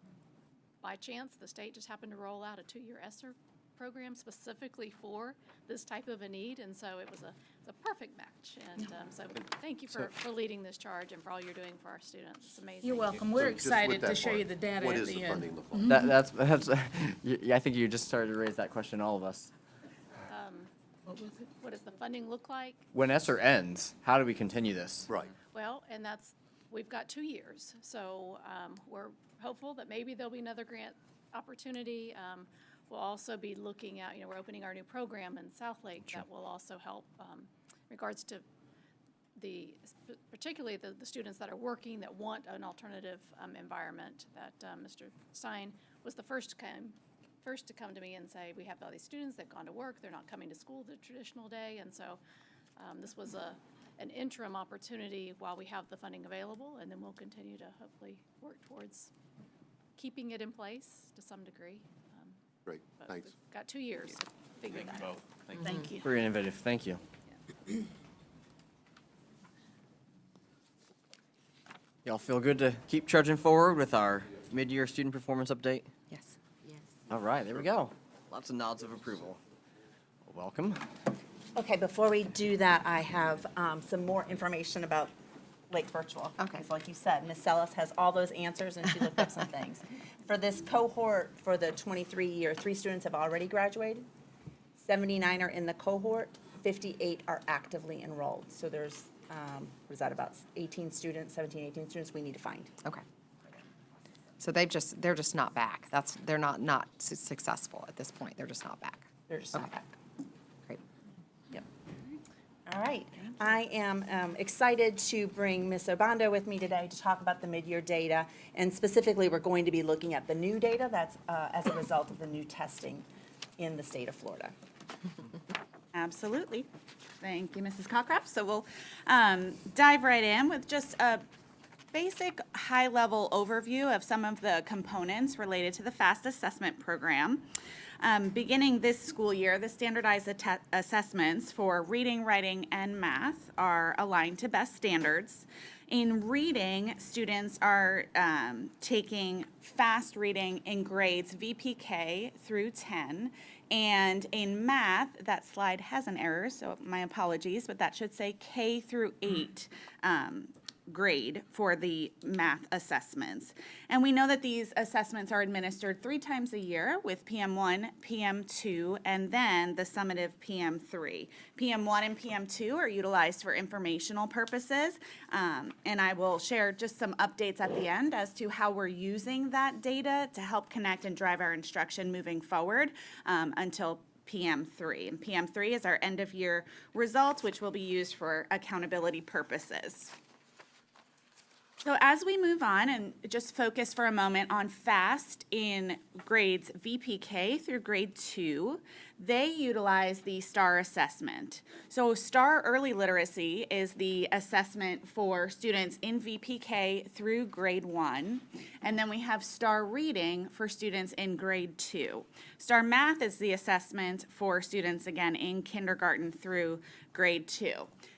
[SPEAKER 3] by chance, the state just happened to roll out a 2-year ESSER program specifically for this type of a need, and so it's a perfect match. And so thank you for leading this charge and for all you're doing for our students. It's amazing.
[SPEAKER 16] You're welcome. We're
[SPEAKER 6] So just with
[SPEAKER 16] excited to
[SPEAKER 6] that
[SPEAKER 16] show
[SPEAKER 6] part,
[SPEAKER 16] you the data
[SPEAKER 6] what
[SPEAKER 16] at
[SPEAKER 6] is
[SPEAKER 16] the
[SPEAKER 6] the
[SPEAKER 16] end.
[SPEAKER 6] funding look like?
[SPEAKER 1] That's I think you just started to raise that question, all of us.
[SPEAKER 16] What was it?
[SPEAKER 3] What does the funding look like?
[SPEAKER 1] When ESSER ends, how do we continue this?
[SPEAKER 6] Right.
[SPEAKER 3] Well, and we've got 2 years, so we're hopeful that maybe there'll be another grant opportunity. We'll also be looking at, we're opening our new program in Southlake that will also help in regards to particularly the students that are working that want an alternative environment. That Mr. Stein was the first to come to me and say, we have all these students that have gone to work, they're not coming to school the traditional day, and so this was an interim opportunity while we have the funding available, and then we'll continue to hopefully work towards keeping it in place to some degree.
[SPEAKER 6] Great,
[SPEAKER 3] But
[SPEAKER 6] thanks.
[SPEAKER 3] we've got 2 years to figure that out.
[SPEAKER 16] Thank you.
[SPEAKER 1] Very innovative, thank you. Y'all feel good to keep trudging forward with our mid-year student performance update?
[SPEAKER 5] Yes.
[SPEAKER 1] All right, there we go. Lots of nods of approval. Welcome.
[SPEAKER 14] Okay, before we do that, I have some more information about Lake Virtual.
[SPEAKER 5] Okay.
[SPEAKER 14] Because like you said, Ms. Sellis has all those answers and she looked up some things. For this cohort, for the 23 year, 3 students have already graduated. 79 are in the cohort, 58 are actively enrolled. So there's, what is that, about 18 students, 17, 18 students we need to find.
[SPEAKER 5] Okay. So they're just not back. They're not successful at this point. They're just not back.
[SPEAKER 14] They're just not
[SPEAKER 5] Okay.
[SPEAKER 14] back.
[SPEAKER 5] Great.
[SPEAKER 14] Yep. All right. I am excited to bring Ms. Obando with me today to talk about the mid-year data. And specifically, we're going to be looking at the new data that's as a result of the new testing in the state of Florida.
[SPEAKER 18] Absolutely. Thank you, Mrs. Cockcroft. So we'll dive right in with just a basic high-level overview of some of the components related to the FAST assessment program. Beginning this school year, the standardized assessments for reading, writing, and math are aligned to best standards. In reading, students are taking fast reading in grades VPK through 10. And in math, that slide has an error, so my apologies, but that should say K through 8 grade for the math assessments. And we know that these assessments are administered 3 times a year with PM1, PM2, and then the summative PM3. PM1 and PM2 are utilized for informational purposes, and I will share just some updates at the end as to how we're using that data to help connect and drive our instruction moving forward until PM3. And PM3 is our end-of-year results, which will be used for accountability purposes. So as we move on and just focus for a moment on FAST in grades VPK through grade 2, they utilize the STAR assessment. So STAR Early Literacy is the assessment for students in VPK through grade 1. And then we have STAR Reading for students in grade 2. STAR Math is the assessment for students, again, in kindergarten through grade 2.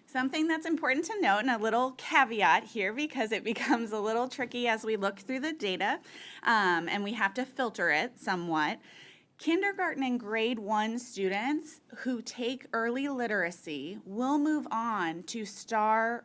[SPEAKER 18] Something that's important to note, and a little caveat here because it becomes a little tricky as we look through the data, and we have to filter it somewhat. Kindergarten and grade 1 students who take early literacy will move on to STAR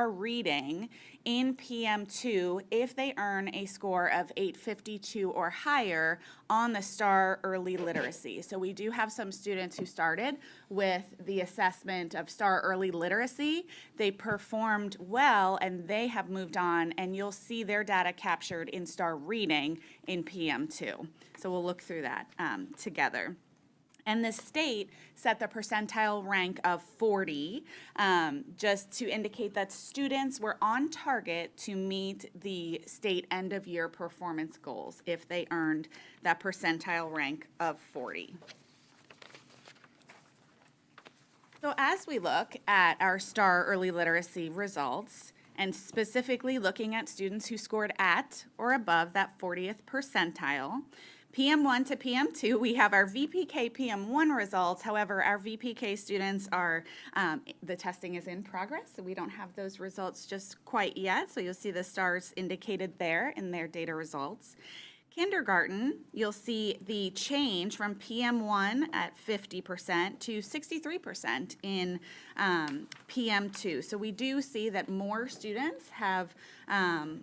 [SPEAKER 18] Reading in PM2 if they earn a score of 852 or higher on the STAR Early Literacy. So we do have some students who started with the assessment of STAR Early Literacy. They performed well and they have moved on, and you'll see their data captured in STAR Reading in PM2. So we'll look through that together. And the state set the percentile rank of 40, just to indicate that students were on target to meet the state end-of-year performance goals if they earned that percentile rank of 40. So as we look at our STAR Early Literacy results, and specifically looking at students who scored at or above that 40th percentile, PM1 to PM2, we have our VPK PM1 results. However, our VPK students are, the testing is in progress, so we don't have those results just quite yet. So you'll see the stars indicated there in their data results. Kindergarten, you'll see the change from PM1 at 50% to 63% in PM2. So we do see that more students have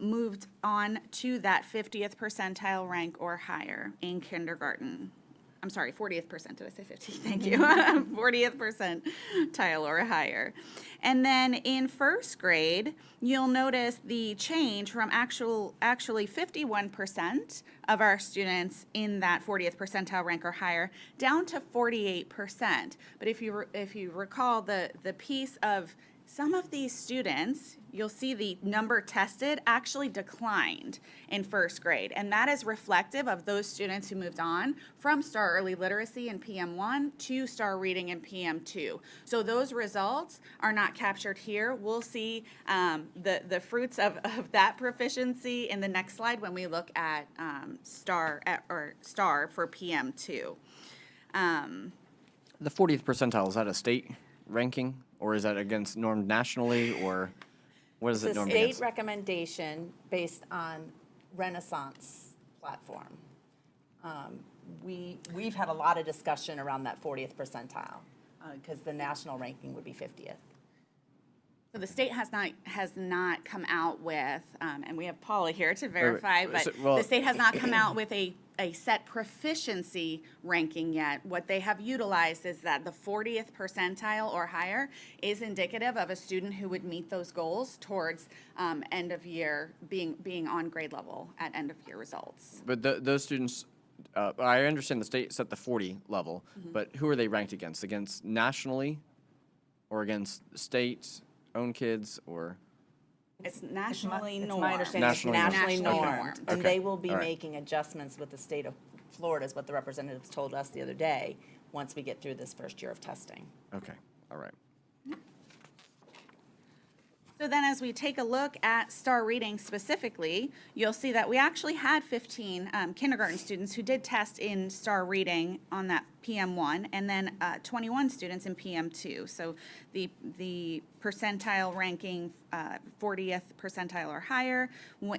[SPEAKER 18] moved on to that 50th percentile rank or higher in kindergarten. I'm sorry, 40th percent, did I say 50? Thank you. 40th percentile or higher. And then in first grade, you'll notice the change from actually 51% of our students in that 40th percentile rank or higher down to 48%. But if you recall the piece of some of these students, you'll see the number tested actually declined in first grade. And that is reflective of those students who moved on from STAR Early Literacy in PM1 to STAR Reading in PM2. So those results are not captured here. We'll see the fruits of that proficiency in the next slide when we look at STAR for PM2.
[SPEAKER 1] The 40th percentile, is that a state ranking? Or is that against normed nationally, or what is it
[SPEAKER 14] It's a
[SPEAKER 1] normed
[SPEAKER 14] state
[SPEAKER 1] against?
[SPEAKER 14] recommendation based on Renaissance platform. We've had a lot of discussion around that 40th percentile, because the national ranking would be 50th.
[SPEAKER 18] So the state has not come out with, and we have Paula here to verify, but the state has not come out with a set proficiency ranking yet. What they have utilized is that the 40th percentile or higher is indicative of a student who would meet those goals towards end of year, being on grade level at end of year results.
[SPEAKER 1] But those students, I understand the state set the 40 level, but who are they ranked against? Against nationally, or against states, own kids, or?
[SPEAKER 18] It's nationally
[SPEAKER 14] It's
[SPEAKER 18] normed.
[SPEAKER 14] my understanding it's nationally
[SPEAKER 1] normed. Okay.
[SPEAKER 14] normed. And
[SPEAKER 1] Okay.
[SPEAKER 14] they will be
[SPEAKER 1] All right.
[SPEAKER 14] making adjustments with the state of Florida, is what the representatives told us the other day, once we get through this first year of testing.
[SPEAKER 1] Okay, all right.
[SPEAKER 18] So then as we take a look at STAR reading specifically, you'll see that we actually had 15 kindergarten students who did test in STAR reading on that PM1, and then 21 students in PM2. So the percentile ranking, 40th percentile or higher,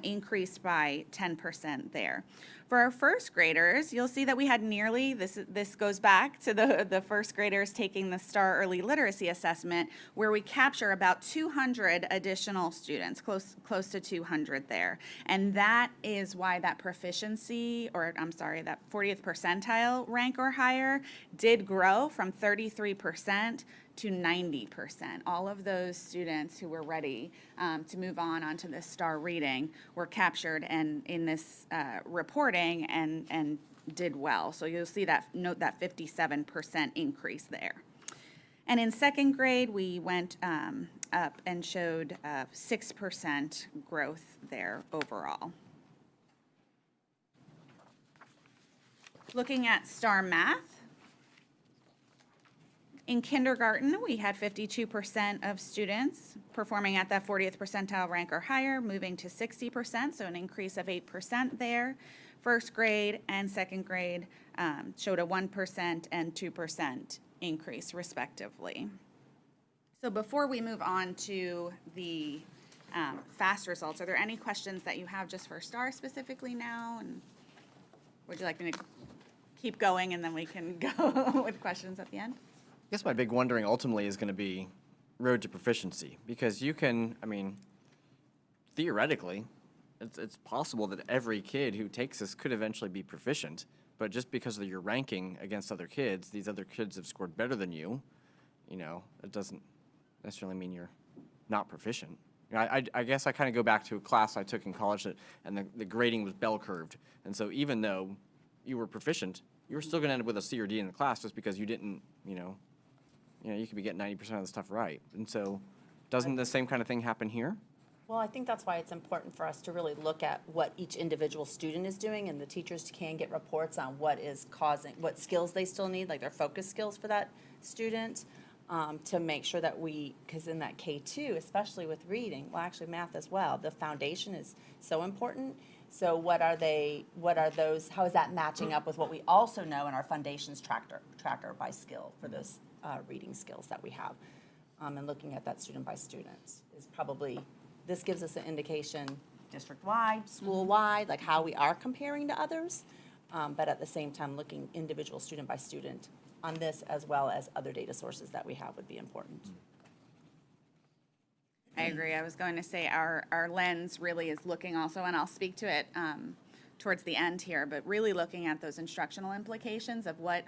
[SPEAKER 18] increased by 10% there. For our first graders, you'll see that we had nearly, this goes back to the first graders taking the STAR Early Literacy Assessment, where we capture about 200 additional students, close to 200 there. And that is why that proficiency, or I'm sorry, that 40th percentile rank or higher did grow from 33% to 90%. All of those students who were ready to move onto this STAR reading were captured and in this reporting and did well. So you'll see that, note that 57% increase there. And in second grade, we went up and showed 6% growth there overall. Looking at STAR Math, in kindergarten, we had 52% of students performing at that 40th percentile rank or higher, moving to 60%, so an increase of 8% there. First grade and second grade showed a 1% and 2% increase respectively. So before we move on to the FAST results, are there any questions that you have just for STAR specifically now? And would you like me to keep going and then we can go with questions at the end?
[SPEAKER 1] I guess my big wondering ultimately is going to be road to proficiency, because you can, I mean, theoretically, it's possible that every kid who takes this could eventually be proficient, but just because of your ranking against other kids, these other kids have scored better than you, you know, it doesn't necessarily mean you're not proficient. You know, I guess I kind of go back to a class I took in college and the grading was bell curved, and so even though you were proficient, you were still going to end up with a C or D in the class just because you didn't, you know, you could be getting 90% of the stuff right. And so doesn't the same kind of thing happen here?
[SPEAKER 14] Well, I think that's why it's important for us to really look at what each individual student is doing, and the teachers can get reports on what is causing, what skills they still need, like their focus skills for that student, to make sure that because in that K2, especially with reading, well, actually math as well, the foundation is so important. So what are those, how is that matching up with what we also know in our foundations tracker by skill for those reading skills that we have? And looking at that student by student is probably, this gives us an indication district-wide, school-wide, like how we are comparing to others, but at the same time, looking individual student by student on this as well as other data sources that we have would be important.
[SPEAKER 18] I agree. I was going to say our lens really is looking also, and I'll speak to it towards the end here, but really looking at those instructional implications of what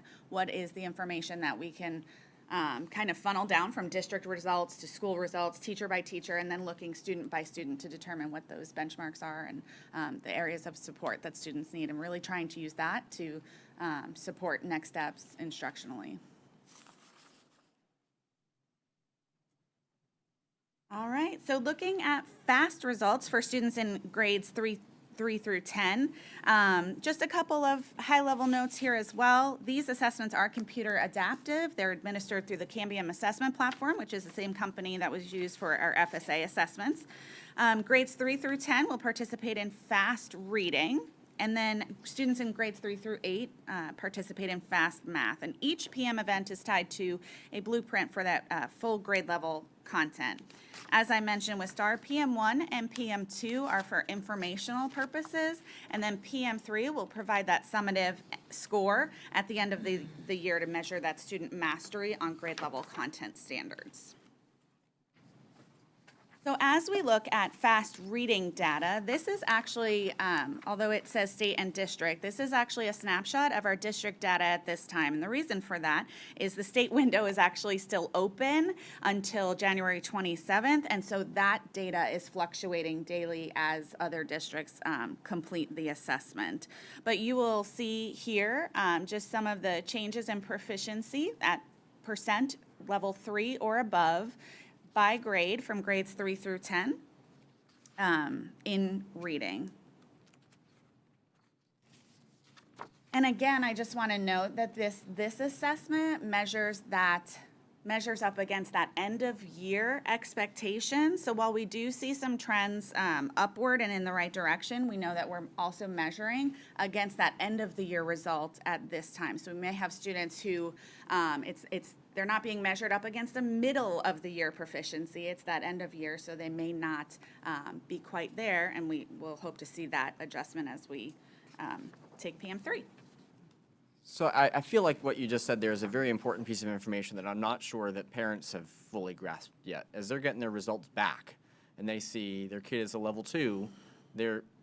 [SPEAKER 18] is the information that we can kind of funnel down from district results to school results, teacher by teacher, and then looking student by student to determine what those benchmarks are and the areas of support that students need, and really trying to use that to support next steps instructionally. All right, so looking at FAST results for students in grades 3 through 10. Just a couple of high-level notes here as well. These assessments are computer adaptive. They're administered through the Cambium assessment platform, which is the same company that was used for our FSA assessments. Grades 3 through 10 will participate in FAST reading, and then students in grades 3 through 8 participate in FAST math. And each PM event is tied to a blueprint for that full grade level content. As I mentioned with STAR, PM1 and PM2 are for informational purposes, and then PM3 will provide that summative score at the end of the year to measure that student mastery on grade level content standards. So as we look at FAST reading data, this is actually, although it says state and district, this is actually a snapshot of our district data at this time. And the reason for that is the state window is actually still open until January 27th. And so that data is fluctuating daily as other districts complete the assessment. But you will see here just some of the changes in proficiency at percent level 3 or above by grade from grades 3 through 10 in reading. And again, I just want to note that this assessment measures that measures up against that end of year expectation. So while we do see some trends upward and in the right direction, we know that we're also measuring against that end of the year result at this time. So we may have students who they're not being measured up against the middle of the year proficiency. It's that end of year, so they may not be quite there, and we will hope to see that adjustment as we take PM3.
[SPEAKER 1] So I feel like what you just said there is a very important piece of information that I'm not sure that parents have fully grasped yet. As they're getting their results back and they see their kid is a level 2,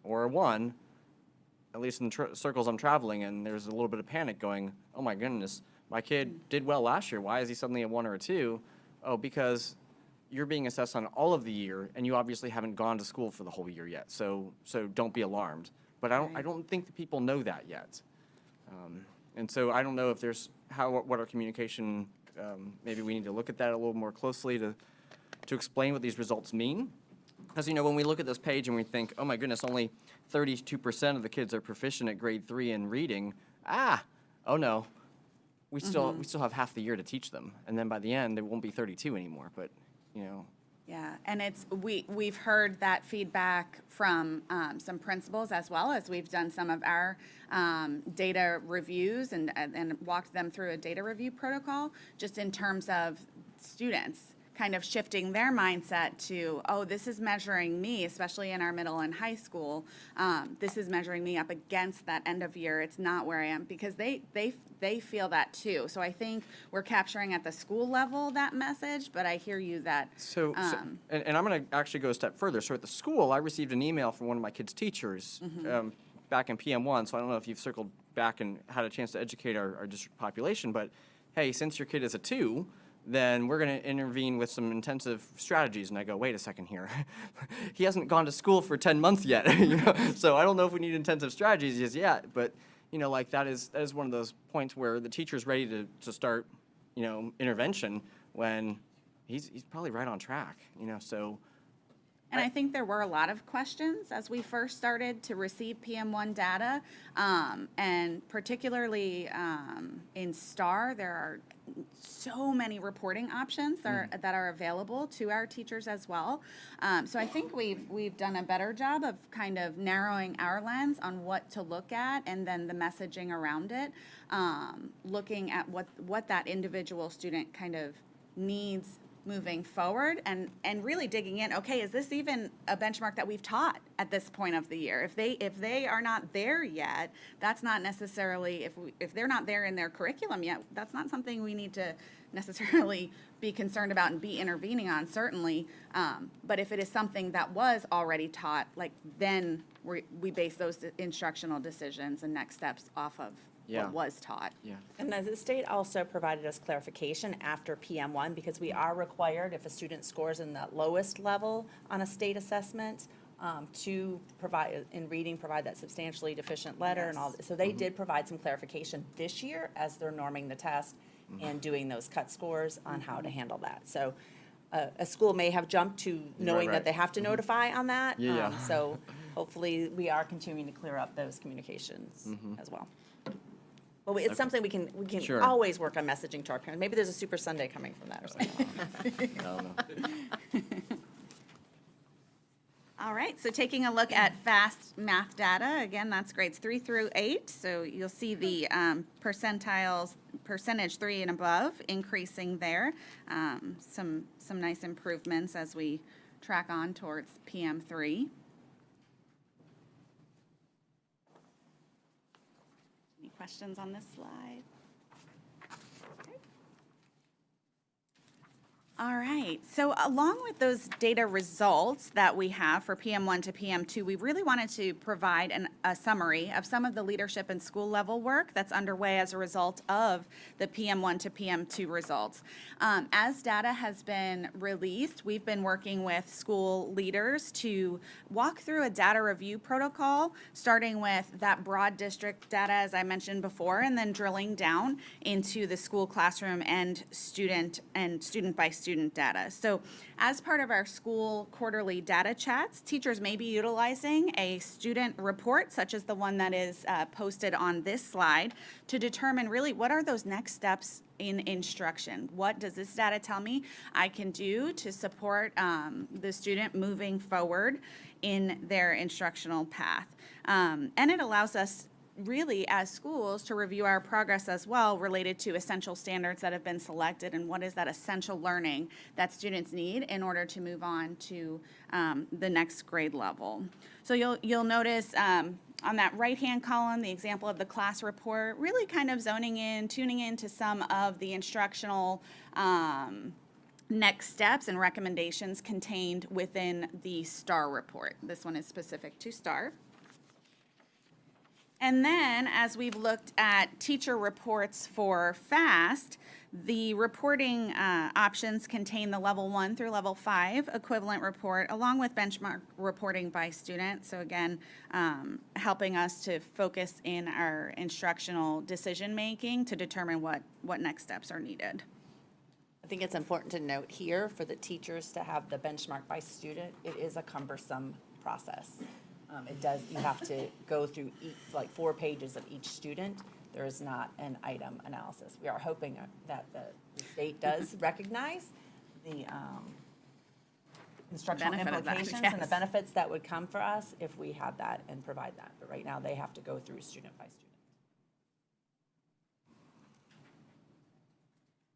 [SPEAKER 1] or a 1, at least in the circles I'm traveling in, there's a little bit of panic going, oh my goodness, my kid did well last year. Why is he suddenly a 1 or a 2? Oh, because you're being assessed on all of the year, and you obviously haven't gone to school for the whole year yet. So don't be alarmed. But I don't think that people know that yet. And so I don't know if there's what our communication, maybe we need to look at that a little more closely to explain what these results mean. Because, when we look at this page and we think, oh my goodness, only 32% of the kids are proficient at grade 3 in reading. Oh no, we still have half the year to teach them. And then by the end, it won't be 32 anymore, but,
[SPEAKER 18] Yeah, and we've heard that feedback from some principals as well, as we've done some of our data reviews and walked them through a data review protocol, just in terms of students kind of shifting their mindset to, oh, this is measuring me, especially in our middle and high school. This is measuring me up against that end of year. It's not where I am, because they feel that too. So I think we're capturing at the school level that message, but I hear you that.
[SPEAKER 1] And I'm going to actually go a step further. So at the school, I received an email from one of my kids' teachers back in PM1, so I don't know if you've circled back and had a chance to educate our district population, but hey, since your kid is a 2, then we're going to intervene with some intensive strategies. And I go, wait a second here. He hasn't gone to school for 10 months yet, so I don't know if we need intensive strategies just yet, but that is one of those points where the teacher's ready to start, intervention when he's probably right on track, so.
[SPEAKER 18] And I think there were a lot of questions as we first started to receive PM1 data, and particularly in STAR, there are so many reporting options that are available to our teachers as well. So I think we've done a better job of kind of narrowing our lens on what to look at, and then the messaging around it, looking at what that individual student kind of needs moving forward, and really digging in, okay, is this even a benchmark that we've taught at this point of the year? If they are not there yet, that's not necessarily, if they're not there in their curriculum yet, that's not something we need to necessarily be concerned about and be intervening on, certainly. But if it is something that was already taught, then we base those instructional decisions and next steps off of what was taught.
[SPEAKER 1] Yeah.
[SPEAKER 14] And the state also provided us clarification after PM1, because we are required, if a student scores in the lowest level on a state assessment, to provide, in reading, provide that substantially deficient letter and all. So they did provide some clarification this year as they're norming the test and doing those cut scores on how to handle that. So a school may have jumped to knowing that they have to notify on that. So hopefully we are continuing to clear up those communications as well. Well, it's something we can
[SPEAKER 1] Sure.
[SPEAKER 14] always work on messaging to our parents. Maybe there's a Super Sunday coming from that or something.
[SPEAKER 1] I don't know.
[SPEAKER 18] All right, so taking a look at FAST math data, again, that's grades 3 through 8. So you'll see the percentiles, percentage 3 and above, increasing there. Some nice improvements as we track on towards PM3. Any questions on this slide? All right, so along with those data results that we have for PM1 to PM2, we really wanted to provide a summary of some of the leadership and school level work that's underway as a result of the PM1 to PM2 results. As data has been released, we've been working with school leaders to walk through a data review protocol, starting with that broad district data, as I mentioned before, and then drilling down into the school classroom and student by student student data. So as part of our school quarterly data chats, teachers may be utilizing a student report, such as the one that is posted on this slide, to determine really what are those next steps in instruction. What does this data tell me I can do to support the student moving forward in their instructional path? And it allows us really as schools to review our progress as well related to essential standards that have been selected and what is that essential learning that students need in order to move on to the next grade level. So you'll notice on that right-hand column, the example of the class report, really kind of tuning into some of the instructional next steps and recommendations contained within the STAR report. This one is specific to STAR. And then, as we've looked at teacher reports for FAST, the reporting options contain the level 1 through level 5 equivalent report, along with benchmark reporting by student. So again, helping us to focus in our instructional decision-making to determine what next steps are needed.
[SPEAKER 14] I think it's important to note here for the teachers to have the benchmark by student. It is a cumbersome process. You have to go through like 4 pages of each student. There is not an item analysis. We are hoping that the state does recognize the instructional
[SPEAKER 18] benefit of that,
[SPEAKER 14] implications and the
[SPEAKER 18] yes.
[SPEAKER 14] benefits that would come for us if we had that and provide that. But right now, they have to go through student by student.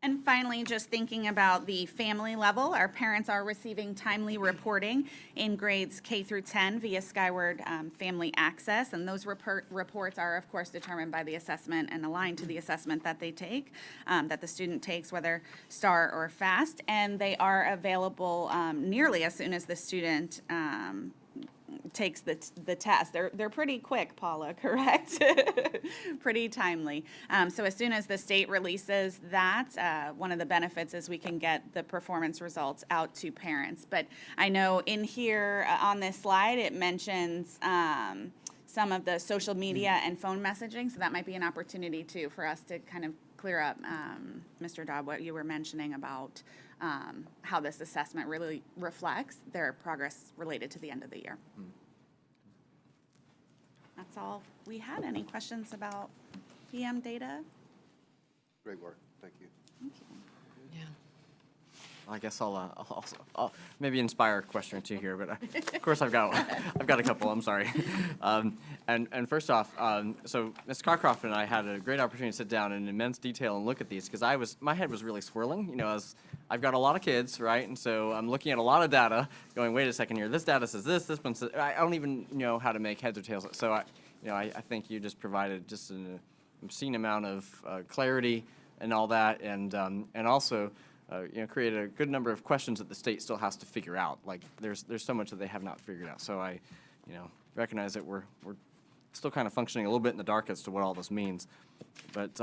[SPEAKER 18] And finally, just thinking about the family level, our parents are receiving timely reporting in grades K through 10 via Skyward Family Access, and those reports are, of course, determined by the assessment and aligned to the assessment that they take, that the student takes, whether STAR or FAST, and they are available nearly as soon as the student takes the test. They're pretty quick, Paula, correct? Pretty timely. So as soon as the state releases that, one of the benefits is we can get the performance results out to parents. But I know in here on this slide, it mentions some of the social media and phone messaging, so that might be an opportunity too for us to kind of clear up, Mr. Dodd, what you were mentioning about how this assessment really reflects their progress related to the end of the year. That's all we had. Any questions about PM data?
[SPEAKER 6] Great work. Thank you.
[SPEAKER 1] I guess I'll maybe inspire a question or two here, but of course I've got a couple. I'm sorry. And first off, so Ms. Cockcroft and I had a great opportunity to sit down in immense detail and look at these because my head was really swirling. You know, as I've got a lot of kids, right, and so I'm looking at a lot of data, going, wait a second here. This data says this. This one says. I don't even know how to make heads or tails. So I think you just provided just an obscene amount of clarity and all that, and also. Create a good number of questions that the state still has to figure out. Like there's so much that they have not figured out. So I, recognize that we're still kind of functioning a little bit in the dark as to what all this means. But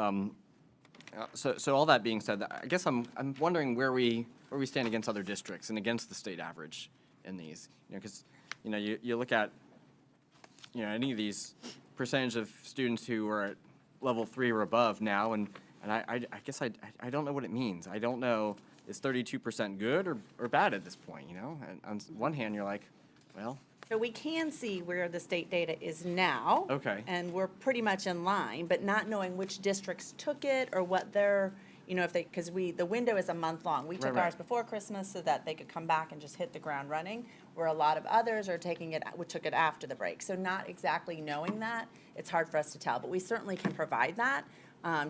[SPEAKER 1] so all that being said, I guess I'm wondering where we stand against other districts and against the state average in these. Because you look at any of these percentage of students who are at level 3 or above now, and I guess I don't know what it means. I don't know, is 32% good or bad at this point, And on one hand, you're like, well.
[SPEAKER 14] So we can see where the state data is now.
[SPEAKER 1] Okay.
[SPEAKER 14] And we're pretty much in line, but not knowing which districts took it or what their, because the window is a month long. We took
[SPEAKER 1] Right.
[SPEAKER 14] ours before Christmas so that they could come back and just hit the ground running, where a lot of others are took it after the break. So not exactly knowing that, it's hard for us to tell, but we certainly can provide that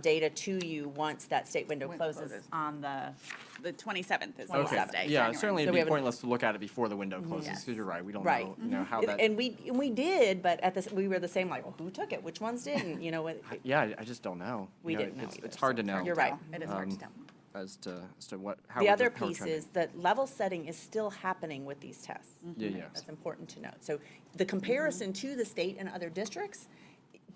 [SPEAKER 14] data to you once that state window closes on
[SPEAKER 18] The 27th is the
[SPEAKER 1] Okay.
[SPEAKER 18] last day.
[SPEAKER 1] Yeah,
[SPEAKER 18] January.
[SPEAKER 1] certainly
[SPEAKER 14] So
[SPEAKER 1] it'd
[SPEAKER 14] we
[SPEAKER 1] be
[SPEAKER 14] have
[SPEAKER 1] pointless to look at it before the window closes,
[SPEAKER 14] Yes.
[SPEAKER 1] because you're right, we don't
[SPEAKER 14] Right.
[SPEAKER 1] know, how that.
[SPEAKER 14] And we did, but we were the same, like, well, who took it? Which ones didn't?
[SPEAKER 1] Yeah, I just don't know.
[SPEAKER 14] We didn't know
[SPEAKER 1] It's
[SPEAKER 14] either,
[SPEAKER 1] hard
[SPEAKER 14] so
[SPEAKER 1] to know.
[SPEAKER 14] You're right, it is hard to tell.
[SPEAKER 1] As to how
[SPEAKER 14] The
[SPEAKER 1] we're-
[SPEAKER 14] other
[SPEAKER 1] how we're
[SPEAKER 14] piece
[SPEAKER 1] trending.
[SPEAKER 14] is that level setting is still happening with these tests.
[SPEAKER 1] Yeah, yes.
[SPEAKER 14] That's important to note. So the comparison to the state and other districts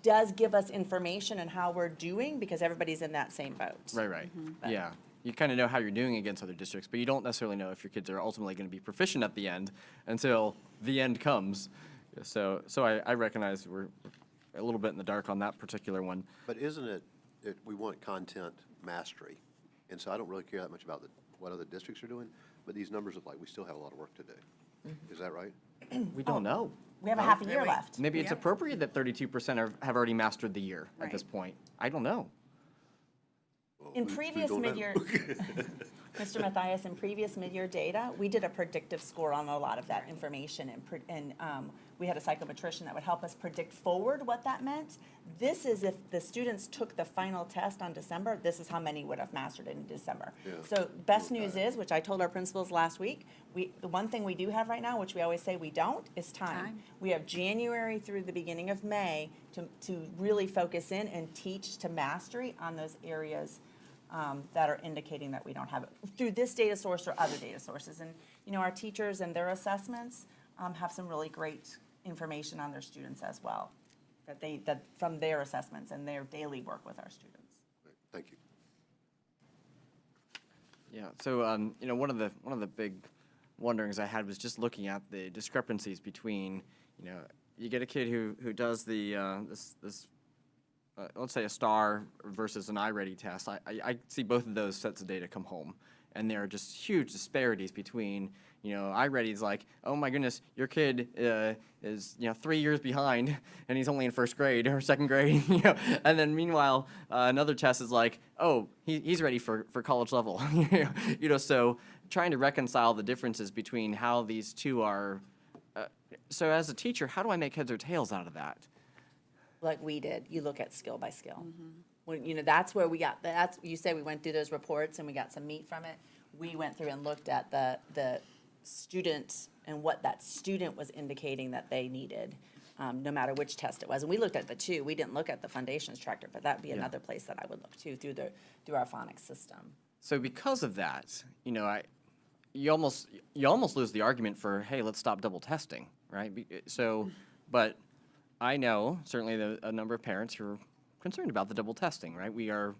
[SPEAKER 14] does give us information on how we're doing because everybody's in that same boat.
[SPEAKER 1] Right. Yeah. You kind of know how you're doing against other districts, but you don't necessarily know if your kids are ultimately going to be proficient at the end until the end comes. So I recognize we're a little bit in the dark on that particular one.
[SPEAKER 6] But isn't it we want content mastery, and so I don't really care that much about the what other districts are doing, but these numbers look like we still have a lot of work to do. Is that right?
[SPEAKER 1] We don't know.
[SPEAKER 14] We have a half a year left.
[SPEAKER 1] Maybe it's appropriate that 32% have already mastered the year at this point. I don't know.
[SPEAKER 6] Well,
[SPEAKER 14] In
[SPEAKER 6] who
[SPEAKER 14] previous
[SPEAKER 6] don't know?
[SPEAKER 14] mid-year, Mr. Matthias, in previous mid-year data, we did a predictive score on a lot of that information, and we had a psychometrician that would help us predict forward what that meant. This is if the students took the final test on December, this is how many would have mastered it in December.
[SPEAKER 6] Yeah.
[SPEAKER 14] So best news is, which I told our principals last week, the one thing we do have right now, which we always say we don't, is time. We have January through the beginning of May to really focus in and teach to mastery on those areas that are indicating that we don't have it through this data source or other data sources. And, you know, our teachers and their assessments have some really great information on their students as well, that from their assessments and their daily work with our students.
[SPEAKER 6] Thank you.
[SPEAKER 1] Yeah, so, you know, one of the big wonderings I had was just looking at the discrepancies between, you know, you get a kid who does the, let's say a STAR versus an iReady test. I see both of those sets of data come home, and there are just huge disparities between, you know, iReady is like, oh my goodness, your kid is, you know, 3 years behind, and he's only in first grade or second grade, you know, and then meanwhile, another test is like, oh, he's ready for college level, you know, so trying to reconcile the differences between how these two are, so as a teacher, how do I make heads or tails out of that?
[SPEAKER 14] Like we did, you look at skill by skill. When, you know, that's where we got, you say we went through those reports and we got some meat from it. We went through and looked at the students and what that student was indicating that they needed, no matter which test it was. And we looked at the two. We didn't look at the foundations tracker, but that'd be another place that I would look to through our phonics system.
[SPEAKER 1] So because of that, you know, you almost lose the argument for, hey, let's stop double testing, right? So, but I know certainly a number of parents who are concerned about the double testing, right? We are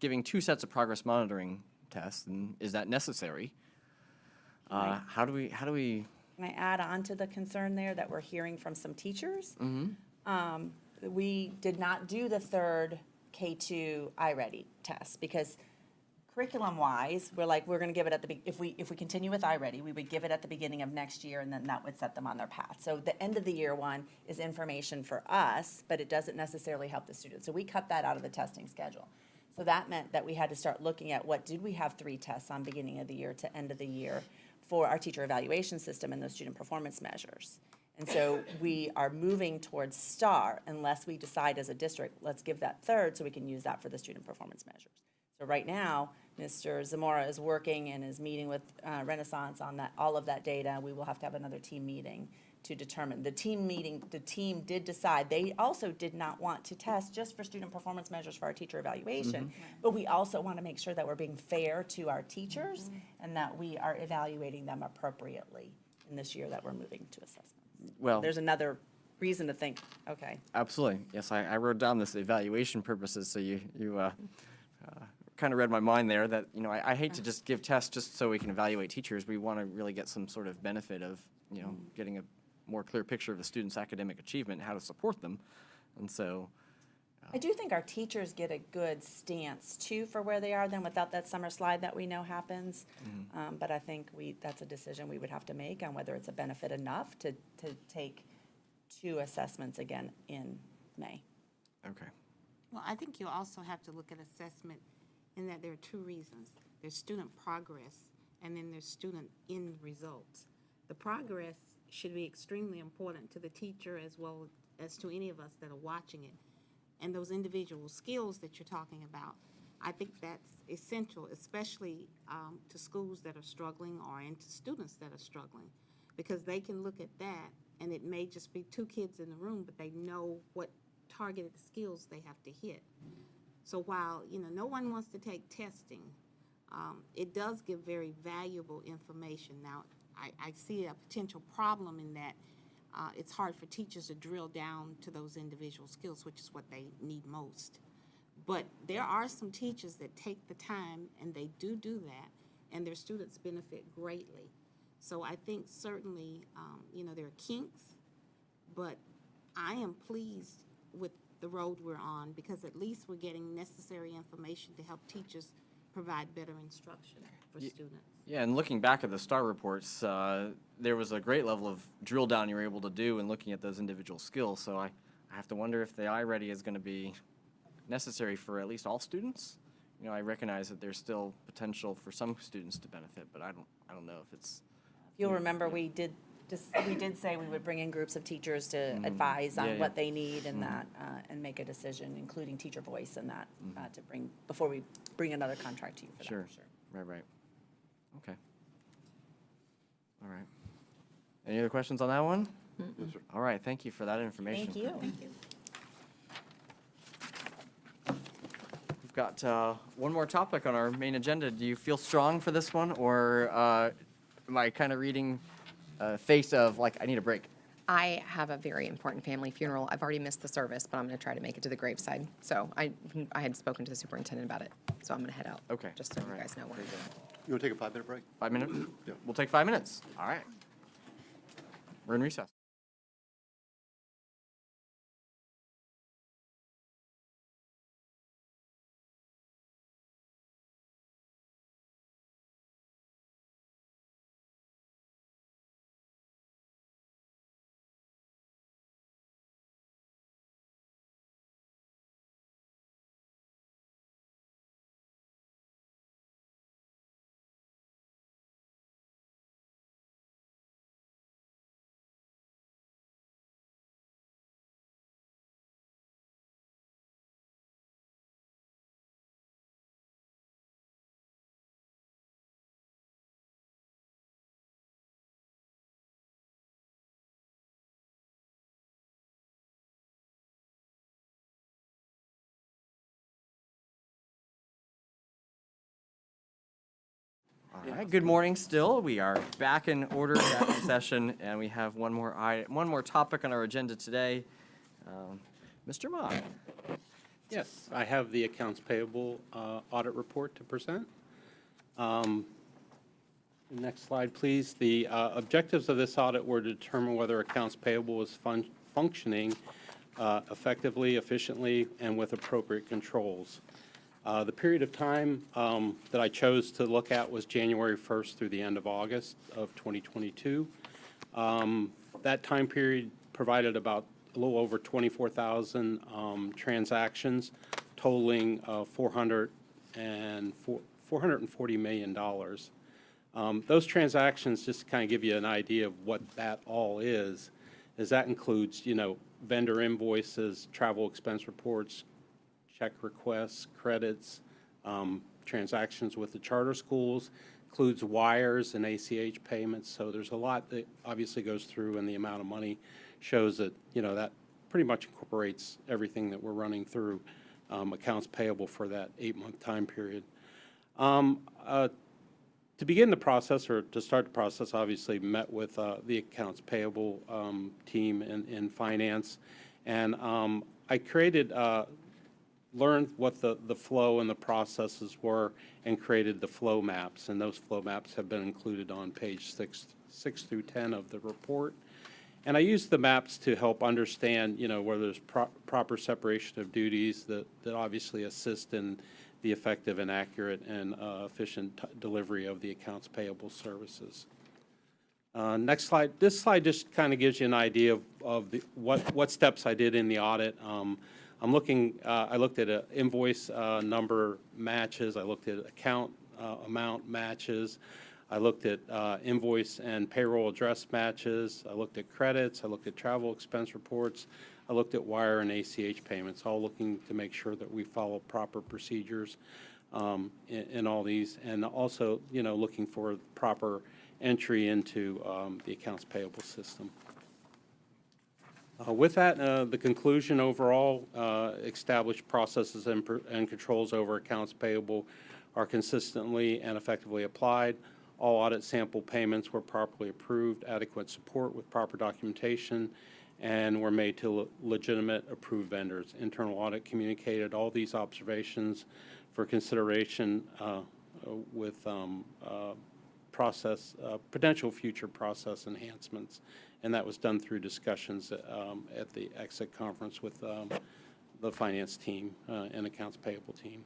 [SPEAKER 1] giving 2 sets of progress monitoring tests, and is that necessary? How do we?
[SPEAKER 14] Can I add on to the concern there that we're hearing from some teachers? We did not do the third K2 iReady test because curriculum-wise, we're going to give it at the, if we continue with iReady, we would give it at the beginning of next year, and then that would set them on their path. So the end of the year one is information for us, but it doesn't necessarily help the students. So we cut that out of the testing schedule. So that meant that we had to start looking at did we have 3 tests on beginning of the year to end of the year for our teacher evaluation system and those student performance measures. And so we are moving towards STAR unless we decide as a district, let's give that third so we can use that for the student performance measures. So right now, Mr. Zamora is working and is meeting with Renaissance on that, all of that data. We will have to have another team meeting to determine. The team did decide, they also did not want to test just for student performance measures for our teacher evaluation, but we also want to make sure that we're being fair to our teachers and that we are evaluating them appropriately in this year that we're moving to assessment.
[SPEAKER 1] Well,
[SPEAKER 14] There's another reason to think, okay.
[SPEAKER 1] absolutely. Yes, I wrote down this evaluation purposes, so you kind of read my mind there that, you know, I hate to just give tests just so we can evaluate teachers. We want to really get some sort of benefit of, you know, getting a more clear picture of the student's academic achievement and how to support them. And so
[SPEAKER 14] I do think our teachers get a good stance too for where they are then without that summer slide that we know happens. But I think that's a decision we would have to make on whether it's a benefit enough to take 2 assessments again in May.
[SPEAKER 1] okay.
[SPEAKER 7] Well, I think you also have to look at assessment in that there are 2 reasons. There's student progress, and then there's student end results. The progress should be extremely important to the teacher as well as to any of us that are watching it. And those individual skills that you're talking about, I think that's essential, especially to schools that are struggling or into students that are struggling, because they can look at that, and it may just be 2 kids in the room, but they know what targeted skills they have to hit. So while, you know, no one wants to take testing, it does give very valuable information. Now, I see a potential problem in that it's hard for teachers to drill down to those individual skills, which is what they need most. But there are some teachers that take the time, and they do that, and their students benefit greatly. So I think certainly, you know, there are kinks, but I am pleased with the road we're on because at least we're getting necessary information to help teachers provide better instruction.
[SPEAKER 19] for students.
[SPEAKER 1] Yeah, and looking back at the STAR reports, there was a great level of drill down you were able to do in looking at those individual skills. So I have to wonder if the iReady is going to be necessary for at least all students. You know, I recognize that there's still potential for some students to benefit, but I don't know if it's.
[SPEAKER 14] You'll remember we did say we would bring in groups of teachers to advise on
[SPEAKER 1] Yeah,
[SPEAKER 14] what
[SPEAKER 1] yeah.
[SPEAKER 14] they need and that, and make a decision, including teacher voice and that, to bring, before we bring another contract to you for that.
[SPEAKER 1] Sure. Right. Okay. All right. Any other questions on that one? All right, thank you for that information.
[SPEAKER 14] Thank you.
[SPEAKER 1] We've got one more topic on our main agenda. Do you feel strong for this one, or am I kind of reading face of, like, I need a break?
[SPEAKER 5] I have a very important family funeral. I've already missed the service, but I'm going to try to make it to the graveside. So I had spoken to the superintendent about it, so I'm going to head out.
[SPEAKER 1] Okay.
[SPEAKER 5] Just so you guys know where.
[SPEAKER 6] You want to take a 5-minute break?
[SPEAKER 1] 5 minutes?
[SPEAKER 6] Yeah.
[SPEAKER 1] We'll take 5 minutes. All right. We're in recess. All right, good morning still. We are back in order, back in session, and we have one more topic on our agenda today. Mr. Mock.
[SPEAKER 20] Yes, I have the accounts payable audit report to present. Next slide, please. The objectives of this audit were to determine whether accounts payable was functioning effectively, efficiently, and with appropriate controls. The period of time that I chose to look at was January 1st through the end of August of 2022. That time period provided about a little over 24,000 transactions, totaling $440 million. Those transactions, just to kind of give you an idea of what that all is that includes, vendor invoices, travel expense reports, check requests, credits, transactions with the charter schools, includes wires and ACH payments. So there's a lot that obviously goes through, and the amount of money shows that, that pretty much incorporates everything that we're running through accounts payable for that 8-month time period. To begin the process, or to start the process, obviously met with the accounts payable team in finance, and I created learned what the flow and the processes were and created the flow maps, and those flow maps have been included on page 6 through 10 of the report. And I used the maps to help understand, where there's proper separation of duties that obviously assist in the effective and accurate and efficient delivery of the accounts payable services. Next slide. This slide just kind of gives you an idea of what steps I did in the audit. I looked at invoice number matches. I looked at account amount matches. I looked at invoice and payroll address matches. I looked at credits. I looked at travel expense reports. I looked at wire and ACH payments, all looking to make sure that we follow proper procedures in all these, and also, looking for proper entry into the accounts payable system. With that, the conclusion overall, established processes and controls over accounts payable are consistently and effectively applied. All audit sample payments were properly approved, adequate support with proper documentation, and were made to legitimate approved vendors. Internal audit communicated all these observations for consideration with potential future process enhancements. And that was done through discussions at the exit conference with the finance team and accounts payable team.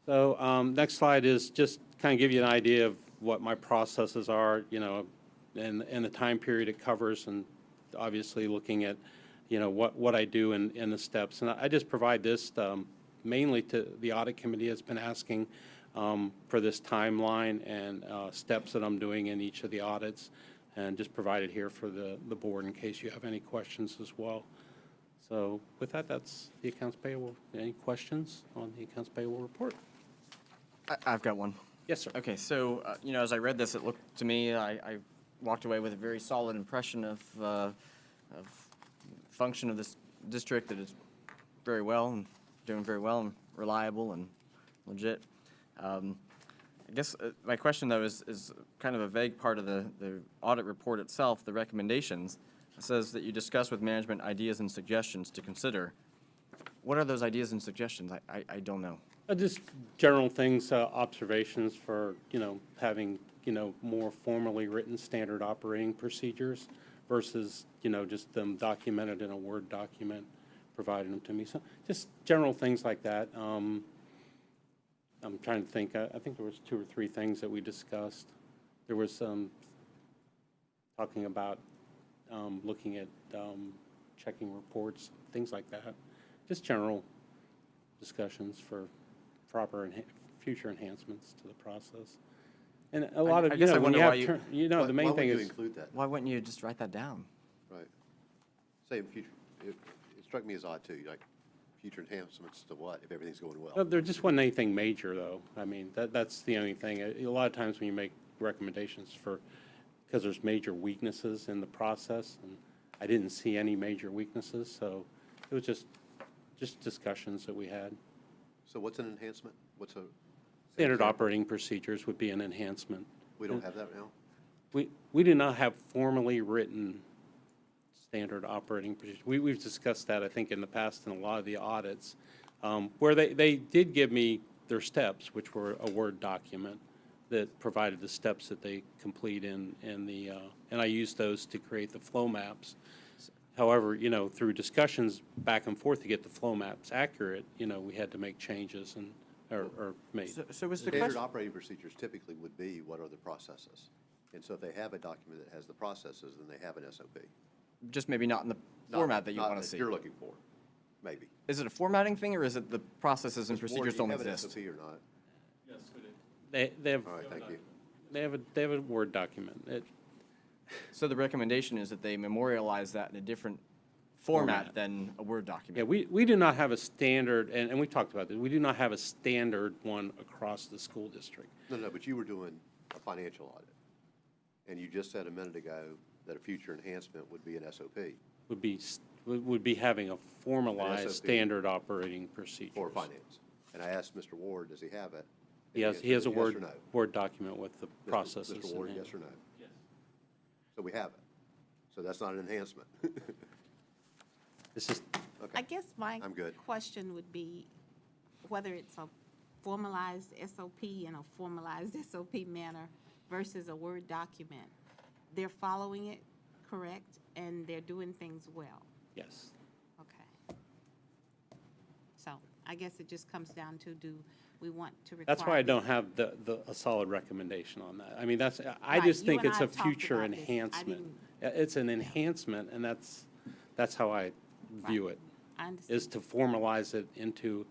[SPEAKER 20] So next slide is just kind of give you an idea of what my processes are, and the time period it covers, and obviously looking at, what I do in the steps. And I just provide this mainly to the audit committee has been asking for this timeline and steps that I'm doing in each of the audits, and just provide it here for the board in case you have any questions as well. So with that, that's the accounts payable. Any questions on the accounts payable report?
[SPEAKER 1] I've got one.
[SPEAKER 20] Yes, sir.
[SPEAKER 1] Okay, so, as I read this, it looked to me, I walked away with a very solid impression of function of this district, that it's very well and doing very well and reliable and legit. I guess my question, though, is kind of a vague part of the audit report itself, the recommendations. It says that you discuss with management ideas and suggestions to consider. What are those ideas and suggestions? I don't know.
[SPEAKER 20] Just general things, observations for, having, more formally written standard operating procedures versus, just them documented in a Word document, providing them to me. So just general things like that. I'm trying to think. I think there was 2 or 3 things that we discussed. There was some talking about looking at checking reports, things like that. Just general discussions for proper future enhancements to the process. And a lot of,
[SPEAKER 1] I guess I
[SPEAKER 20] when
[SPEAKER 1] wonder
[SPEAKER 20] you
[SPEAKER 1] why
[SPEAKER 20] have,
[SPEAKER 1] you-
[SPEAKER 20] the main
[SPEAKER 6] Why
[SPEAKER 20] thing
[SPEAKER 6] would you
[SPEAKER 20] is,
[SPEAKER 6] include that?
[SPEAKER 1] Why wouldn't you just write that down?
[SPEAKER 6] Right. Say in future, it struck me as odd too, like future enhancements to what, if everything's going well?
[SPEAKER 20] there just wasn't anything major, though. I mean, that's the only thing. A lot of times when you make recommendations because there's major weaknesses in the process, and I didn't see any major weaknesses, so it was just discussions that we had.
[SPEAKER 6] So what's an enhancement? What's a?
[SPEAKER 20] Standard operating procedures would be an enhancement.
[SPEAKER 6] We don't have that now?
[SPEAKER 20] We do not have formally written standard operating procedures. We've discussed that, I think, in the past in a lot of the audits, where they did give me their steps, which were a Word document that provided the steps that they complete in the, and I used those to create the flow maps. However, through discussions back and forth to get the flow maps accurate, we had to make changes and, or make.
[SPEAKER 1] So was the
[SPEAKER 6] Standard
[SPEAKER 1] question,
[SPEAKER 6] operating procedures typically would be, what are the processes? And so if they have a document that has the processes, then they have an SOP.
[SPEAKER 1] just maybe not in the format that you want to see?
[SPEAKER 6] You're looking for, maybe.
[SPEAKER 1] Is it a formatting thing, or is it the processes and
[SPEAKER 6] Mr. Ward,
[SPEAKER 1] procedures
[SPEAKER 6] do you
[SPEAKER 1] don't
[SPEAKER 6] have an
[SPEAKER 1] exist?
[SPEAKER 6] SOP or not?
[SPEAKER 20] They have,
[SPEAKER 6] All right, thank you.
[SPEAKER 20] they have a Word document.
[SPEAKER 1] So the recommendation is that they memorialize that in a different format than a Word document?
[SPEAKER 20] Yeah, we do not have a standard, and we talked about this, we do not have a standard one across the school district.
[SPEAKER 6] No, but you were doing a financial audit. And you just said a minute ago that a future enhancement would be an SOP
[SPEAKER 20] Would be having a formalized
[SPEAKER 6] SOP.
[SPEAKER 20] standard operating procedure.
[SPEAKER 6] for finance. And I asked Mr. Ward, does he have it?
[SPEAKER 20] He has a
[SPEAKER 6] Yes or
[SPEAKER 20] Word,
[SPEAKER 6] no?
[SPEAKER 20] Word document with the processes.
[SPEAKER 6] Mr.
[SPEAKER 20] in
[SPEAKER 6] Ward,
[SPEAKER 20] it.
[SPEAKER 6] yes or no? Yes. So we have it. So that's not an enhancement.
[SPEAKER 20] It's just,
[SPEAKER 7] I guess my
[SPEAKER 6] I'm good.
[SPEAKER 7] question would be whether it's a formalized SOP in a formalized SOP manner versus a Word document. They're following it correct, and they're doing things well.
[SPEAKER 20] yes.
[SPEAKER 7] Okay. So I guess it just comes down to, do we want to require?
[SPEAKER 20] That's why I don't have a solid recommendation on that. I mean, I
[SPEAKER 7] Right,
[SPEAKER 20] just
[SPEAKER 7] you
[SPEAKER 20] think
[SPEAKER 7] and
[SPEAKER 20] it's
[SPEAKER 7] I
[SPEAKER 20] a
[SPEAKER 7] talked
[SPEAKER 20] future
[SPEAKER 7] about this. I
[SPEAKER 20] enhancement. It's an enhancement, and that's how I view it,
[SPEAKER 7] I understand.
[SPEAKER 20] is to formalize it into,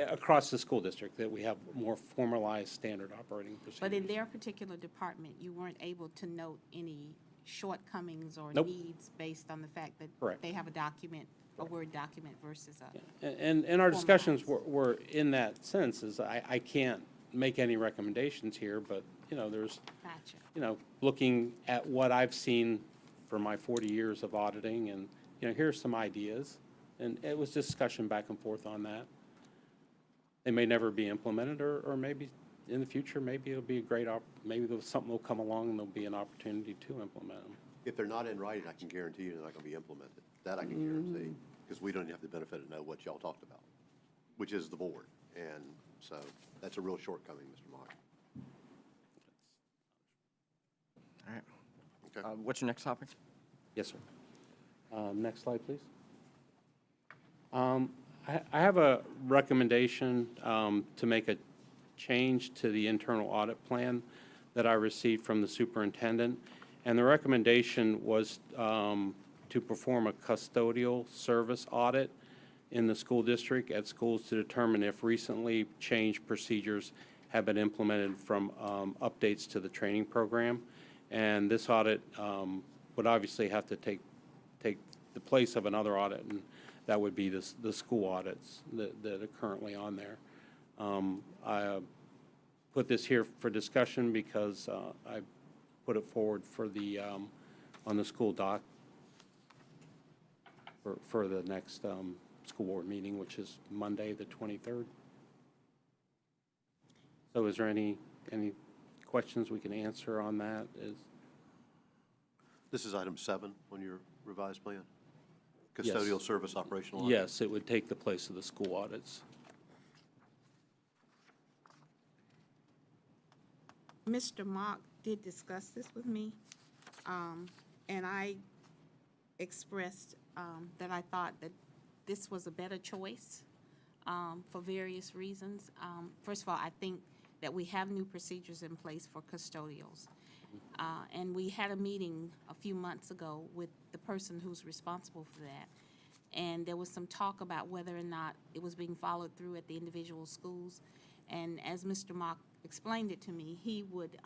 [SPEAKER 20] across the school district, that we have more formalized standard operating procedures.
[SPEAKER 7] But in their particular department, you weren't able to note any shortcomings or
[SPEAKER 20] Nope.
[SPEAKER 7] needs based on the fact that
[SPEAKER 20] Correct.
[SPEAKER 7] they have a document, a Word document versus a.
[SPEAKER 20] And our discussions were in that sense, is I can't make any recommendations here, but, there's,
[SPEAKER 7] Gotcha.
[SPEAKER 20] looking at what I've seen for my 40 years of auditing, and, here's some ideas. And it was discussion back and forth on that. They may never be implemented, or maybe in the future, maybe it'll be a great, maybe something will come along and there'll be an opportunity to implement them.
[SPEAKER 6] If they're not in writing, I can guarantee you they're not going to be implemented. That I can guarantee, because we don't have the benefit to know what y'all talked about, which is the board. And so that's a real shortcoming, Mr. Mock.
[SPEAKER 1] All right.
[SPEAKER 6] Okay.
[SPEAKER 1] What's your next topic?
[SPEAKER 20] Yes, sir. Next slide, please. I have a recommendation to make a change to the internal audit plan that I received from the superintendent. And the recommendation was to perform a custodial service audit in the school district at schools to determine if recently changed procedures have been implemented from updates to the training program. And this audit would obviously have to take the place of another audit, and that would be the school audits that are currently on there. I put this here for discussion because I put it forward for the, on the school doc for the next school board meeting, which is Monday, the 23rd. So is there any questions we can answer on that?
[SPEAKER 6] This is item 7 on your revised plan? Custodial service operational audit?
[SPEAKER 20] Yes, it would take the place of the school audits.
[SPEAKER 7] Mr. Mock did discuss this with me, and I expressed that I thought that this was a better choice for various reasons. First of all, I think that we have new procedures in place for custodials. And we had a meeting a few months ago with the person who's responsible for that. And there was some talk about whether or not it was being followed through at the individual schools. And as Mr. Mock explained it to me, he would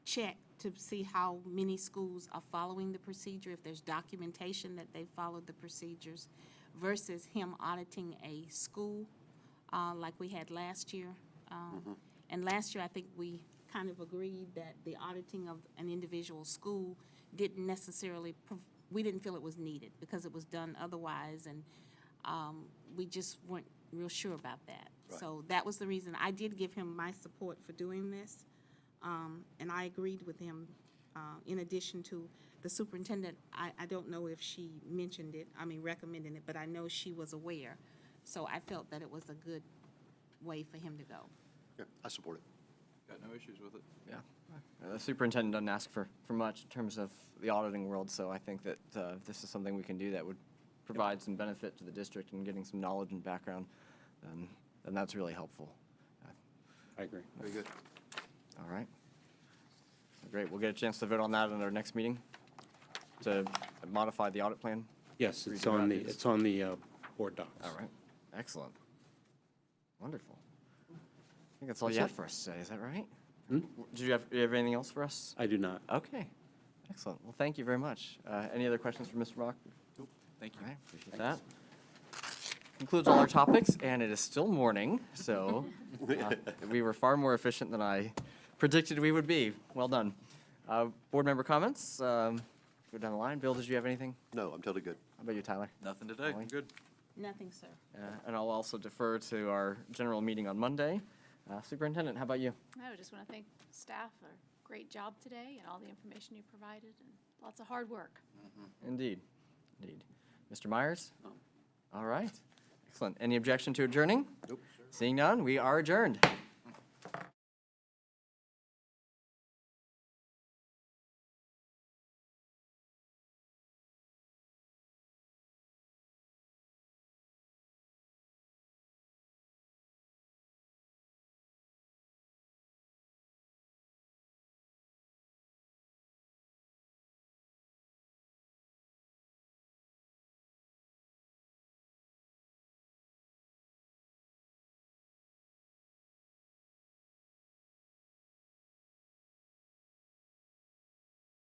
[SPEAKER 7] check to see how many schools are following the procedure, if there's documentation that they followed the procedures, versus him auditing a school like we had last year. And last year, I think we kind of agreed that the auditing of an individual school didn't necessarily, we didn't feel it was needed because it was done otherwise, and we just weren't real sure about that.
[SPEAKER 6] Right.
[SPEAKER 7] So that was the reason. I did give him my support for doing this, and I agreed with him. In addition to the superintendent, I don't know if she mentioned it, recommended it, but I know she was aware. So I felt that it was a good way for him to go.
[SPEAKER 6] Yeah, I support it.
[SPEAKER 8] Got no issues with it.
[SPEAKER 1] Yeah. The superintendent doesn't ask for much in terms of the auditing world, so I think that this is something we can do that would provide some benefit to the district and getting some knowledge and background, and that's really helpful.
[SPEAKER 20] I agree.
[SPEAKER 6] Very good.
[SPEAKER 1] All right. Great. We'll get a chance to vote on that in our next meeting to modify the audit plan.
[SPEAKER 20] Yes, it's
[SPEAKER 1] Redo
[SPEAKER 20] on
[SPEAKER 1] ideas.
[SPEAKER 20] it's on the board docs.
[SPEAKER 1] All right. Excellent. Wonderful. I think that's all you have for us today. Is that right? Do you have anything else for us?
[SPEAKER 20] I do not.
[SPEAKER 1] Okay. Excellent. Well, thank you very much. Any other questions for Mr. Mock?
[SPEAKER 8] Nope. Thank you.
[SPEAKER 1] All right. Appreciate that. Concludes all our topics, and it is still morning, so we were far more efficient than I predicted we would be. Well done. Board member comments? Go down the line. Bill, did you have anything?
[SPEAKER 6] No, I'm totally good.
[SPEAKER 1] How about you, Tyler?
[SPEAKER 8] Nothing today.
[SPEAKER 1] Molly?
[SPEAKER 8] Good.
[SPEAKER 7] Nothing, sir.
[SPEAKER 1] And I'll also defer to our general meeting on Monday. Superintendent, how about you?
[SPEAKER 3] I just want to thank staff for a great job today and all the information you provided, and lots of hard work.
[SPEAKER 1] Indeed. Indeed. Mr. Myers? All right. Excellent. Any objection to adjourning?
[SPEAKER 6] Nope.
[SPEAKER 1] Seeing none, we are adjourned.